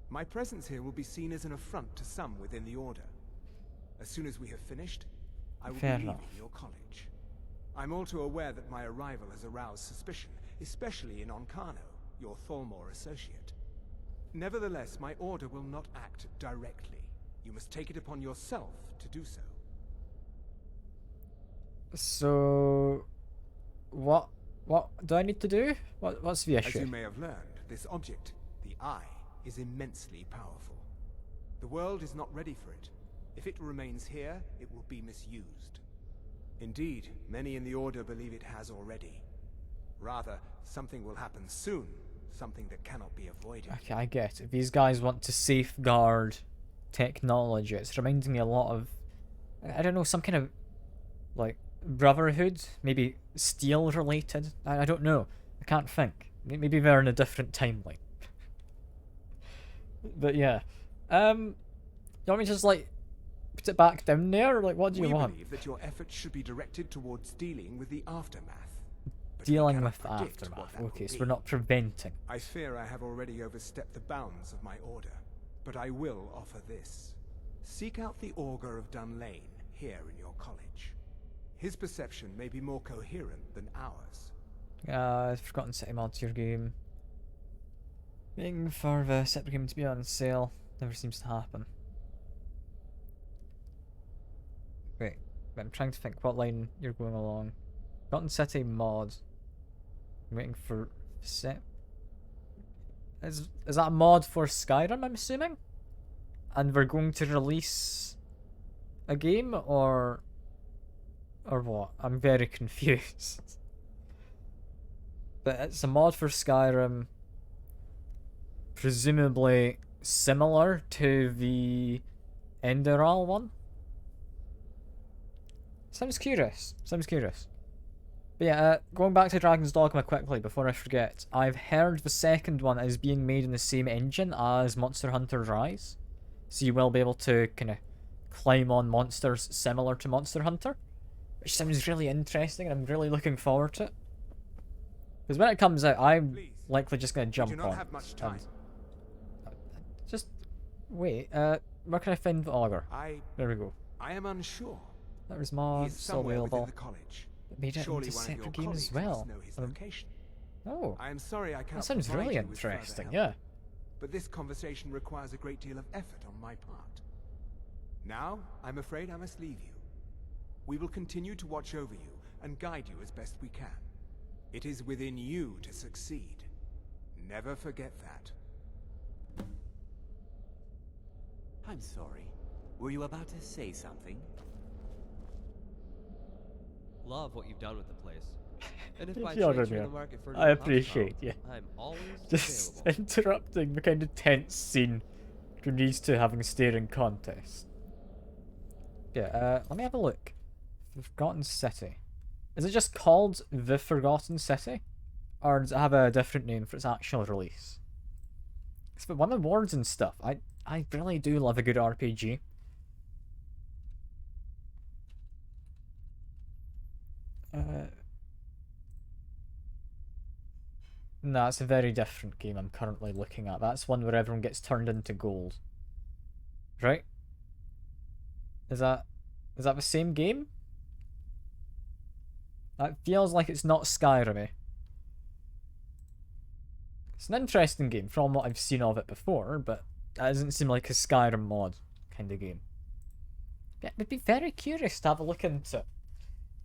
S14: My presence here will be seen as an affront to some within the Order. As soon as we have finished, I will
S1: Fair
S14: be leaving
S1: enough.
S14: your college. I'm all too aware that my arrival has aroused suspicion, especially in Onkano, your Thalmor associate. Nevertheless, my order will not act directly. You must take it upon yourself to do so.
S1: So, what do I need to do? What's the
S14: As
S1: issue?
S14: you may have learned, this object, the Eye, is immensely powerful. The world is not ready for it. If it remains here, it will be misused. Indeed, many in the Order believe it has already. Rather, something will happen soon, something that cannot be avoided.
S1: Okay, I get it. These guys want to safeguard technology. It's reminding me a lot of, I don't know, some kind of, like, Brotherhood? Maybe Steel related? I don't know. I can't think. Maybe they're in a different timeline. But yeah. You want me to just, like, put it back down there? Like, what do you
S14: We
S1: want?
S14: believe that your efforts should be directed towards dealing with the aftermath. But we
S1: Dealing
S14: cannot
S1: with the
S14: predict what
S1: aftermath.
S14: that will
S1: Okay, so
S14: be.
S1: we're not preventing.
S14: I fear I have already overstepped the bounds of my order, but I will offer this. Seek out the Augur of Dunlane here in your college. His perception may be more coherent than ours.
S1: I've forgotten to set him onto your game. Waiting for the separate game to be on sale. Never seems to happen. Wait. I'm trying to think what line you're going along. Forgotten City mod. I'm waiting for set. Is that a mod for Skyrim, I'm assuming? And we're going to release a game, or what? I'm very confused. But it's a mod for Skyrim, presumably similar to the Enderal one. Sounds curious. Sounds curious. But yeah, going back to Dragon's Dogma quickly before I forget, I've heard the second one is being made in the same engine as Monster Hunter Rise. So you will be able to kind of climb on monsters similar to Monster Hunter. Which sounds really interesting, and I'm really looking forward to it. Because when it comes out, I'm likely just going to jump on.
S14: Much time.
S1: Just wait. Where can I find the augur? There we go.
S14: I am unsure.
S1: That was mods still available.
S14: The college.
S1: It made it into a separate game as well. Oh,
S14: I am sorry I can't.
S1: That sounds really interesting. Yeah.
S14: But this conversation requires a great deal of effort on my part. Now, I'm afraid I must leave you. We will continue to watch over you and guide you as best we can. It is within you to succeed. Never forget that.
S8: I'm sorry. Were you about to say something?
S11: Love what you've done with the place. And if by
S1: You're
S11: chance
S1: in
S11: you're
S1: here.
S11: in the market for a
S1: I
S11: new
S1: appreciate
S11: house
S1: you.
S11: phone, I'm always
S1: Just
S11: available.
S1: interrupting the kind of tense scene from these two having a staring contest. Yeah, let me have a look. The Forgotten City. Is it just called The Forgotten City? Or does it have a different name for its actual release? It's for one awards and stuff. I really do love a good RPG. No, it's a very different game I'm currently looking at. That's one where everyone gets turned into gold. Right? Is that the same game? That feels like it's not Skyrim. It's an interesting game from what I've seen of it before, but that doesn't seem like a Skyrim mod kind of game. Yeah, I'd be very curious to have a look into it.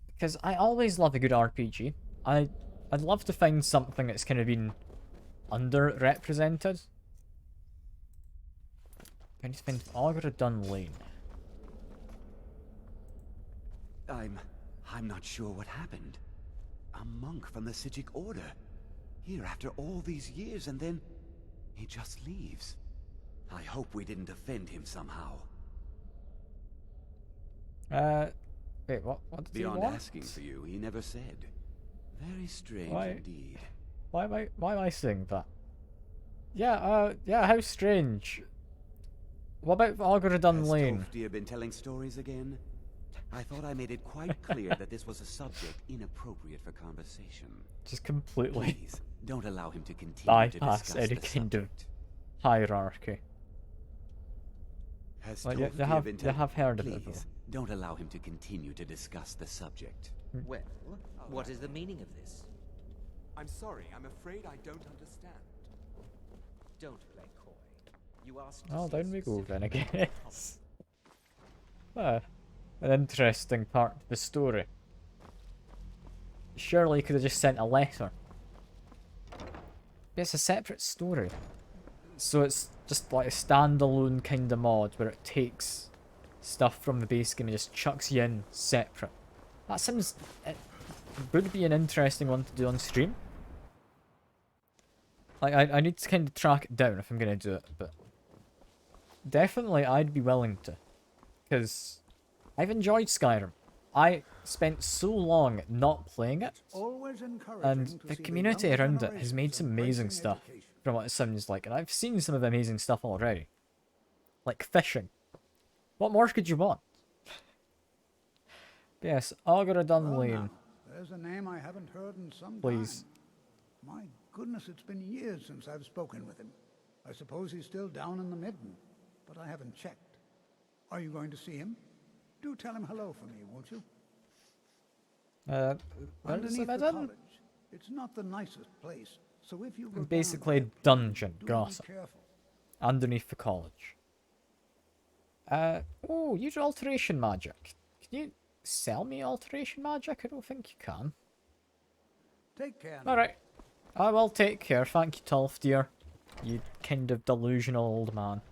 S1: Because I always love a good RPG. I'd love to find something that's kind of been underrepresented. I need to find Augur Dun Lane.
S8: I'm not sure what happened. A monk from the Sijic Order. Here after all these years, and then he just leaves. I hope we didn't offend him somehow.
S1: Wait, what did he
S8: Beyond
S1: want?
S8: asking for you, he never said. Very strange indeed.
S1: Why am I saying that? Yeah, how strange. What about Augur Dun Lane?
S8: Has Toftir been telling stories again? I thought I made it quite clear that this was a subject inappropriate for conversation.
S1: Just completely
S8: Please, don't allow him to continue to
S1: bypass
S8: discuss
S1: any
S8: the
S1: kind of
S8: subject.
S1: hierarchy.
S8: Has
S1: Well,
S8: Toftir been
S1: you have heard of
S8: Please,
S1: it though.
S8: don't allow him to continue to discuss the subject.
S10: Well, what is the meaning of this?
S14: I'm sorry, I'm afraid I don't understand.
S10: Don't play coy. You asked.
S1: Oh, down we go then, I guess. An interesting part of the story. Surely he could have just sent a letter. But it's a separate story. So it's just like a standalone kind of mod where it takes stuff from the base game and just chucks you in separate. That seems... It would be an interesting one to do on stream. Like, I need to kind of track it down if I'm going to do it, but... Definitely I'd be willing to. Because I've enjoyed Skyrim. I spent so long not playing it, and the community around it has made some amazing stuff, from what it sounds like, and I've seen some of the amazing stuff already. Like fishing. What more could you want? But yes, Augur Dun Lane.
S2: There's a name I haven't heard in some
S1: Please.
S2: time. My goodness, it's been years since I've spoken with him. I suppose he's still down in the Midden, but I haven't checked. Are you going to see him? Do tell him hello for me, won't you?
S1: Where is
S2: Underneath
S1: the
S2: the
S1: Midden?
S2: college. It's not the nicest place, so if you go
S1: Basically a
S2: down
S1: dungeon,
S2: do
S1: gossip.
S2: be careful.
S1: Underneath the college. Oh, use alteration magic. Can you sell me alteration magic? I don't think you can.
S2: Take care now.
S1: Alright. I will take care. Thank you, Tolfdir. You kind of delusional old man.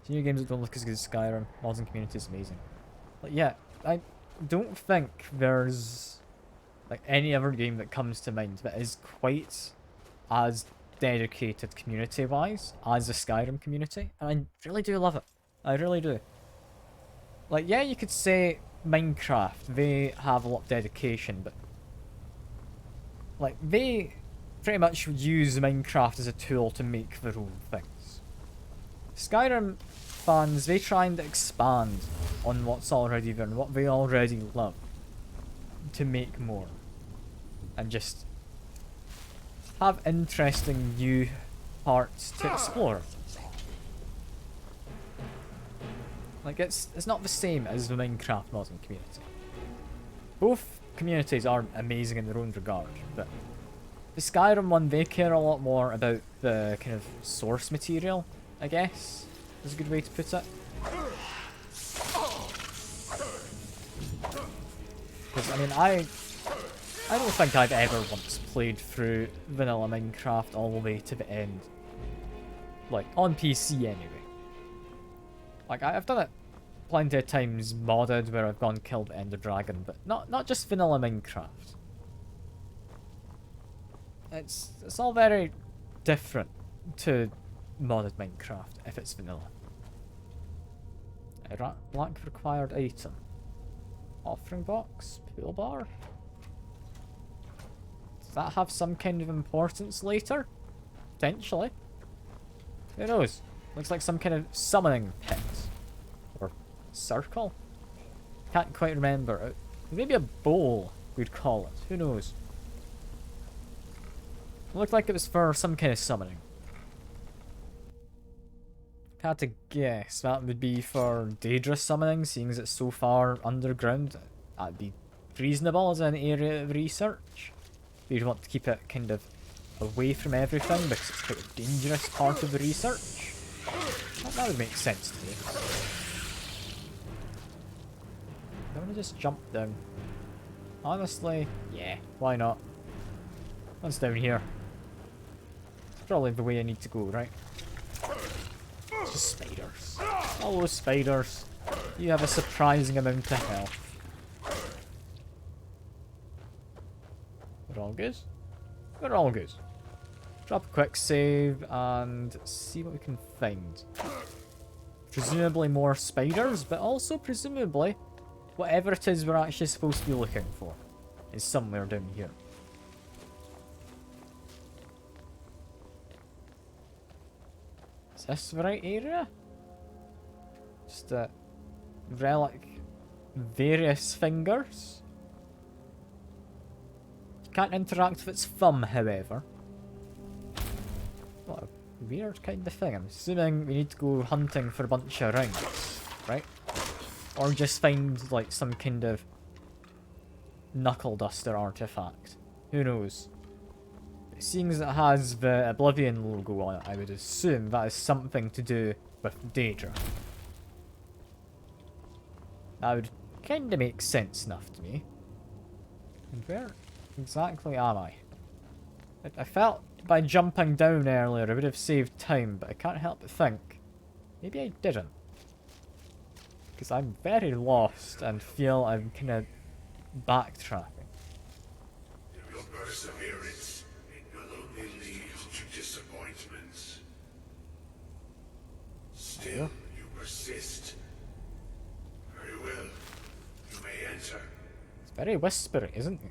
S1: So new games that don't look as good as Skyrim. Mods and community is amazing. But yeah, I don't think there's like any other game that comes to mind that is quite as dedicated community-wise as the Skyrim community. And I really do love it. I really do. Like, yeah, you could say Minecraft, they have a lot of dedication, but like, they pretty much use Minecraft as a tool to make their own things. Skyrim fans, they try and expand on what's already there and what they already love to make more. And just have interesting new parts to explore. Like, it's not the same as the Minecraft modding community. Both communities are amazing in their own regard, but the Skyrim one, they care a lot more about the kind of source material, I guess, is a good way to put it. Because, I mean, I don't think I've ever once played through vanilla Minecraft all the way to the end. Like, on PC anyway. Like, I've done it plenty of times modded where I've gone killed the Ender Dragon, but not just vanilla Minecraft. It's all very different to modded Minecraft if it's vanilla. Black required item. Offering box? Pool bar? Does that have some kind of importance later? Potentially. Who knows? Looks like some kind of summoning pit. Or circle? Can't quite remember. Maybe a bowl, we'd call it. Who knows? It looked like it was for some kind of summoning. If I had to guess, that would be for Daedra summoning, seeing as it's so far underground. That'd be reasonable as an area of research. You'd want to keep it kind of away from everything because it's quite a dangerous part of the research. That would make sense to me. I want to just jump down. Honestly, yeah, why not? What's down here? It's probably the way I need to go, right? It's just spiders. Hello, spiders. You have a surprising amount of health. We're all good? We're all good. Drop a quick save and see what we can find. Presumably more spiders, but also presumably whatever it is we're actually supposed to be looking for is somewhere down here. Is this the right area? Just a relic. Various fingers. You can't interact with its thumb, however. What a weird kind of thing. I'm assuming we need to go hunting for a bunch of rings, right? Or just find like some kind of knuckle duster artifact. Who knows? But seeing as it has the Oblivion logo on it, I would assume that is something to do with Daedra. That would kind of make sense enough to me. And where exactly am I? I felt by jumping down earlier I would have saved time, but I can't help but think maybe I didn't. Because I'm very lost and feel I'm kind of backtracking.
S19: Your perseverance will only lead to disappointments. Still, you persist. Very well. You may enter.
S1: It's very whispery, isn't it?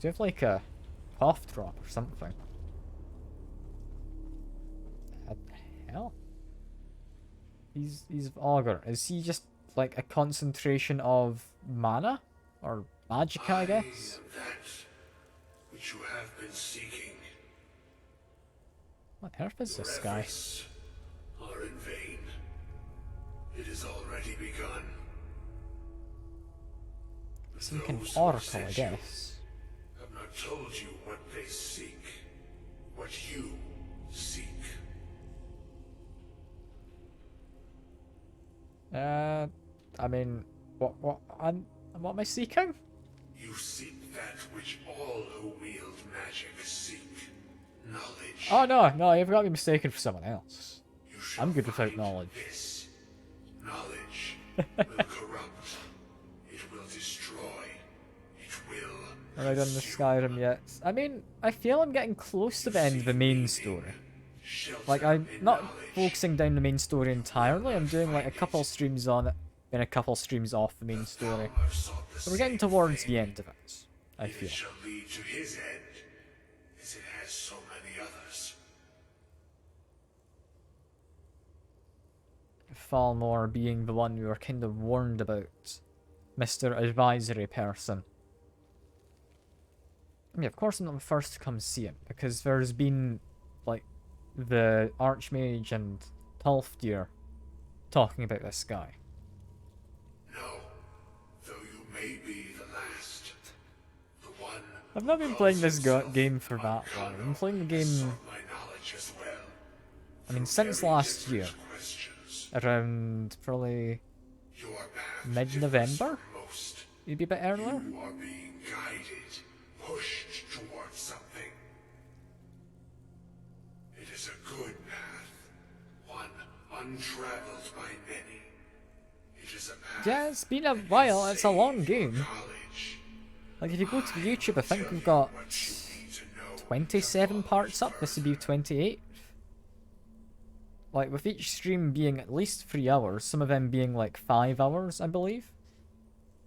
S1: Do you have like a cough drop or something? What the hell? He's Augur. Is he just like a concentration of mana? Or magicka, I guess?
S19: That which you have been seeking.
S1: What earth is this guy?
S19: Efforts are in vain. It has already begun.
S1: Some kind of
S19: Those who
S1: oracle,
S19: sent
S1: I
S19: you
S1: guess.
S19: have not told you what they seek. What you seek.
S1: I mean, what am I seeking?
S19: You seek that which all who wield magic seek. Knowledge.
S1: Oh no, you've got me mistaken for someone else. I'm good without knowledge.
S19: This knowledge will corrupt. It will destroy. It will.
S1: Have I done the Skyrim yet? I mean, I feel I'm getting close to the end of the main story. Like, I'm not focusing down the main story entirely. I'm doing like a couple streams on it, and a couple streams off the main story. So we're getting towards the end of it, I feel.
S19: It shall lead to his end, as it has so many others.
S1: Falmore being the one we were kind of warned about. Mr. Advisory person. I mean, of course I'm not the first to come see him, because there's been, like, the Archmage and Tolfdir talking about this guy.
S19: No, though you may be the last. The one
S1: I've not been playing this game for that long. I've been playing the game,
S19: my knowledge as well.
S1: I mean, since last year. Around probably mid-November? Maybe a bit earlier?
S19: You are being guided, pushed towards something. It is a good path, one untraveled by many. It is a path.
S1: Yeah, it's been a while. It's a long game. Like, if you go to YouTube, I think we've got 27 parts up. This would be 28. Like, with each stream being at least 3 hours, some of them being like 5 hours, I believe.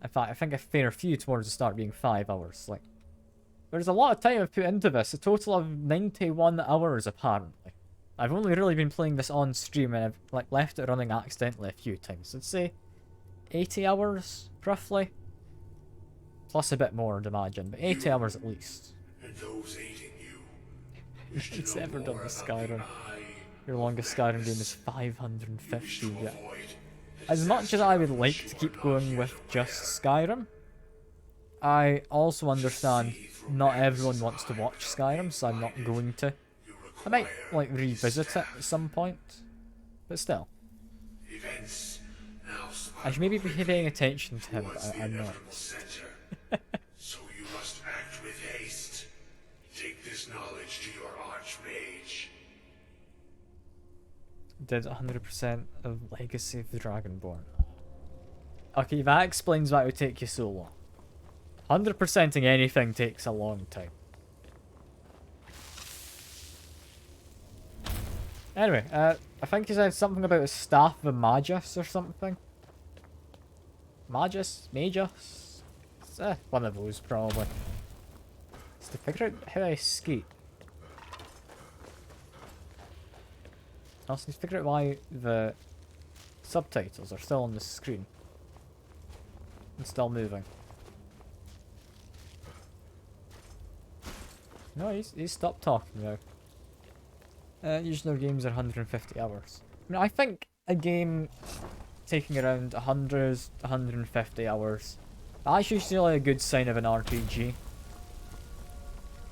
S1: In fact, I think a fair few towards the start being 5 hours. Like, there's a lot of time I've put into this, a total of 91 hours apparently. I've only really been playing this on stream, and I've like left it running accidentally a few times. I'd say 80 hours, roughly. Plus a bit more, I'd imagine, but 80 hours at least.
S19: And those aiding you.
S1: It's ever done with Skyrim. Your longest Skyrim game is 550 yet. As much as I would like to keep going with just Skyrim, I also understand not everyone wants to watch Skyrim, so I'm not going to. I might, like, revisit it at some point, but still. I should maybe be paying attention to him, but I'm not.
S19: So you must act with haste. Take this knowledge to your Archmage.
S1: Did 100% of Legacy of the Dragonborn. Okay, that explains why it would take you so long. 100%ing anything takes a long time. Anyway, I think he said something about a staff of Magus or something. Magus? Magus? It's, one of those, probably. It's to figure out how I escape. I also need to figure out why the subtitles are still on the screen. And still moving. No, he's stopped talking now. Usually games are 150 hours. I mean, I think a game taking around 100, 150 hours, that's usually a good sign of an RPG.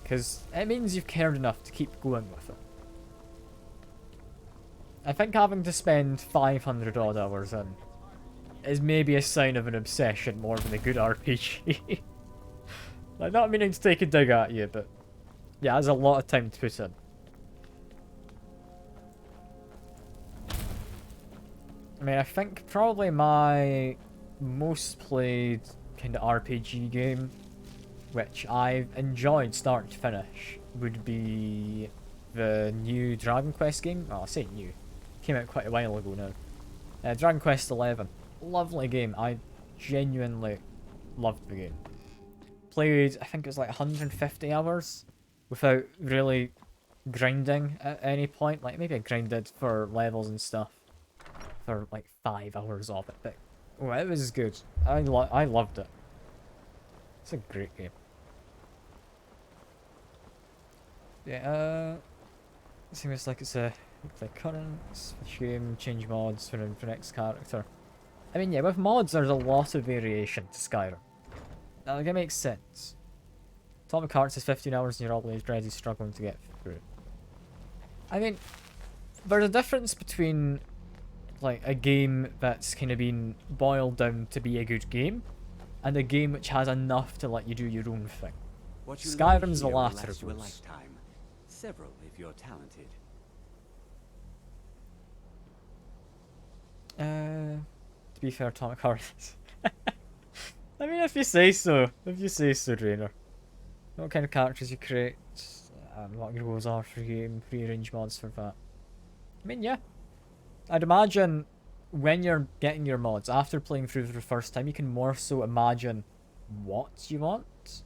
S1: Because it means you've cared enough to keep going with it. I think having to spend 500 odd hours in is maybe a sign of an obsession more than a good RPG. Like, not meaning to take a dig at you, but yeah, there's a lot of time to put in. I mean, I think probably my most played kind of RPG game, which I've enjoyed start to finish, would be the new Dragon Quest game. Oh, I say new. Came out quite a while ago now. Dragon Quest 11. Lovely game. I genuinely loved the game. Played, I think it was like 150 hours without really grinding at any point. Like, maybe I grinded for levels and stuff for like 5 hours of it, but oh, it was good. I loved it. It's a great game. Yeah, it seems like it's a play currents, game, change mods for next character. I mean, yeah, with mods there's a lot of variation to Skyrim. Now, like, it makes sense. Atomic Hearts is 15 hours and you're already struggling to get through. I mean, there's a difference between like a game that's kind of been boiled down to be a good game, and a game which has enough to let you do your own thing.
S8: What you
S1: Skyrim's the
S8: learn here will
S1: latter of
S8: last you a
S1: those.
S8: lifetime. Several, if you're talented.
S1: To be fair, Atomic Heart. I mean, if you say so. If you say so, Drainer. What kind of characters you create, and what your goals are for your game, prearrange mods for that. I mean, yeah. I'd imagine when you're getting your mods, after playing through for the first time, you can more so imagine what you want.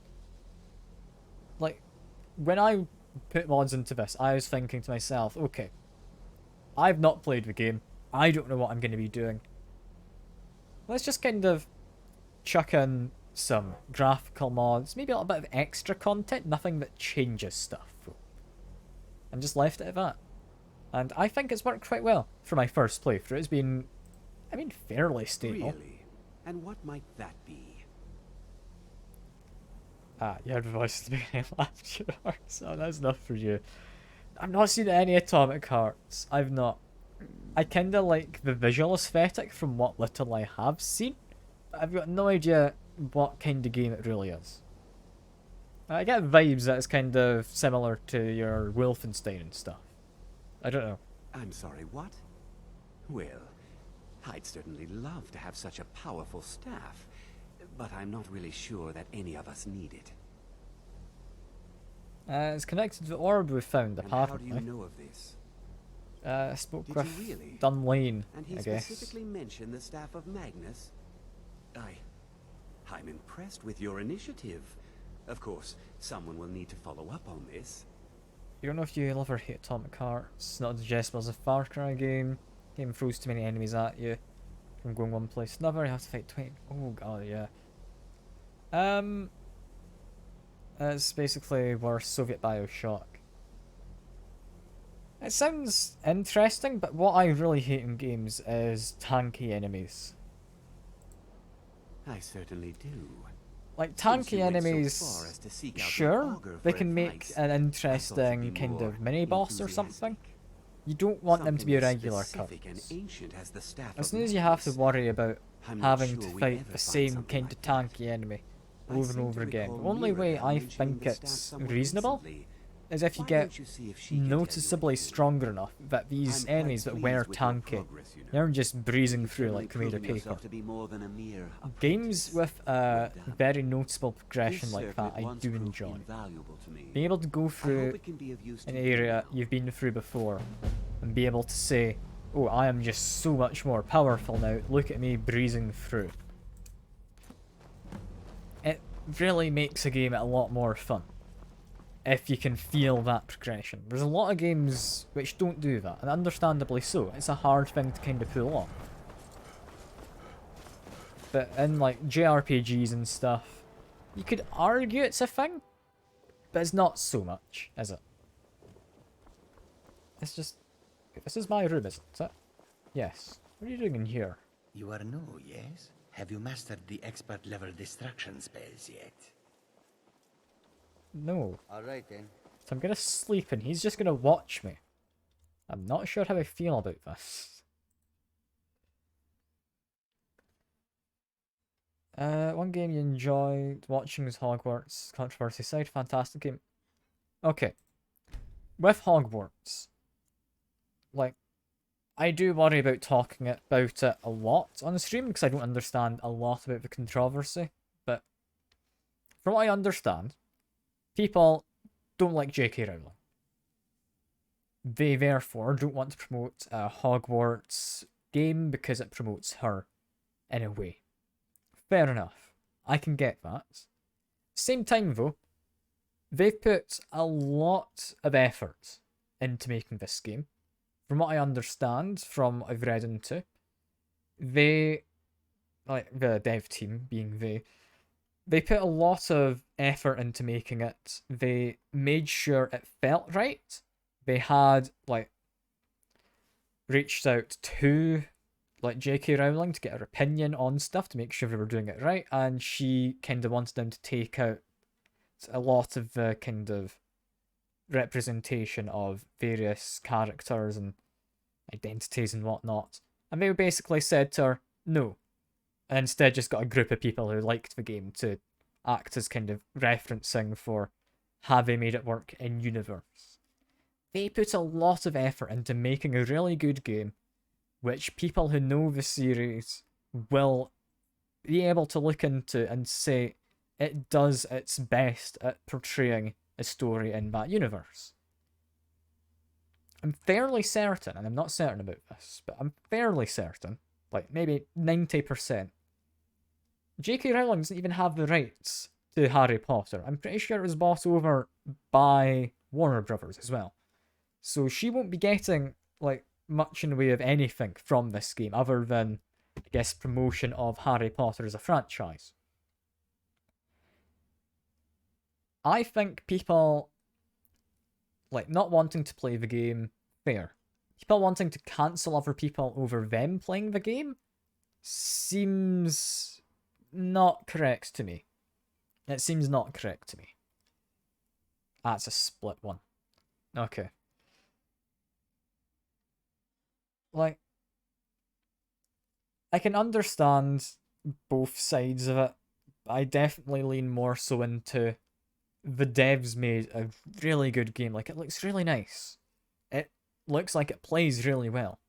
S1: Like, when I put mods into this, I was thinking to myself, okay, I've not played the game. I don't know what I'm going to be doing. Let's just kind of chuck in some graphical mods, maybe a little bit of extra content, nothing that changes stuff. And just left it at that. And I think it's worked quite well for my first playthrough. It's been, I mean, fairly stable.
S8: Really? And what might that be?
S1: Ah, you heard the voice at the beginning last year, so that's enough for you. I've not seen any Atomic Hearts. I've not. I kinda like the visual aesthetic from what little I have seen. But I've got no idea what kind of game it really is. I get vibes that it's kind of similar to your Wolfenstein and stuff. I don't know.
S8: I'm sorry, what? Well, I'd certainly love to have such a powerful staff, but I'm not really sure that any of us need it.
S1: It's connected to the orb we found,
S8: And
S1: apparently.
S8: how do you know of this?
S1: I spoke
S8: Did
S1: with
S8: you really?
S1: Dunlane,
S8: And he
S1: I guess.
S8: specifically mentioned the staff of Magnus? I'm impressed with your initiative. Of course, someone will need to follow up on this.
S1: You don't know if you love or hate Atomic Hearts. Not digestible as a Far Cry game. Game throws too many enemies at you from going one place to another. You have to fight 20. Oh god, yeah. It's basically worse Soviet Bioshock. It sounds interesting, but what I really hate in games is tanky enemies.
S8: I certainly do.
S1: Like,
S8: Since
S1: tanky
S8: you went so
S1: enemies,
S8: far as to seek out an
S1: sure,
S8: augur
S1: they
S8: for
S1: can make
S8: advice,
S1: an
S8: I thought
S1: interesting
S8: you'd be
S1: kind
S8: more
S1: of mini-boss or something. You don't want them to be
S8: Something as
S1: regular
S8: specific and
S1: cards.
S8: ancient as the staff
S1: As
S8: of
S1: soon as you have to
S8: Magnus,
S1: worry about
S8: I'm not
S1: having
S8: sure
S1: to
S8: we'd
S1: fight
S8: ever
S1: the
S8: find
S1: same
S8: something
S1: kind
S8: like
S1: of
S8: that.
S1: tanky enemy
S8: I
S1: over and
S8: seem
S1: over
S8: to
S1: again.
S8: recall
S1: The only way
S8: Mirabelle
S1: I
S8: mentioning
S1: think
S8: the staff
S1: it's
S8: somewhat
S1: reasonable
S8: recently.
S1: is if you
S8: Why
S1: get
S8: don't you see if she can tell you
S1: noticeably stronger enough that these
S8: I'm quite
S1: enemies that
S8: pleased
S1: were
S8: with your
S1: tanky,
S8: progress, you know.
S1: they're just breezing
S8: You've
S1: through
S8: certainly
S1: like made of
S8: proven
S1: paper.
S8: yourself to be more than a mere
S1: Games with a very noticeable progression
S8: This
S1: like that
S8: circuit
S1: I
S8: once
S1: do
S8: proved
S1: enjoy.
S8: invaluable to me.
S1: Being able to go
S8: I hope
S1: through
S8: it can be of use
S1: an
S8: to you
S1: area you've been through before and be able to say, oh, I am just so much more powerful now, look at me breezing through. It really makes a game a lot more fun if you can feel that progression. There's a lot of games which don't do that, and understandably so. It's a hard thing to kind of pull off. But in like JRPGs and stuff, you could argue it's a thing, but it's not so much, is it? It's just... This is my room, isn't it? Yes. What are you doing in here?
S20: You are new, yes? Have you mastered the expert level distraction spells yet?
S1: No.
S20: Alright then.
S1: So I'm gonna sleep and he's just gonna watch me. I'm not sure how I feel about this. One game you enjoyed watching is Hogwarts. Controversy aside, fantastic game. Okay. With Hogwarts, like, I do worry about talking about it a lot on the stream because I don't understand a lot about the controversy. But from what I understand, people don't like J.K. Rowling. They therefore don't want to promote a Hogwarts game because it promotes her in a way. Fair enough. I can get that. Same time though, they've put a lot of effort into making this game. From what I understand, from what I've read into, they, like the dev team being they put a lot of effort into making it. They made sure it felt right. They had, like, reached out to, like, J.K. Rowling to get her opinion on stuff to make sure they were doing it right, and she kind of wanted them to take out a lot of the kind of representation of various characters and identities and whatnot And they basically said to her, no. And instead just got a group of people who liked the game to act as kind of referencing for have they made it work in universe. They put a lot of effort into making a really good game, which people who know the series will be able to look into and say it does its best at portraying a story in that universe. I'm fairly certain, and I'm not certain about this, but I'm fairly certain, like maybe 90%, J.K. Rowling doesn't even have the rights to Harry Potter. I'm pretty sure it was bought over by Warner Brothers as well. So she won't be getting, like, much in the way of anything from this game, other than, I guess, promotion of Harry Potter as a franchise. I think people, like, not wanting to play the game, fair. People wanting to cancel other people over them playing the game seems not correct to me. It seems not correct to me. That's a split one. Okay. Like, I can understand both sides of it. I definitely lean more so into the devs made a really good game. Like, it looks really nice. It looks like it plays really well.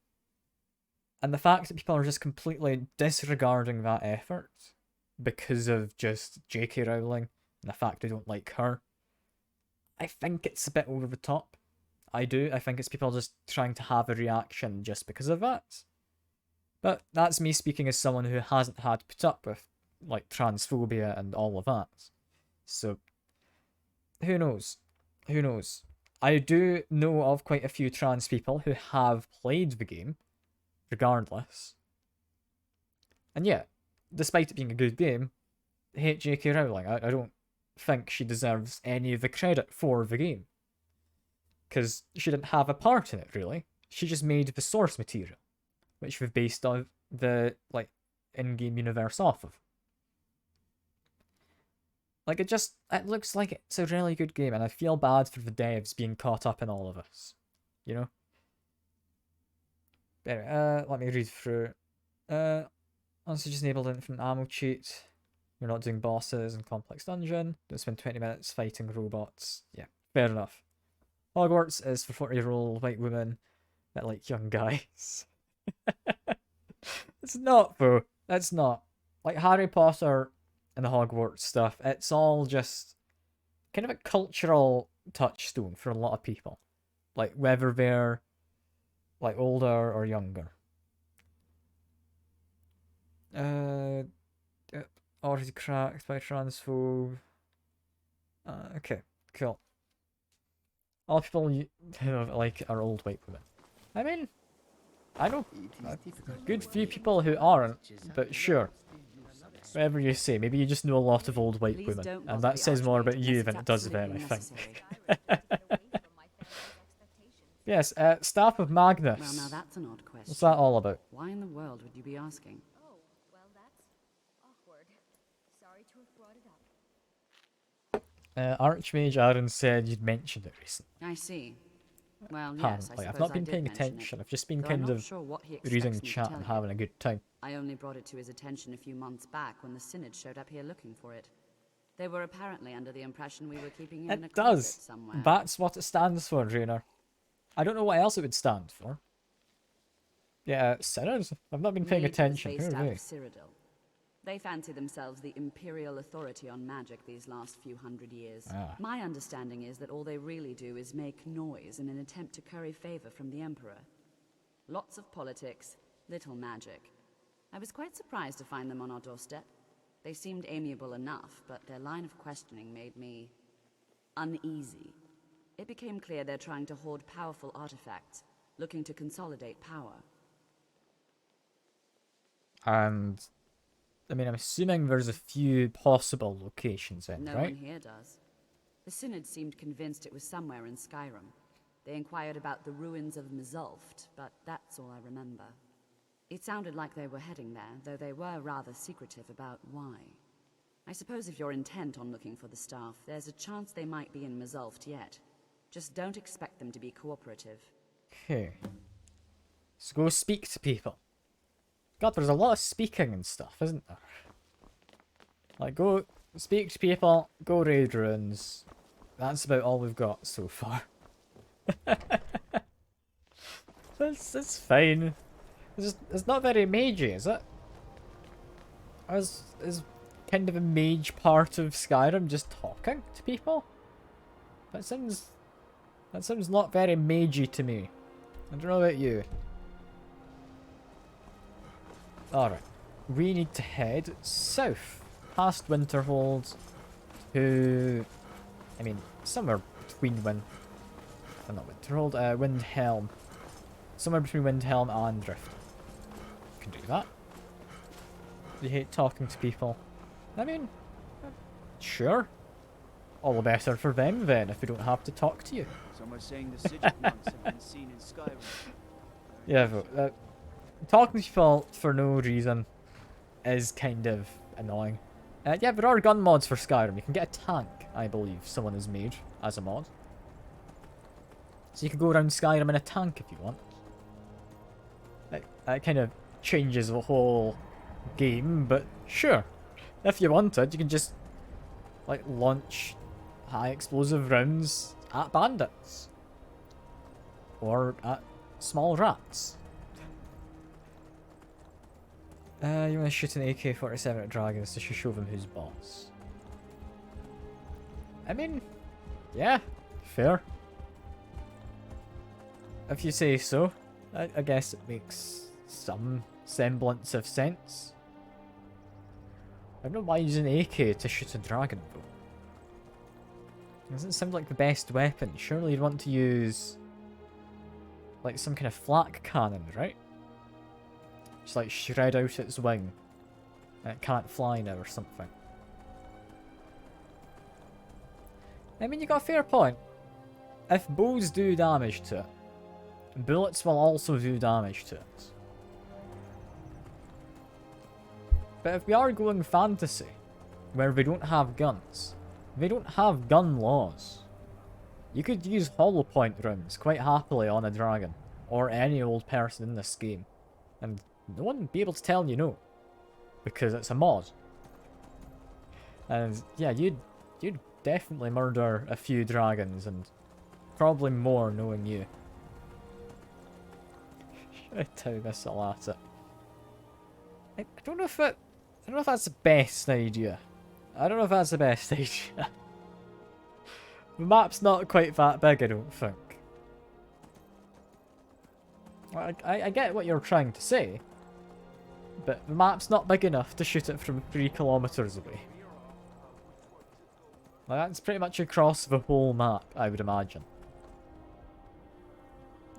S1: And the fact that people are just completely disregarding that effort because of just J.K. Rowling and the fact they don't like her, I think it's a bit over the top. I do. I think it's people just trying to have a reaction just because of that. But that's me speaking as someone who hasn't had to put up with, like, transphobia and all of that. So, who knows? Who knows? I do know of quite a few trans people who have played the game, regardless. And yeah, despite it being a good game, hate J.K. Rowling. I don't think she deserves any of the credit for the game. Because she didn't have a part in it, really. She just made the source material, which we've based on the, like, in-game universe off of. Like, it looks like it's a really good game, and I feel bad for the devs being caught up in all of this. You know? Anyway, let me read through. Also just enabled infinite ammo cheat. You're not doing bosses and complex dungeon. Don't spend 20 minutes fighting robots. Yeah, fair enough. Hogwarts is for 40-year-old white women that like young guys. It's not, though. It's not. Like, Harry Potter and the Hogwarts stuff, it's all just kind of a cultural touchstone for a lot of people. Like, whether they're, like, older or younger. Already cracked by transphobe. Okay, cool. All people like are old white women. I mean, I know a good few people who aren't, but sure. Whatever you say, maybe you just know a lot of old white women, and that says more about you than it does them, I think. Yes, Staff of Magnus.
S9: Well, now that's an odd question.
S1: What's that all about?
S9: Why in the world would you be asking?
S13: Oh, well, that's awkward. Sorry to have brought it up.
S1: Archmage Aaron said you'd mentioned it recently.
S9: I see. Well, yes,
S1: Apparently.
S9: I suppose
S1: I've not been
S9: I did
S1: paying
S9: mention
S1: attention.
S9: it,
S1: I've just been
S9: though I'm
S1: kind
S9: not
S1: of
S9: sure what he
S1: reading
S9: expects me to
S1: chat
S9: tell
S1: and
S9: you.
S1: having a good time.
S9: I only brought it to his attention a few months back when the Synod showed up here looking for it. They were apparently under the impression we were keeping him in a
S1: It
S9: closet
S1: does.
S9: somewhere.
S1: That's what it stands for, Rainer. I don't know what else it would stand for. Yeah, Sinners? I've not been paying
S9: Mage was
S1: attention.
S9: based
S1: Who are
S9: out
S1: they?
S9: of Cyrodiil. They fancy themselves the imperial authority on magic these last few hundred years.
S1: Ah.
S9: My understanding is that all they really do is make noise in an attempt to curry favor from the Emperor. Lots of politics, little magic. I was quite surprised to find them on our doorstep. They seemed amiable enough, but their line of questioning made me uneasy. It became clear they're trying to hoard powerful artifacts, looking to consolidate power.
S1: And, I mean, I'm assuming there's a few possible locations then,
S9: No
S1: right?
S9: one here does. The Synod seemed convinced it was somewhere in Skyrim. They inquired about the ruins of Mzulft, but that's all I remember. It sounded like they were heading there, though they were rather secretive about why. I suppose if you're intent on looking for the staff, there's a chance they might be in Mzulft yet. Just don't expect them to be cooperative.
S1: Okay. So go speak to people. God, there's a lot of speaking and stuff, isn't there? Like, go speak to people, go raid ruins. That's about all we've got so far. It's fine. It's not very magey, is it? Is kind of a mage part of Skyrim just talking to people? That sounds not very magey to me. I don't know about you. Alright. We need to head south. Past Winterhold to... I mean, somewhere between not Winterhold, Windhelm. Somewhere between Windhelm and Drift. Can do that. You hate talking to people. I mean, sure. All the better for them then, if we don't have to talk to you.
S17: Some are saying the Sigil monks have been seen in Skyrim.
S1: Yeah, but talking to people for no reason is kind of annoying. Yeah, there are gun mods for Skyrim. You can get a tank, I believe, someone has made as a mod. So you can go around Skyrim in a tank if you want. That kind of changes the whole game, but sure. If you wanted, you can just, like, launch high explosive rounds at bandits. Or at small rats. You want to shoot an AK-47 at dragons to show them who's boss. I mean, yeah, fair. If you say so, I guess it makes some semblance of sense. I don't know why using an AK to shoot a dragon though. Doesn't seem like the best weapon. Surely you'd want to use like some kind of flak cannon, right? Just like shred out its wing. And it can't fly now or something. I mean, you got a fair point. If bows do damage to it, bullets will also do damage to it. But if we are going fantasy, where we don't have guns, they don't have gun laws. You could use hollow point rounds quite happily on a dragon, or any old person in this game, and no one would be able to tell you no, because it's a mod. And yeah, you'd definitely murder a few dragons, and probably more knowing you. Shit, I miss a lot. I don't know if that's the best idea. I don't know if that's the best idea. The map's not quite that big, I don't think. I get what you're trying to say, but the map's not big enough to shoot it from 3 kilometers away. Like, that's pretty much across the whole map, I would imagine.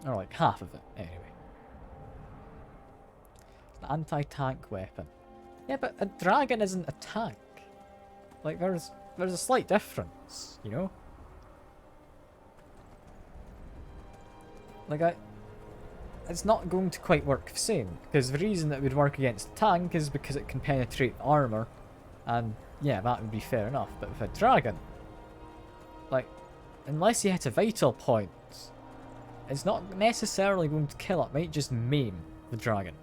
S1: Or like half of it, anyway. It's an anti-tank weapon. Yeah, but a dragon isn't a tank. Like, there's a slight difference, you know? Like, it's not going to quite work the same, because the reason that it would work against a tank is because it can penetrate armor, and yeah, that would be fair enough, but with a dragon, like, unless you hit a vital point, it's not necessarily going to kill it, it might just maim the dragon.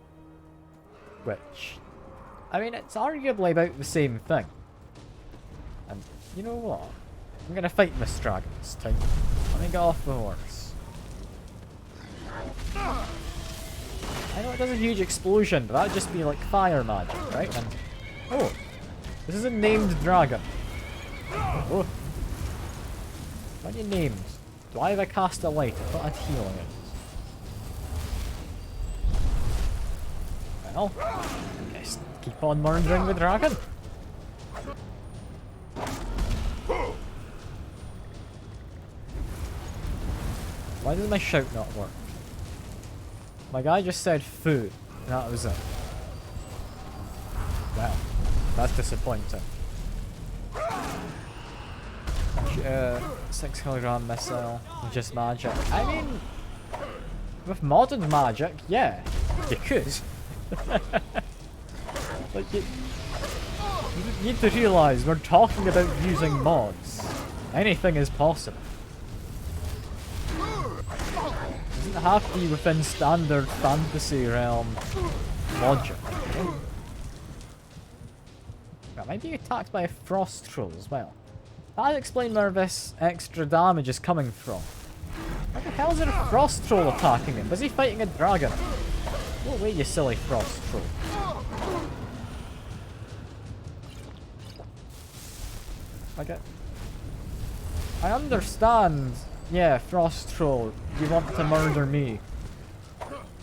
S1: Which, I mean, it's arguably about the same thing. And, you know what? I'm gonna fight this dragon this time. Let me get off the horse. I know it does a huge explosion, but that'd just be like fire magic, right? And oh, this is a named dragon. Oh, what are you named? Do I have a cast a light? I thought I had healing it. Well, I guess keep on murdering the dragon. Why does my shout not work? My guy just said food, and that was it. Well, that's disappointing. 6 kilogram missile, just magic. I mean, with modern magic, yeah, you could. Like, you need to realise we're talking about using mods. Anything is possible. It doesn't have to be within standard fantasy realm logic. I might be attacked by a frost troll as well. That'll explain where this extra damage is coming from. What the hell is there a frost troll attacking him? Was he fighting a dragon? Go away, you silly frost troll. I understand. Yeah, frost troll. You want to murder me.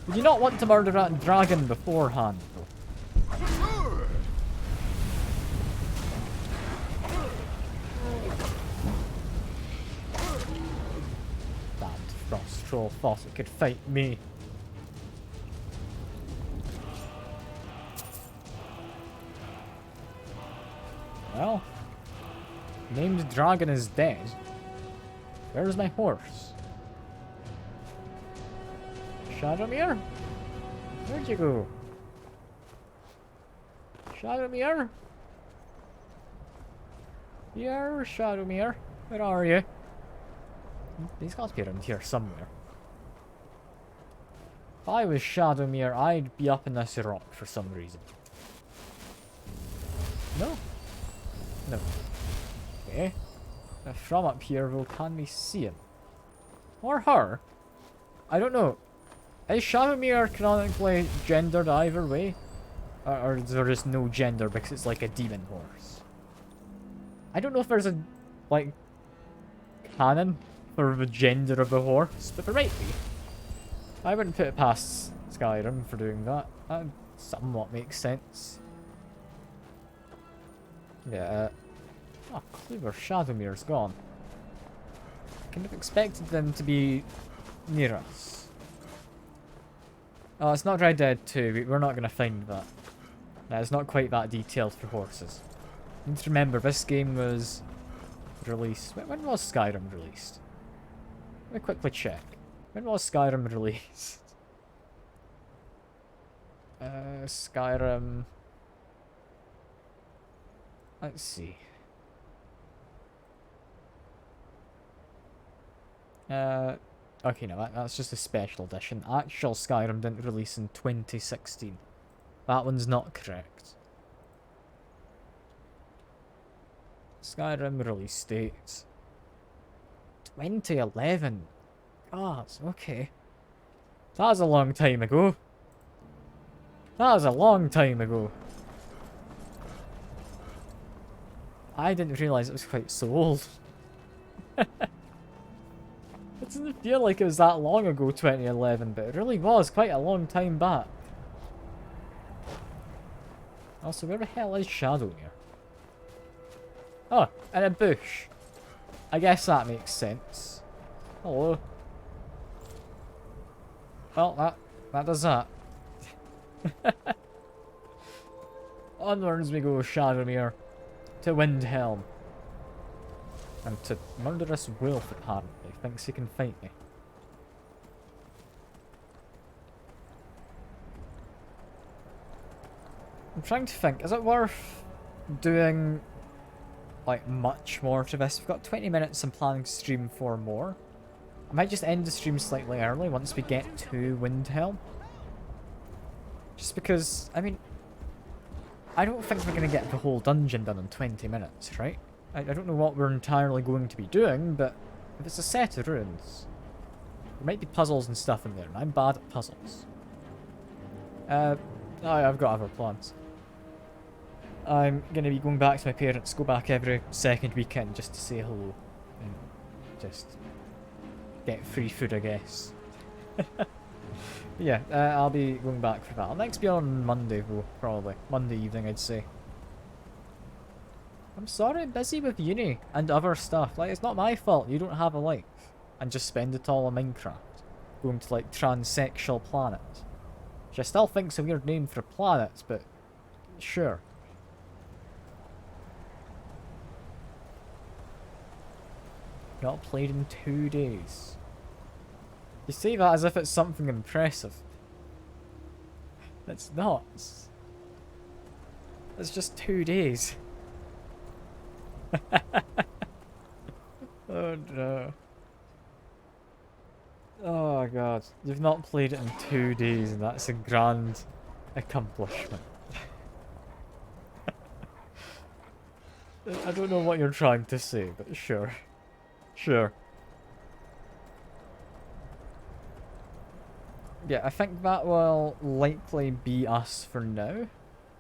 S1: Would you not want to murder that dragon beforehand, though? Damned frost troll thought it could fight me. Well, named dragon is dead. Where's my horse? Shadowmere? Where'd you go? Shadowmere? Here, Shadowmere. Where are you? He's got to be around here somewhere. If I was Shadowmere, I'd be up in this rock for some reason. No? No. Okay. Now from up here, well, can we see him? Or her? I don't know. Is Shadowmere canonically gendered either way? Or is there just no gender because it's like a demon horse? I don't know if there's a, like, canon for the gender of the horse, but there might be. I wouldn't put it past Skyrim for doing that. That somewhat makes sense. Yeah. Oh, clever. Shadowmere's gone. Kind of expected them to be near us. Oh, it's not Red Dead 2. We're not going to find that. No, it's not quite that detailed for horses. You need to remember, this game was released... When was Skyrim released? Let me quickly check. When was Skyrim released? Skyrim... Let's see. Okay, no, that's just a special edition. Actual Skyrim didn't release in 2016. That one's not correct. Skyrim release date 2011. God, okay. That was a long time ago. That was a long time ago. I didn't realise it was quite so old. It doesn't feel like it was that long ago, 2011, but it really was quite a long time back. Also, where the hell is Shadowmere? Oh, in a bush. I guess that makes sense. Hello. Well, that does that. Onwards we go, Shadowmere. To Windhelm. And to murderous wolf, apparently. Thinks he can fight me. I'm trying to think, is it worth doing, like, much more to this? We've got 20 minutes and planning to stream 4 more. I might just end the stream slightly early once we get to Windhelm. Just because, I mean, I don't think we're going to get the whole dungeon done in 20 minutes, right? I don't know what we're entirely going to be doing, but if it's a set of ruins, there might be puzzles and stuff in there, and I'm bad at puzzles. I've got other plans. I'm going to be going back to my parents, go back every second weekend just to say hello. And just get free food, I guess. Yeah, I'll be going back for that. I'll next be on Monday, though, probably. Monday evening, I'd say. I'm sorry, I'm busy with uni and other stuff. Like, it's not my fault you don't have a life. And just spend it all on Minecraft. Going to, like, transsexual planet. Which I still think's a weird name for planets, but sure. Not played in 2 days. You say that as if it's something impressive. It's not. It's just 2 days. Oh no. Oh god. You've not played it in 2 days and that's a grand accomplishment. I don't know what you're trying to say, but sure. Sure. Yeah, I think that will likely be us for now.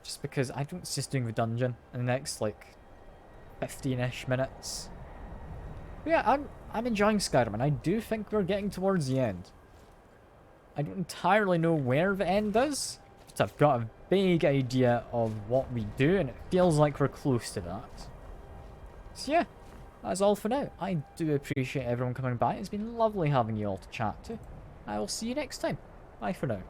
S1: Just because I don't see us doing the dungeon in the next, like, 15-ish minutes. But yeah, I'm enjoying Skyrim, and I do think we're getting towards the end. I don't entirely know where the end is, but I've got a vague idea of what we do, and it feels like we're close to that. So yeah, that's all for now. I do appreciate everyone coming by. It's been lovely having you all to chat to. I will see you next time. Bye for now.